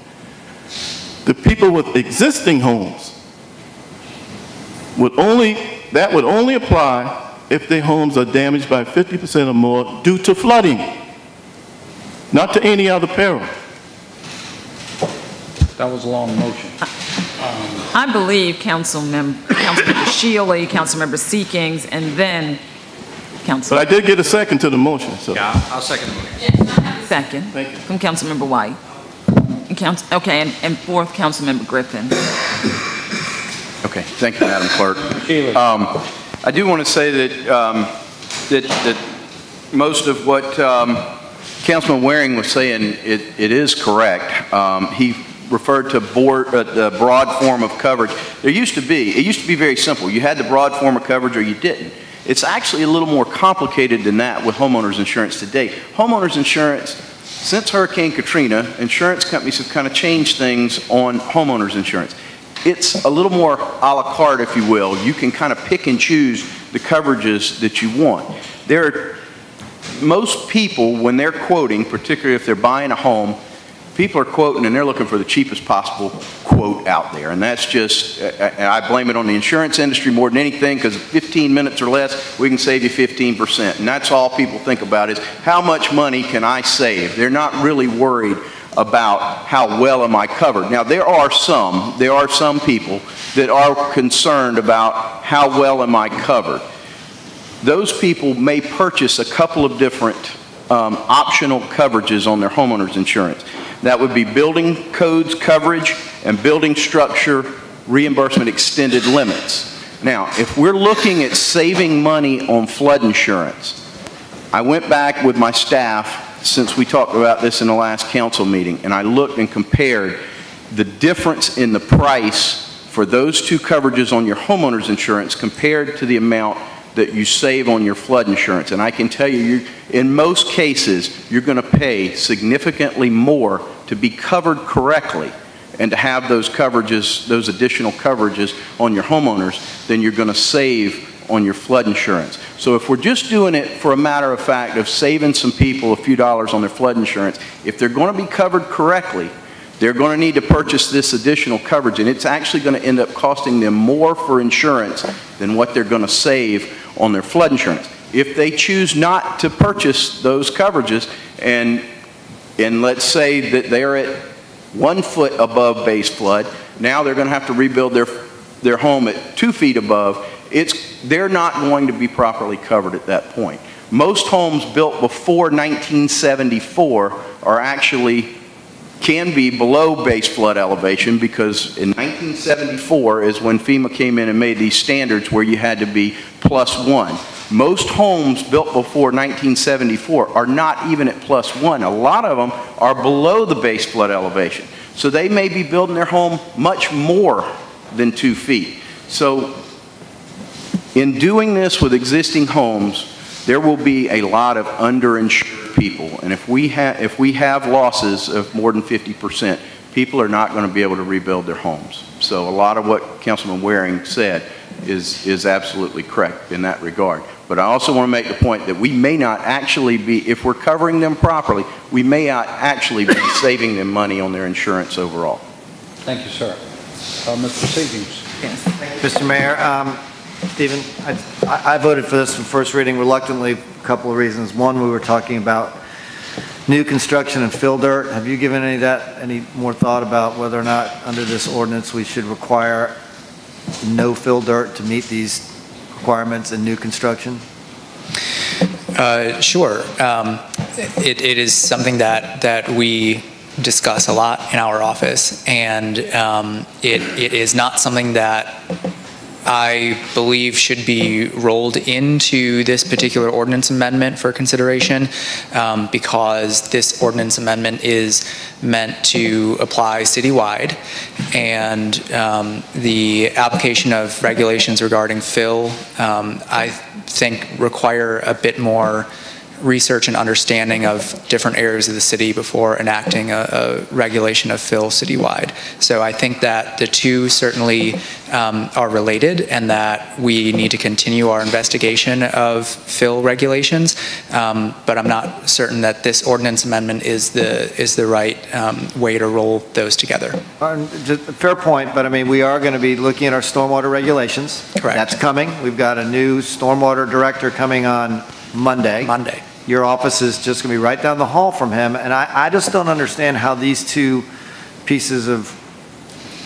The people with existing homes would only apply if their homes are damaged by 50% or more due to flooding, not to any other peril. That was a long motion. I believe Councilmember Shealy, Councilmember Seekings, and then Council. But I did get a second to the motion. So. Yeah, I'll second the motion. Second. Thank you. From Councilmember White. And fourth, Councilmember Griffin. Okay, thank you, Madam Clerk. I do want to say that that most of what Councilman Waring was saying, it is correct. He referred to the broad form of coverage. It used to be very simple. You had the broad form of coverage or you didn't. It's actually a little more complicated than that with homeowners insurance today. Homeowners insurance, since Hurricane Katrina, insurance companies have kind of changed things on homeowners insurance. It's a little more a la carte, if you will. You can kind of pick and choose the coverages that you want. Most people, when they're quoting, particularly if they're buying a home, people are quoting and they're looking for the cheapest possible quote out there. And that's just, and I blame it on the insurance industry more than anything, because 15 minutes or less, we can save you 15%. And that's all people think about is, how much money can I save? They're not really worried about how well am I covered. Now, there are some people that are concerned about how well am I covered. Those people may purchase a couple of different optional coverages on their homeowners insurance. That would be building codes coverage and building structure reimbursement extended limits. Now, if we're looking at saving money on flood insurance, I went back with my staff since we talked about this in the last council meeting, and I looked and compared the difference in the price for those two coverages on your homeowner's insurance compared to the amount that you save on your flood insurance. And I can tell you, in most cases, you're going to pay significantly more to be covered correctly and to have those coverages, those additional coverages on your homeowners than you're going to save on your flood insurance. So if we're just doing it for a matter of fact of saving some people a few dollars on their flood insurance, if they're going to be covered correctly, they're going to need to purchase this additional coverage, and it's actually going to end up costing them more for insurance than what they're going to save on their flood insurance. If they choose not to purchase those coverages, and let's say that they're at 1 foot above base flood. Now they're going to have to rebuild their home at 2 feet above. They're not going to be properly covered at that point. Most homes built before 1974 can be below base flood elevation, because in 1974 is when FEMA came in and made these standards where you had to be +1. Most homes built before 1974 are not even at +1. A lot of them are below the base flood elevation. So they may be building their home much more than 2 feet. So in doing this with existing homes, there will be a lot of underinsured people. And if we have losses of more than 50%, people are not going to be able to rebuild their homes. So a lot of what Councilman Waring said is absolutely correct in that regard. But I also want to make the point that we may not actually be, if we're covering them properly, we may not actually be saving them money on their insurance overall. Thank you, sir. Mr. Stevens. Yes. Mr. Mayor, Stephen, I voted for this from first reading reluctantly, a couple of reasons. One, we were talking about new construction and fill dirt. Have you given any more thought about whether or not under this ordinance we should require no fill dirt to meet these requirements in new construction? Sure. It is something that we discuss a lot in our office, and it is not something that I believe should be rolled into this particular ordinance amendment for consideration, because this ordinance amendment is meant to apply citywide, and the application of regulations regarding fill, I think, require a bit more research and understanding of different areas of the city before enacting a regulation of fill citywide. So I think that the two certainly are related, and that we need to continue our investigation of fill regulations. But I'm not certain that this ordinance amendment is the right way to roll those together. Fair point, but I mean, we are going to be looking at our stormwater regulations. Correct. That's coming. We've got a new stormwater director coming on Monday. Your office is just going to be right down the hall from him, and I just don't understand how these two pieces of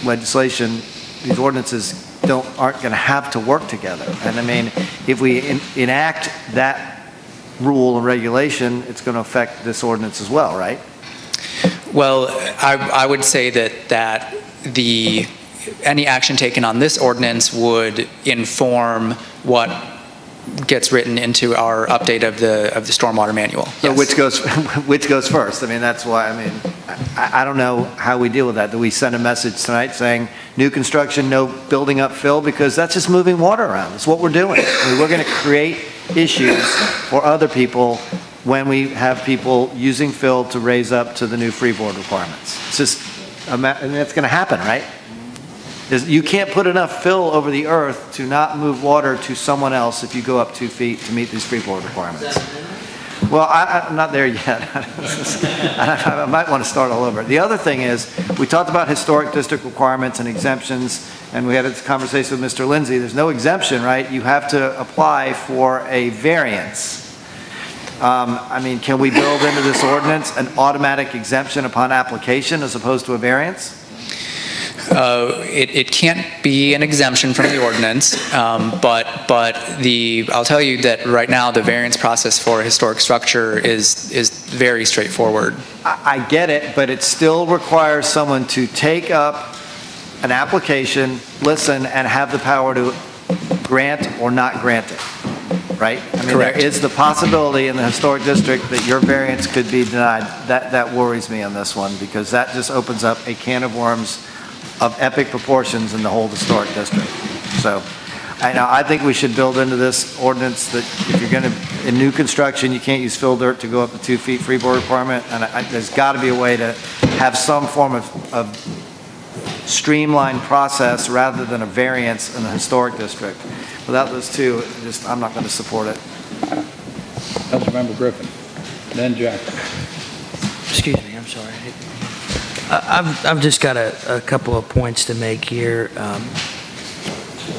legislation, these ordinances, aren't going to have to work together. And I mean, if we enact that rule and regulation, it's going to affect this ordinance as well, right? Well, I would say that any action taken on this ordinance would inform what gets written into our update of the stormwater manual. So yes. which goes first? I mean, that's why, I mean, I don't know how we deal with that. Do we send a message tonight saying new construction, no building up fill? Because that's just moving water around. That's what we're doing. I mean, we're going to create issues for other people when we have people using fill to raise up to the new freeboard requirements. It's just, and that's going to happen, right? You can't put enough fill over the earth to not move water to someone else if you go up 2 feet to meet these freeboard requirements. Well, I'm not there yet. I might want to start all over. The other thing is, we talked about historic district requirements and exemptions, and we had a conversation with Mr. Lindsay. There's no exemption, right? You have to apply for a variance. I mean, can we build into this ordinance an automatic exemption upon application as opposed to a variance? It can't be an exemption from the ordinance, but I'll tell you that right now the variance process for a historic structure is very straightforward. I get it, but it still requires someone to take up an application, listen, and have the power to grant or not grant it, right? I mean, Correct. There is the possibility in the historic district that your variance could be denied. That worries me on this one, because that just opens up a can of worms of epic proportions in the whole historic district. So I think we should build into this ordinance that if you're going to, in new construction, you can't use fill dirt to go up to 2 feet freeboard requirement, and there's got to be a way to have some form of streamlined process rather than a variance in the historic district. Without those two, I'm not going to support it. Councilmember Griffin, then Jack. Excuse me, I'm sorry. I've just got a couple of points to make here.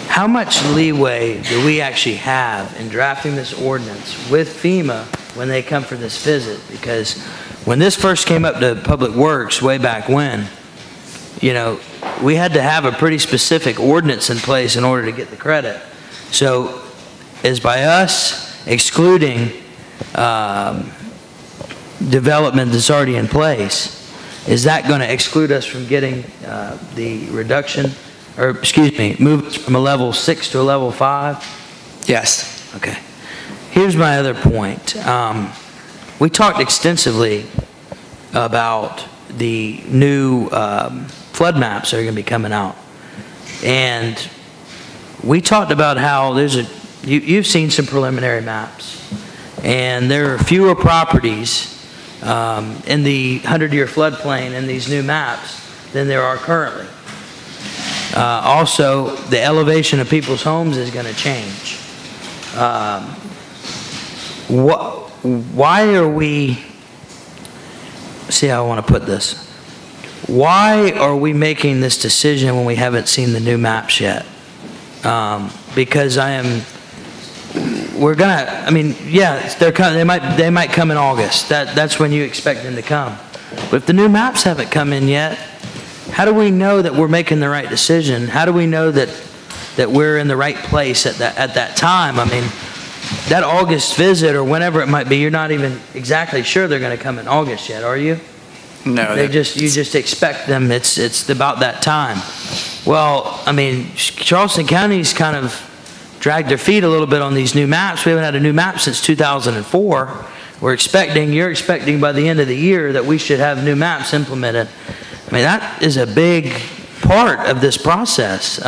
How much leeway do we actually have in drafting this ordinance with FEMA when they come for this visit? Because when this first came up to Public Works way back when, you know, we had to have a pretty specific ordinance in place in order to get the credit. So is by us excluding development that's already in place, is that going to exclude us from getting the reduction, or excuse me, move from a level 6 to a level 5? Yes. Okay. Here's my other point. We talked extensively about the new flood maps that are going to be coming out. And we talked about how you've seen some preliminary maps, and there are fewer properties in the 100-year floodplain in these new maps than there are currently. Also, the elevation of people's homes is going to change. Why are we, see how I want to put this, why are we making this decision when we haven't seen the new maps yet? Because we're gonna, I mean, yeah, they might come in August. That's when you expect them to come. But if the new maps haven't come in yet, how do we know that we're making the right decision? How do we know that we're in the right place at that time? I mean, that August visit or whenever it might be, you're not even exactly sure they're going to come in August yet, are you? No. You just expect them. It's about that time. Well, I mean, Charleston County's kind of dragged their feet a little bit on these new maps. We haven't had a new map since 2004. You're expecting by the end of the year that we should have new maps implemented. I mean, that is a big part of this process.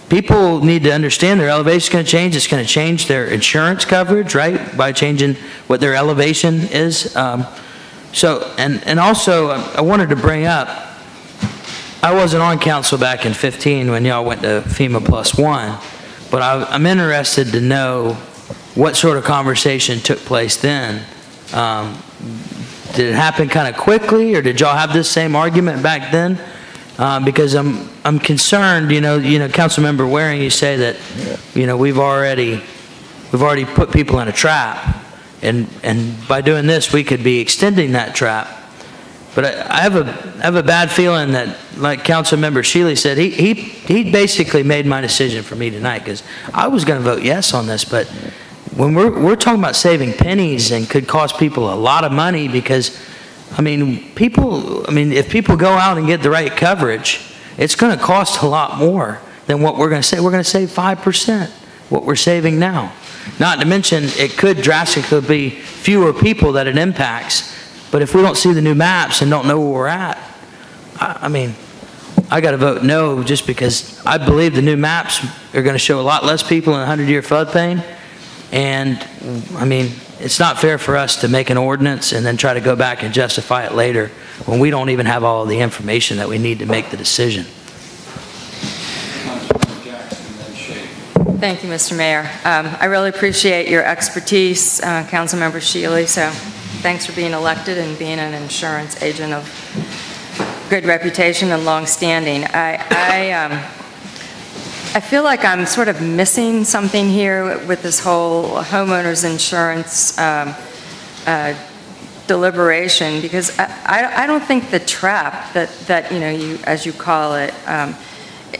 People need to understand their elevation is going to change. It's going to change their insurance coverage, right, by changing what their elevation is. So, and also, I wanted to bring up, I wasn't on council back in 15 when y'all went to FEMA +1, but I'm interested to know what sort of conversation took place then. Did it happen kind of quickly, or did y'all have this same argument back then? Because I'm concerned, you know, Councilmember Waring, you say that, you know, we've already put people in a trap, and by doing this, we could be extending that trap. But I have a bad feeling that, like Councilmember Shealy said, he basically made my decision for me tonight, because I was going to vote yes on this, but when we're talking about saving pennies and could cost people a lot of money, because I mean, if people go out and get the right coverage, it's going to cost a lot more than what we're going to save. We're going to save 5% what we're saving now. Not to mention, it could drastically be fewer people that it impacts. But if we don't see the new maps and don't know where we're at, I mean, I got to vote no, just because I believe the new maps are going to show a lot less people in a 100-year floodplain. And I mean, it's not fair for us to make an ordinance and then try to go back and justify it later when we don't even have all of the information that we need to make the decision. Thank you, Mr. Mayor. I really appreciate your expertise, Councilmember Shealy, so thanks for being elected and being an insurance agent of good reputation and long standing. I feel like I'm sort of missing something here with this whole homeowners insurance deliberation, because I don't think the trap that you know, as you call it,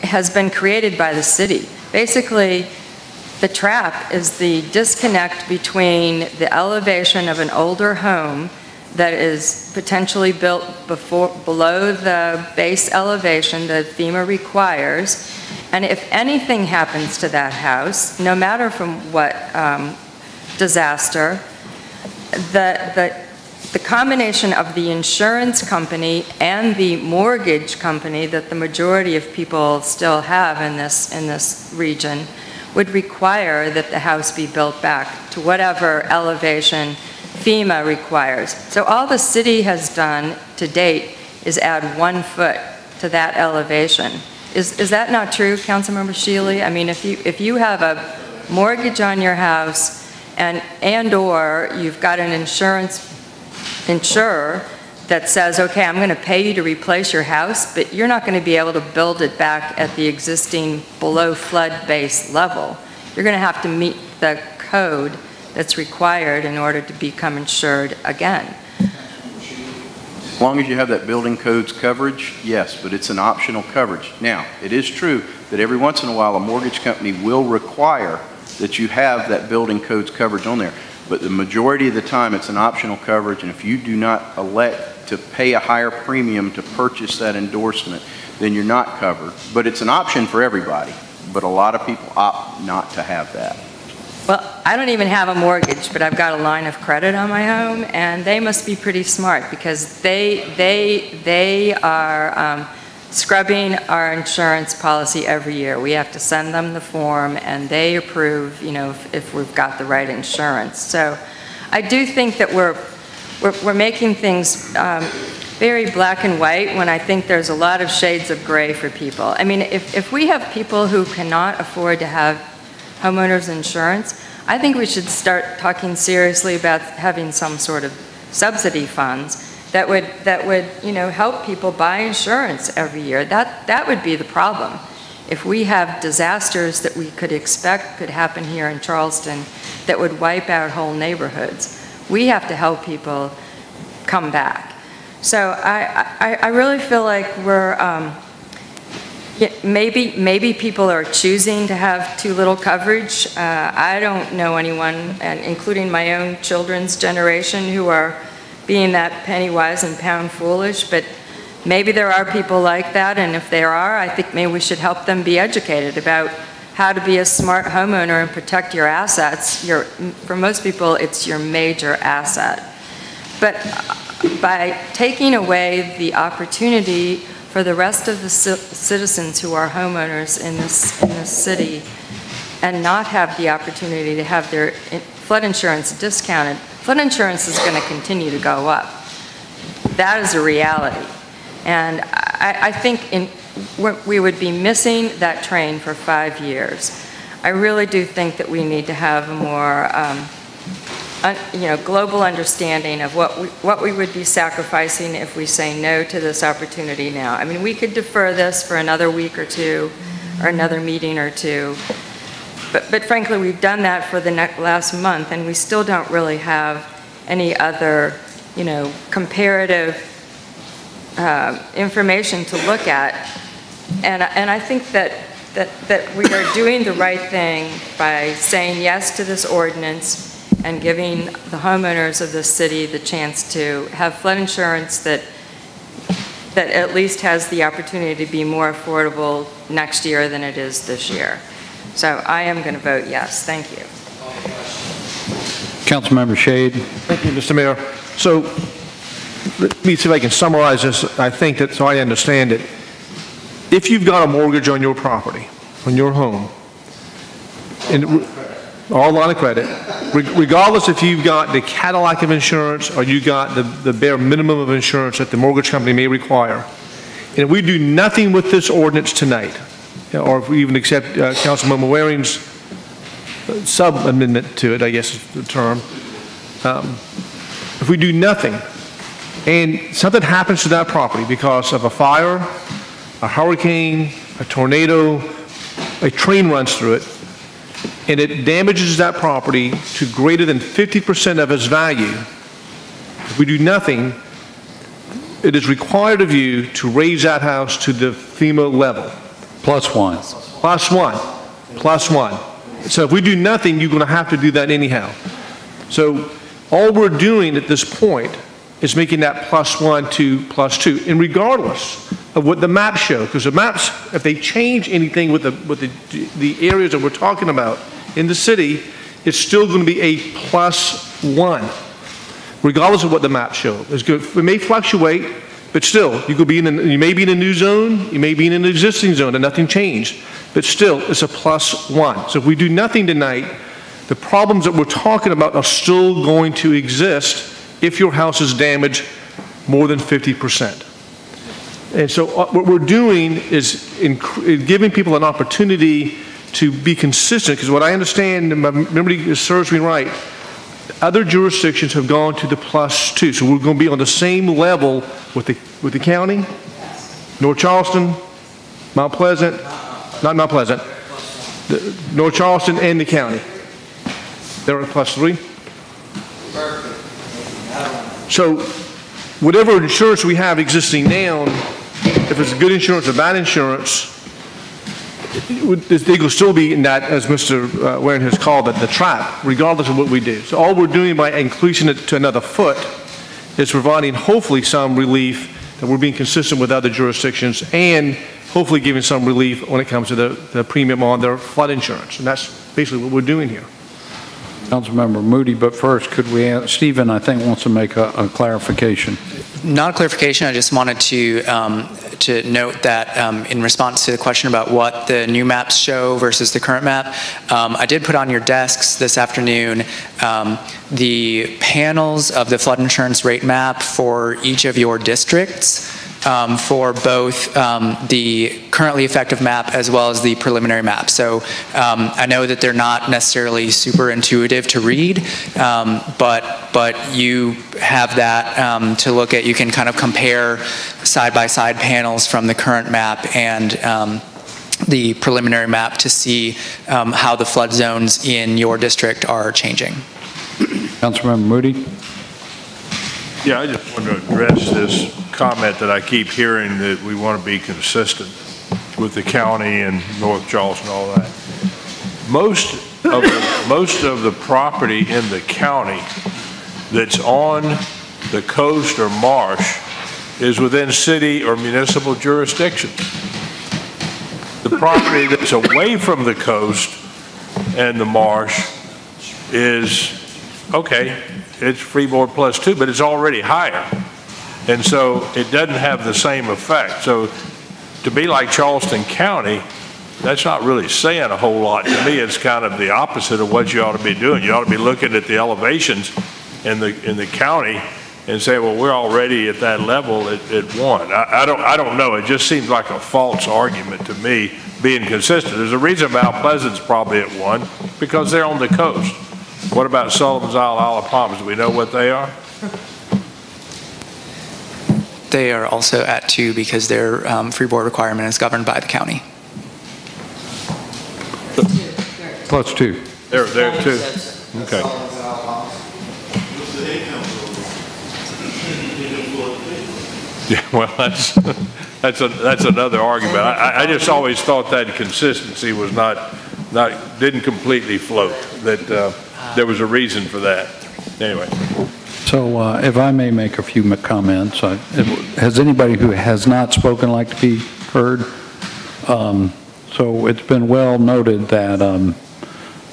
has been created by the city. Basically, the trap is the disconnect between the elevation of an older home that is potentially built below the base elevation that FEMA requires. And if anything happens to that house, no matter from what disaster, the combination of the insurance company and the mortgage company that the majority of people still have in this region would require that the house be built back to whatever elevation FEMA requires. So all the city has done to date is add 1 foot to that elevation. Is that not true, Councilmember Shealy? I mean, if you have a mortgage on your house and/or you've got an insurer that says, okay, I'm going to pay you to replace your house, but you're not going to be able to build it back at the existing below flood base level. You're going to have to meet the code that's required in order to become insured again. As long as you have that building codes coverage, yes, but it's an optional coverage. Now, it is true that every once in a while a mortgage company will require that you have that building codes coverage on there. But the majority of the time it's an optional coverage, and if you do not elect to pay a higher premium to purchase that endorsement, then you're not covered. But it's an option for everybody, but a lot of people opt not to have that. Well, I don't even have a mortgage, but I've got a line of credit on my home, and they must be pretty smart because they are scrubbing our insurance policy every year. We have to send them the form, and they approve, you know, if we've got the right insurance. So I do think that we're making things very black and white when I think there's a lot of shades of gray for people. I mean, if we have people who cannot afford to have homeowners insurance, I think we should start talking seriously about having some sort of subsidy funds that would you know, help people buy insurance every year. That would be the problem. If we have disasters that we could expect could happen here in Charleston that would wipe out whole neighborhoods, we have to help people come back. So I really feel like we're maybe people are choosing to have too little coverage. I don't know anyone, and including my own children's generation, who are being that penny wise and pound foolish, but maybe there are people like that, and if there are, I think maybe we should help them be educated about how to be a smart homeowner and protect your assets. For most people, it's your major asset. But by taking away the opportunity for the rest of the citizens who are homeowners in this city and not have the opportunity to have their flood insurance discounted, flood insurance is going to continue to go up. That is a reality. And I think we would be missing that train for 5 years. I really do think that we need to have a more global understanding of what we would be sacrificing if we say no to this opportunity now. I mean, we could defer this for another week or two, or another meeting or two, but frankly, we've done that for the last month, and we still don't really have any other, you know, comparative information to look at. And I think that we are doing the right thing by saying yes to this ordinance and giving the homeowners of this city the chance to have flood insurance that at least has the opportunity to be more affordable next year than it is this year. So I am going to vote yes. Thank you. Councilmember Shade. Thank you, Mr. Mayor. So let me see if I can summarize this. I think that, so I understand it. If you've got a mortgage on your property, on your home, or line of credit, regardless if you've got the Cadillac of insurance or you got the bare minimum of insurance that the mortgage company may require, and if we do nothing with this ordinance tonight, or if we even accept Councilmember Waring's sub-amendment to it, I guess is the term, if we do nothing and something happens to that property because of a fire, a hurricane, a tornado, a train runs through it, and it damages that property to greater than 50% of its value, if we do nothing, it is required of you to raise that house to the FEMA level. Plus one. Plus one. Plus one. So if we do nothing, you're going to have to do that anyhow. So all we're doing at this point is making that plus one to plus two, and regardless of what the maps show, because the maps, if they change anything with the areas that we're talking about in the city, it's still going to be a plus one, regardless of what the maps show. It may fluctuate, but still, you may be in a new zone, you may be in an existing zone, and nothing changed, but still, it's a plus one. So if we do nothing tonight, the problems that we're talking about are still going to exist if your house is damaged more than 50%. And so what we're doing is giving people an opportunity to be consistent, because what I understand, and my memory serves me right, other jurisdictions have gone to the plus two. So we're going to be on the same level with the county, North Charleston, Mount Pleasant, not Mount Pleasant, North Charleston and the county. They're at plus three. So whatever insurance we have existing now, if it's good insurance or bad insurance, they will still be in that, as Mr. Waring has called it, the trap, regardless of what we do. So all we're doing by increasing it to another foot is providing hopefully some relief that we're being consistent with other jurisdictions, and hopefully giving some relief when it comes to the premium on their flood insurance. And that's basically what we're doing here. Councilmember Moody, but first, could we ask, Stephen, I think, wants to make a clarification. Not a clarification, I just wanted to note that in response to the question about what the new maps show versus the current map, I did put on your desks this afternoon the panels of the flood insurance rate map for each of your districts, for both the currently effective map as well as the preliminary map. So I know that they're not necessarily super intuitive to read, but you have that to look at. You can kind of compare side-by-side panels from the current map and the preliminary map to see how the flood zones in your district are changing. Councilmember Moody. Yeah, I just want to address this comment that I keep hearing, that we want to be consistent with the county and North Charleston and all that. Most of the property in the county that's on the coast or marsh is within city or municipal jurisdiction. The property that's away from the coast and the marsh is, okay, it's freeboard plus 2, but it's already higher. And so it doesn't have the same effect. So to be like Charleston County, that's not really saying a whole lot. To me, it's kind of the opposite of what you ought to be doing. You ought to be looking at the elevations in the county and say, well, we're already at that level at 1. I don't know. It just seems like a false argument to me, being consistent. There's a reason Mount Pleasant's probably at 1, because they're on the coast. What about Sullivan's Isle, Isle of Palms? Do we know what they are? They are also at 2 because their freeboard requirement is governed by the county. Plus 2. They're there too. Okay. Yeah, well, that's another argument. I just always thought that consistency was didn't completely float. That there was a reason for that. Anyway. So if I may make a few comments, has anybody who has not spoken like to be heard? So it's been well noted that,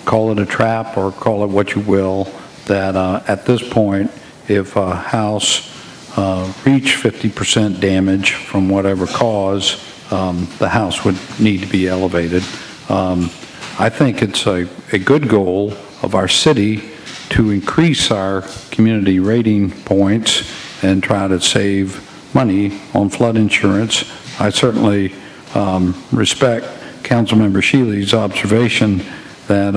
call it a trap or call it what you will, that at this point, if a house reached 50% damage from whatever cause, the house would need to be elevated. I think it's a good goal of our city to increase our community rating points and try to save money on flood insurance. I certainly respect Councilmember Shealy's observation that,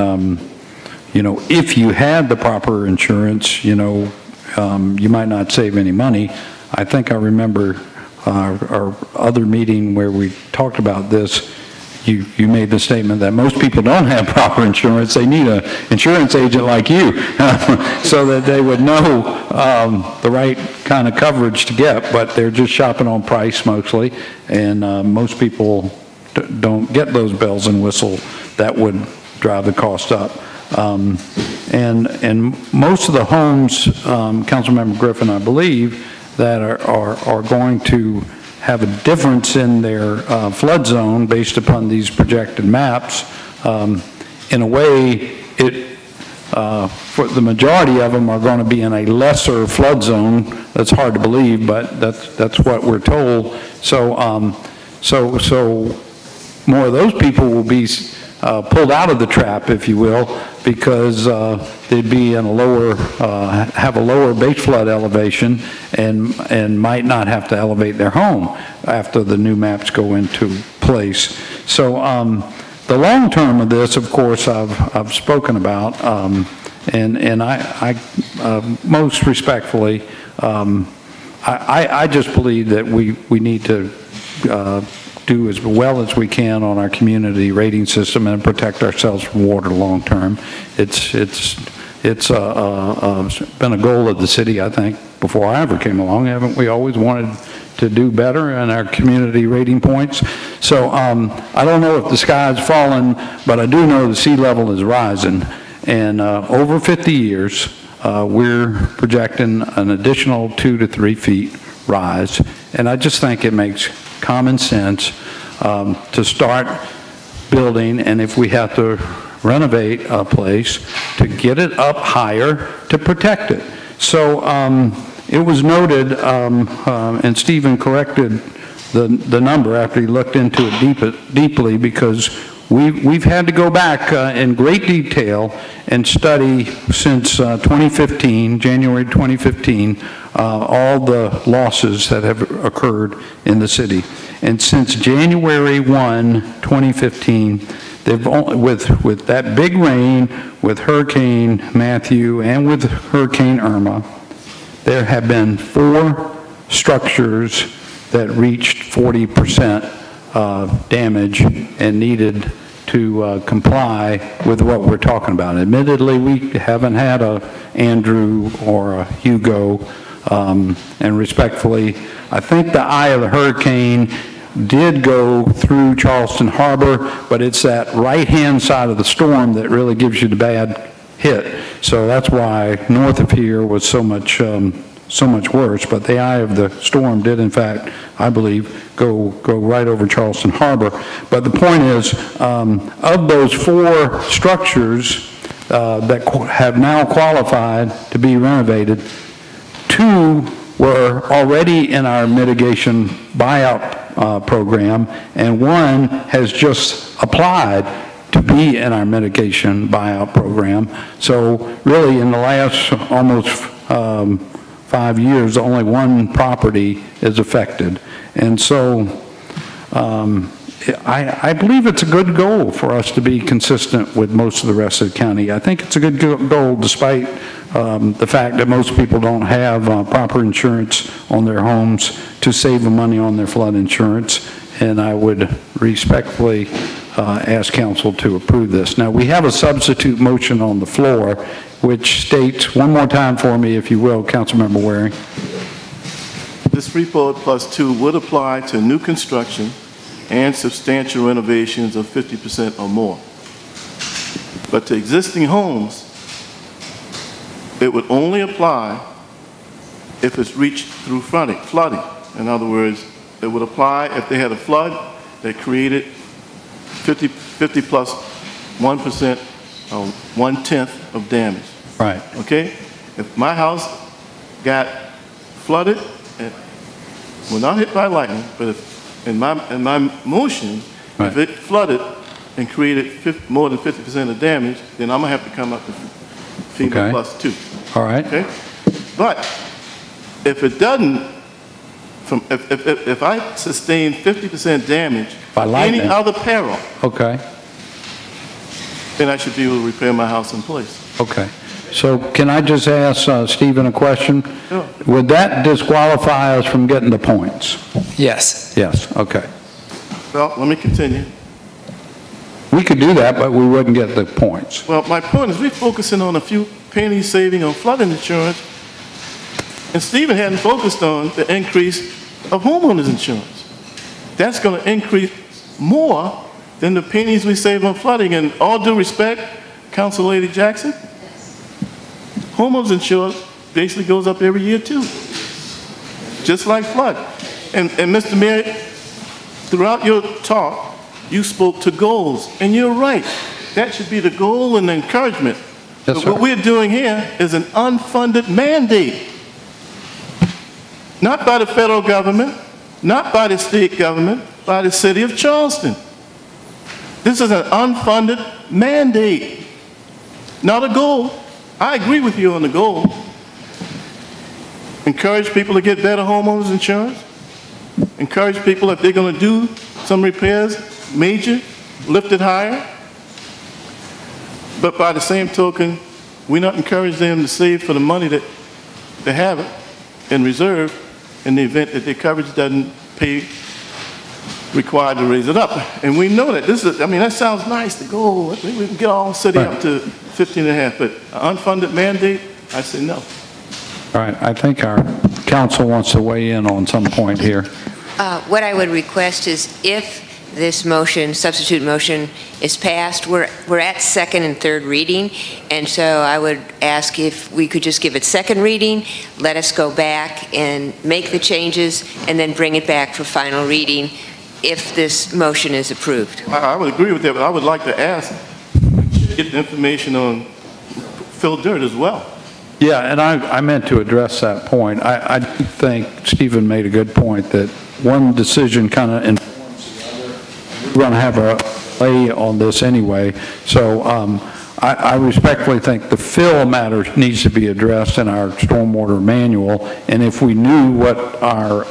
you know, if you had the proper insurance, you know, you might not save any money. I think I remember our other meeting where we talked about this. You made the statement that most people don't have proper insurance. They need an insurance agent like you so that they would know the right kind of coverage to get, but they're just shopping on price mostly, and most people don't get those bells and whistles that would drive the cost up. And most of the homes, Councilmember Griffin, I believe, that are going to have a difference in their flood zone based upon these projected maps. In a way, for the majority of them are going to be in a lesser flood zone. That's hard to believe, but that's what we're told. So, so more of those people will be pulled out of the trap, if you will, because they'd be in a lower, have a lower base flood elevation and might not have to elevate their home after the new maps go into place. So the long term of this, of course, I've spoken about, and I most respectfully, I just believe that we need to do as well as we can on our community rating system and protect ourselves from water long term. It's been a goal of the city, I think, before I ever came along. Haven't we always wanted to do better in our community rating points? So I don't know if the sky's fallen, but I do know the sea level is rising. And over 50 years, we're projecting an additional 2 to 3 feet rise. And I just think it makes common sense to start building, and if we have to renovate a place, to get it up higher to protect it. So it was noted, and Stephen corrected the number after he looked into it deeply, because we've had to go back in great detail and study since 2015, January 2015, all the losses that have occurred in the city. And since January 1, 2015, they've only, with that big rain, with Hurricane Matthew and with Hurricane Irma, there have been 4 structures that reached 40% damage and needed to comply with what we're talking about. Admittedly, we haven't had a Andrew or a Hugo, and respectfully, I think the eye of the hurricane did go through Charleston Harbor, but it's that right-hand side of the storm that really gives you the bad hit. So that's why north of here was so much worse. But the eye of the storm did, in fact, I believe, go right over Charleston Harbor. But the point is, of those 4 structures that have now qualified to be renovated, 2 were already in our mitigation buyout program, and 1 has just applied to be in our mitigation buyout program. So really, in the last almost 5 years, only 1 property is affected. And so I believe it's a good goal for us to be consistent with most of the rest of the county. I think it's a good goal despite the fact that most people don't have proper insurance on their homes to save the money on their flood insurance. And I would respectfully ask council to approve this. Now, we have a substitute motion on the floor, which states, one more time for me, if you will, Councilmember Waring. This report plus 2 would apply to new construction and substantial renovations of 50% or more. But to existing homes, it would only apply if it's reached through flooding. In other words, it would apply if they had a flood that created 50 plus 1% or 1/10 of damage. Right. Okay? If my house got flooded, and well, not hit by lightning, but if in my motion, right, if it flooded and created more than 50% of damage, then I'm gonna have to come up with FEMA okay, plus 2. All right. Okay? But if it doesn't, if I sustain 50% damage by any other peril, okay, then I should be able to repair my house in place. Okay. So can I just ask Stephen a question? Sure. Would that disqualify us from getting the points? Yes. Yes, okay. Well, let me continue. We could do that, but we wouldn't get the points. Well, my point is we're focusing on a few pennies saving on flooding insurance, and Stephen hadn't focused on the increase of homeowners insurance. That's going to increase more than the pennies we save on flooding. And all due respect, Council Lady Jackson, homeowners insurance basically goes up every year too, just like flood. And Mr. Mayor, throughout your talk, you spoke to goals, and you're right. That should be the goal and the encouragement. Yes, but what we're doing here is an unfunded mandate. Not by the federal government, not by the state government, by the city of Charleston. This is an unfunded mandate, not a goal. I agree with you on the goal. Encourage people to get better homeowners insurance. Encourage people, if they're going to do some repairs, major, lift it higher. But by the same token, we not encourage them to save for the money that they have in reserve in the event that their coverage doesn't pay required to raise it up. And we know that this is, I mean, that sounds nice, the goal, we can get all city up to 15.5, but an unfunded mandate, I say no. All right, I think our council wants to weigh in on some point here. What I would request is if this motion, substitute motion, is passed, we're at second and third reading, and so I would ask if we could just give it second reading, let us go back and make the changes, and then bring it back for final reading if this motion is approved. I would agree with that, but I would like to ask, get the information on Phil Dirt as well. Yeah, and I meant to address that point. I think Stephen made a good point that one decision kind of informs the other. We're going to have a lay on this anyway, so I respectfully think the fill matter needs to be addressed in our stormwater manual, and if we knew what our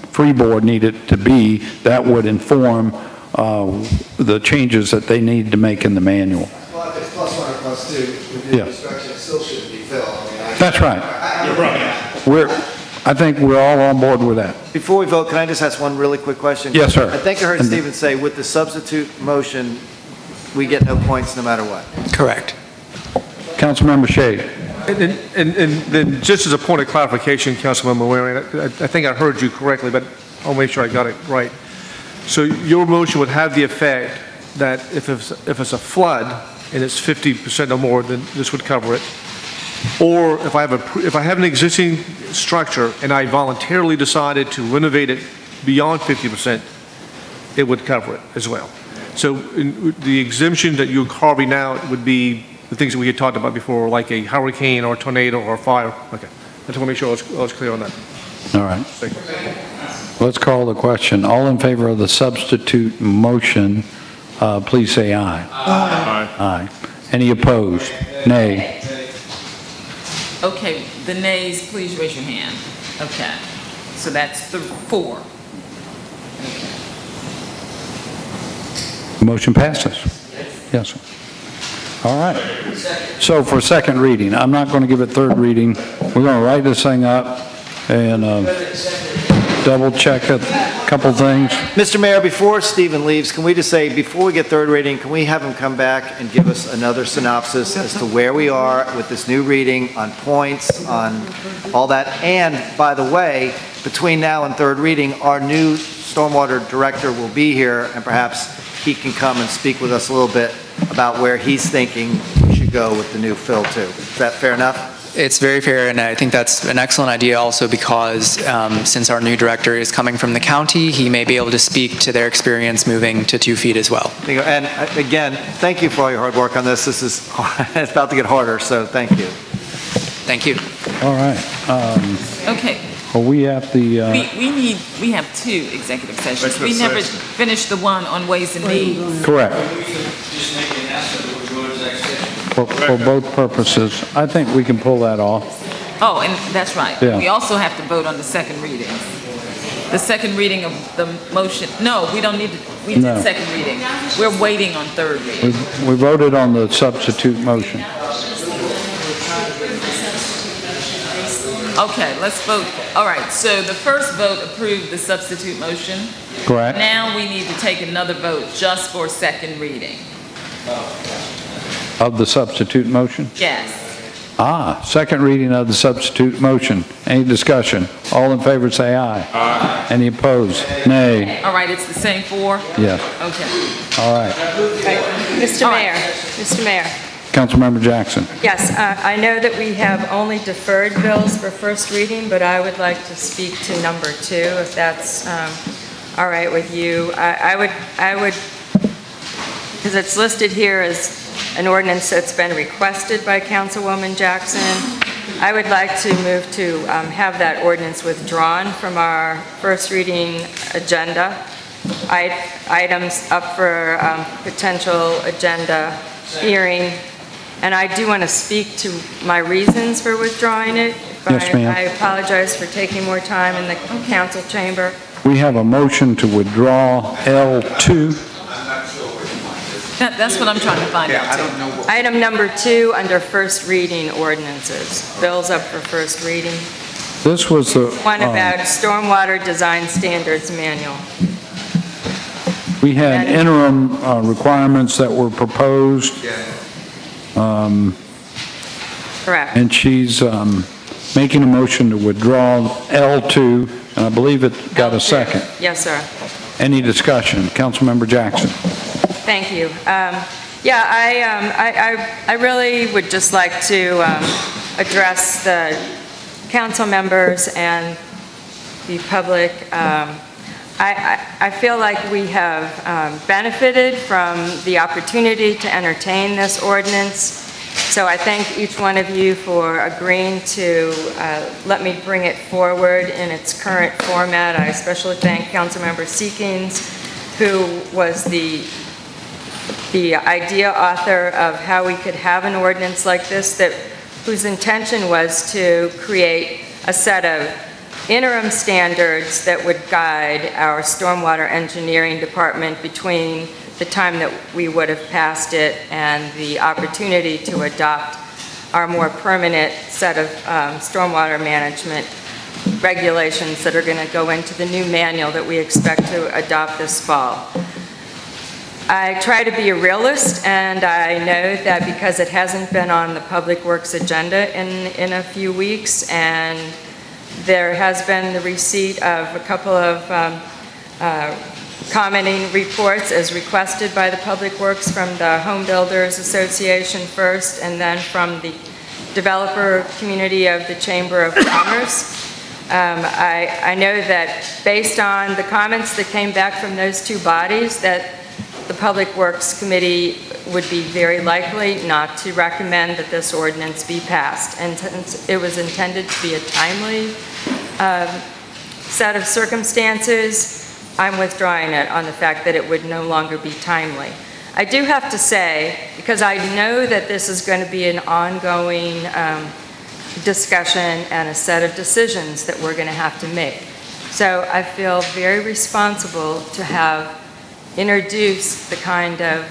freeboard needed to be, that would inform the changes that they need to make in the manual. Well, if it's plus one or plus two, with new construction, it still shouldn't be filled. That's right. You're right. I think we're all on board with that. Before we vote, can I just ask one really quick question? Yes, sir. I think I heard Stephen say with the substitute motion, we get no points no matter what. Correct. Councilmember Shade. And then just as a point of clarification, Councilmember Waring, I think I heard you correctly, but I'll make sure I got it right. So your motion would have the effect that if it's a flood and it's 50% or more, then this would cover it. Or if I have an existing structure and I voluntarily decided to renovate it beyond 50%, it would cover it as well. So the exemption that you're carving out would be the things that we had talked about before, like a hurricane or a tornado or a fire. Okay, I just want to make sure I was clear on that. All right. Let's call the question. All in favor of the substitute motion, please say aye. Aye. Aye. Any opposed? Nay. Okay, the nays, please raise your hand. Okay, so that's the 4. Okay. Motion passes. Yes, sir. All right. So for second reading, I'm not going to give it third reading. We're going to write this thing up and double check a couple things. Mr. Mayor, before Stephen leaves, can we just say, before we get third reading, can we have him come back and give us another synopsis as to where we are with this new reading on points, on all that? And by the way, between now and third reading, our new stormwater director will be here, and perhaps he can come and speak with us a little bit about where he's thinking we should go with the new fill too. Is that fair enough? It's very fair, and I think that's an excellent idea also because since our new director is coming from the county, he may be able to speak to their experience moving to 2 feet as well. And again, thank you for all your hard work on this. This is it's about to get harder, so thank you. Thank you. All right. Okay. Are we at the... We have 2 executive sessions. We never finished the one on Ways and Means. Correct. For both purposes. I think we can pull that off. Oh, and that's right. Yeah. We also have to vote on the second reading. The second reading of the motion. No, we don't need to. We did second reading. We're waiting on third reading. We voted on the substitute motion. Okay, let's vote. All right, so the first vote approved the substitute motion. Correct. Now we need to take another vote just for second reading. Of the substitute motion? Yes. Second reading of the substitute motion. Any discussion? All in favor say aye. Aye. Any opposed? Nay. All right, it's the same 4? Yes. Okay. All right. Mr. Mayor, Mr. Mayor. Councilmember Jackson. Yes, I know that we have only deferred bills for first reading, but I would like to speak to number 2, if that's all right with you. I would, because it's listed here as an ordinance that's been requested by Councilwoman Jackson. I would like to move to have that ordinance withdrawn from our first reading agenda. Items up for potential agenda hearing. And I do want to speak to my reasons for withdrawing it. Yes, ma'am. I apologize for taking more time in the council chamber. We have a motion to withdraw L2. That's what I'm trying to find out. I don't know what. Item number 2 under first reading ordinances. Bills up for first reading. This was the... One about stormwater design standards manual. We had interim requirements that were proposed. Correct. And she's making a motion to withdraw L2, and I believe it got a second. Yes, sir. Any discussion? Councilmember Jackson. Thank you. I really would just like to address the council members and the public. I feel like we have benefited from the opportunity to entertain this ordinance. So I thank each one of you for agreeing to let me bring it forward in its current format. I especially thank Councilmember Seekins, who was the idea author of how we could have an ordinance like this, whose intention was to create a set of interim standards that would guide our stormwater engineering department between the time that we would have passed it and the opportunity to adopt our more permanent set of stormwater management regulations that are going to go into the new manual that we expect to adopt this fall. I try to be a realist, and I know that because it hasn't been on the Public Works agenda in a few weeks, and there has been the receipt of a couple of commenting reports as requested by the Public Works from the Home Builders Association first, and then from the developer community of the Chamber of Commerce. I know that based on the comments that came back from those two bodies, that the Public Works Committee would be very likely not to recommend that this ordinance be passed. And since it was intended to be a timely set of circumstances, I'm withdrawing it on the fact that it would no longer be timely. I do have to say, because I know that this is going to be an ongoing discussion and a set of decisions that we're going to have to make. So I feel very responsible to have introduced the kind of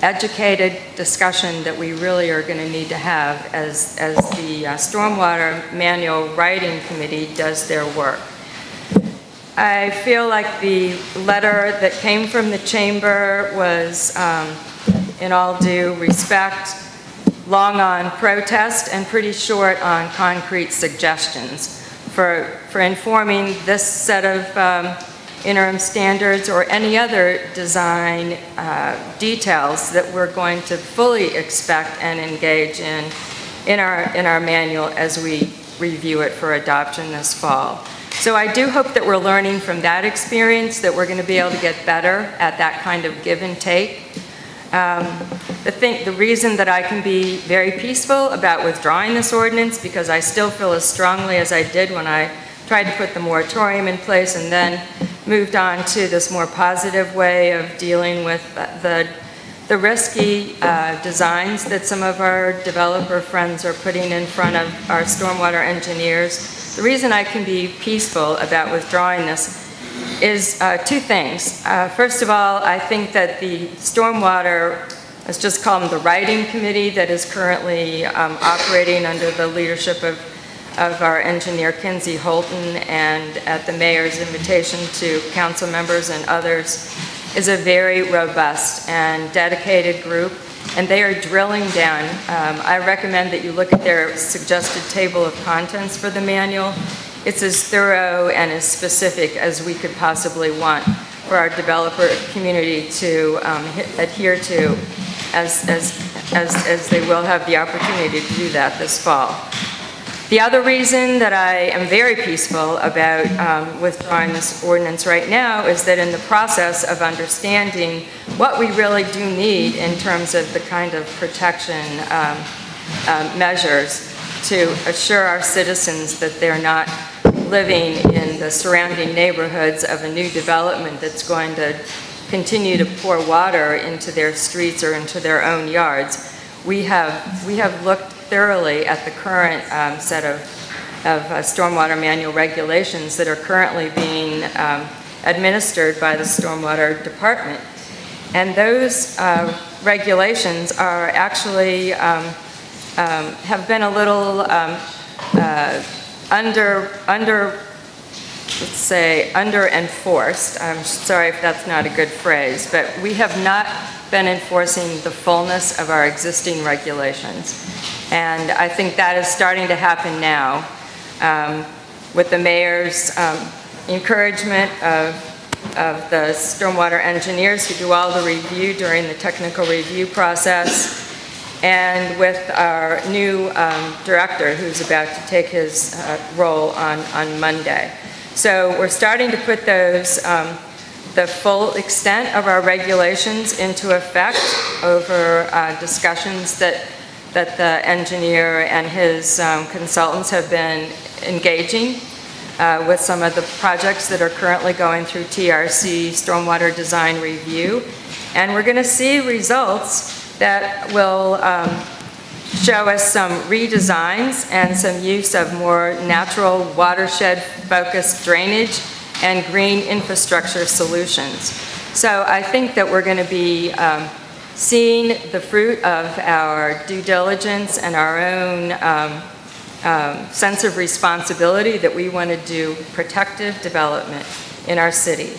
educated discussion that we really are going to need to have as the Stormwater Manual Writing Committee does their work. I feel like the letter that came from the Chamber was, in all due respect, long on protest and pretty short on concrete suggestions for informing this set of interim standards or any other design details that we're going to fully expect and engage in our manual as we review it for adoption this fall. So I do hope that we're learning from that experience, that we're going to be able to get better at that kind of give and take. The reason that I can be very peaceful about withdrawing this ordinance, because I still feel as strongly as I did when I tried to put the moratorium in place and then moved on to this more positive way of dealing with the risky designs that some of our developer friends are putting in front of our stormwater engineers. The reason I can be peaceful about withdrawing this is two things. First of all, I think that the stormwater, let's just call them the writing committee that is currently operating under the leadership of our engineer Kinsey Holton and at the mayor's invitation to council members and others, is a very robust and dedicated group, and they are drilling down. I recommend that you look at their suggested table of contents for the manual. It's as thorough and as specific as we could possibly want for our developer community to adhere to as they will have the opportunity to do that this fall. The other reason that I am very peaceful about withdrawing this ordinance right now is that in the process of understanding what we really do need in terms of the kind of protection measures to assure our citizens that they're not living in the surrounding neighborhoods of a new development that's going to continue to pour water into their streets or into their own yards, we have looked thoroughly at the current set of stormwater manual regulations that are currently being administered by the Stormwater Department. And those regulations are actually, have been a little under-enforced. I'm sorry if that's not a good phrase, but we have not been enforcing the fullness of our existing regulations. And I think that is starting to happen now with the mayor's encouragement of the stormwater engineers who do all the review during the technical review process, and with our new director who's about to take his role on Monday. So we're starting to put those, the full extent of our regulations into effect over discussions that the engineer and his consultants have been engaging with some of the projects that are currently going through TRC stormwater design review. And we're going to see results that will show us some redesigns and some use of more natural watershed-focused drainage and green infrastructure solutions. So I think that we're going to be seeing the fruit of our due diligence and our own sense of responsibility that we want to do protective development in our city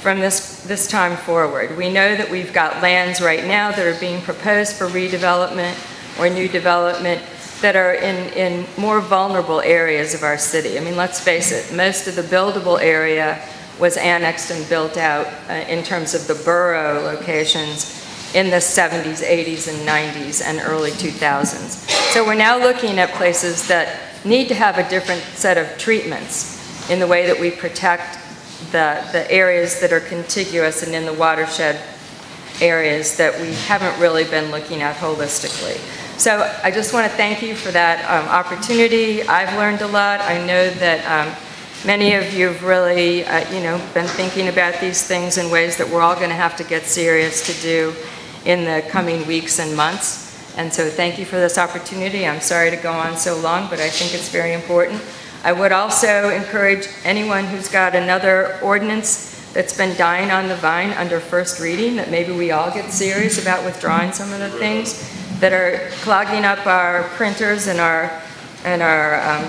from this time forward. We know that we've got lands right now that are being proposed for redevelopment or new development that are in more vulnerable areas of our city. I mean, let's face it, most of the buildable area was annexed and built out in terms of the borough locations in the 70s, 80s, and 90s, and early 2000s. So we're now looking at places that need to have a different set of treatments in the way that we protect the areas that are contiguous and in the watershed areas that we haven't really been looking at holistically. So I just want to thank you for that opportunity. I've learned a lot. I know that many of you have really, been thinking about these things in ways that we're all going to have to get serious to do in the coming weeks and months. And so thank you for this opportunity. I'm sorry to go on so long, but I think it's very important. I would also encourage anyone who's got another ordinance that's been dying on the vine under first reading, that maybe we all get serious about withdrawing some of the things that are clogging up our printers and our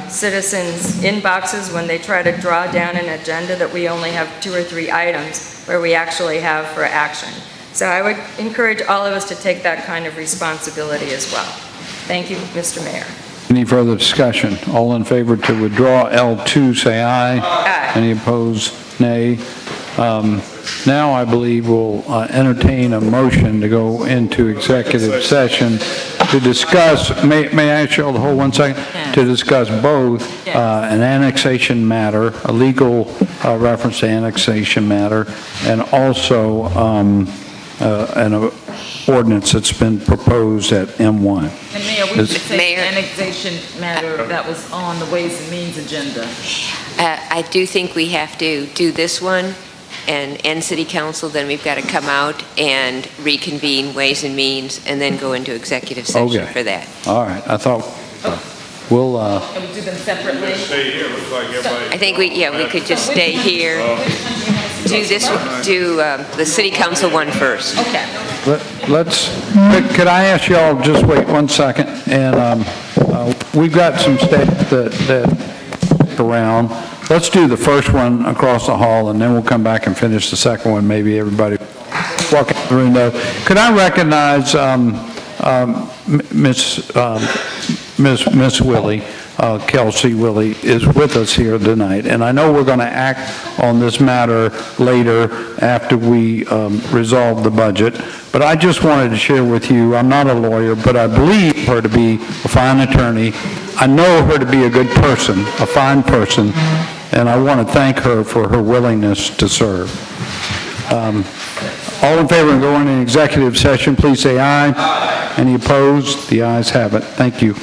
citizens' inboxes when they try to draw down an agenda that we only have 2 or 3 items where we actually have for action. So I would encourage all of us to take that kind of responsibility as well. Thank you, Mr. Mayor. Any further discussion? All in favor to withdraw L2, say aye. Aye. Any opposed, nay. Now I believe we'll entertain a motion to go into executive session to discuss, may I ask you all to hold 1 second? To discuss both an annexation matter, a legal reference to annexation matter, and also an ordinance that's been proposed at M1. And Mayor, we should say annexation matter that was on the Ways and Means agenda. I do think we have to do this one and end City Council, then we've got to come out and reconvene Ways and Means and then go into executive session for that. All right. I thought we'll... Can we do them separately? Stay here, looks like everybody... I think we could just stay here. Do the City Council one first. Okay. Could I ask you all just wait 1 second? And we've got some staff that around. Let's do the first one across the hall, and then we'll come back and finish the second one. Maybe everybody walk out the window. Could I recognize Miss Willie? Kelsey Willie is with us here tonight, and I know we're going to act on this matter later after we resolve the budget, but I just wanted to share with you, I'm not a lawyer, but I believe her to be a fine attorney. I know her to be a good person, a fine person, and I want to thank her for her willingness to serve. All in favor of going into executive session, please say aye. Aye. Any opposed? The ayes have it. Thank you.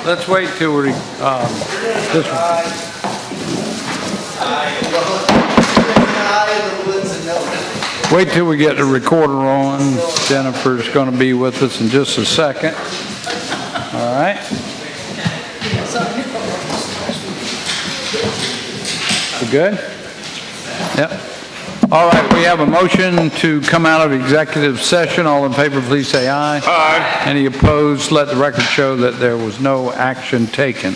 let's wait till we, this wait till we get the recorder on. Jennifer's going to be with us in just a second. All right. We good? Yep. All right, we have a motion to come out of executive session. All in favor, please say aye. Aye. Any opposed? Let the record show that there was no action taken.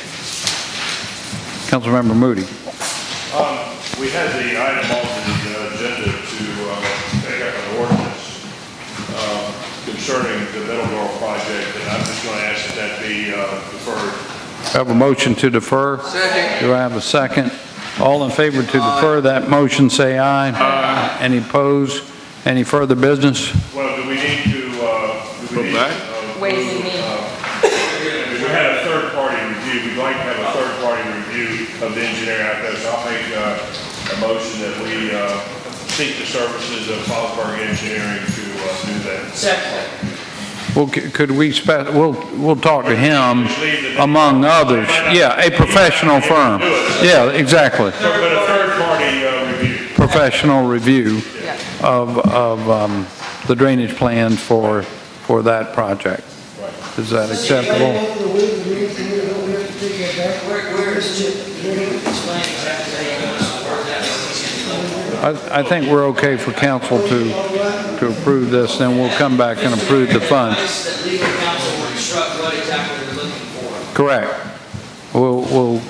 Councilmember Moody. We had the item on the agenda to take up an ordinance concerning the Middleborough project, and I'm just going to ask that be deferred. I have a motion to defer. Second. Do I have a second? All in favor to defer that motion, say aye. Aye. Any opposed? Any further business? Well, do we need to go back? Ways and means. We had a third-party review. We'd like to have a third-party review of the engineer out there, so I'll make a motion that we seek the services of Fallsburg Engineering to do that. Second. Well, could we we'll talk to him among others. Yeah, a professional firm. Yeah, exactly. But a third-party review. Professional review of the drainage plan for that project. Is that acceptable? Where is Chip? Explain exactly I think we're okay for council to approve this, then we'll come back and approve the fund. Legal counsel will instruct what exactly they're looking for. Correct. We'll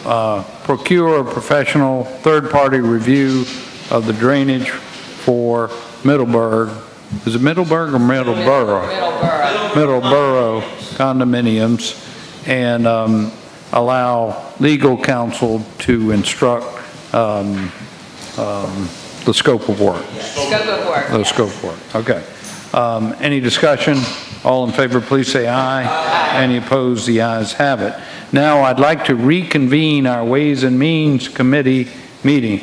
procure a professional third-party review of the drainage for Middleburg. Is it Middleburg or Middleborough? Middleborough condominiums, and allow legal counsel to instruct the scope of work. Scope of work. The scope of work. Okay. Any discussion? All in favor, please say aye. Aye. Any opposed? The ayes have it. Now, I'd like to reconvene our Ways and Means Committee meeting.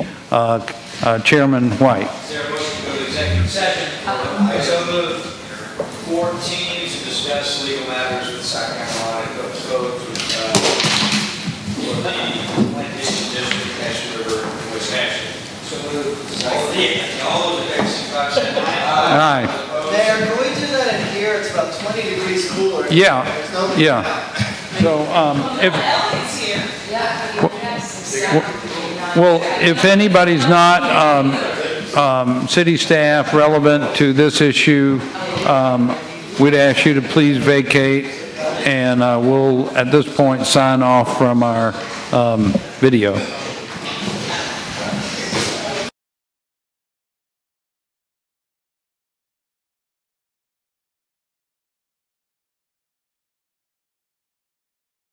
Chairman White. Is there a motion to go to executive session? I so move 14 to discuss legal matters with Sacramento Code for the plantation district, Nash River, and West Nashville. So move. All of the next 5 seconds. Aye. Mayor, can we do that in here? It's about 20 degrees cooler. Yeah. There's no Yeah. So if anybody's not city staff relevant to this issue, we'd ask you to please vacate, and we'll at this point sign off from our video.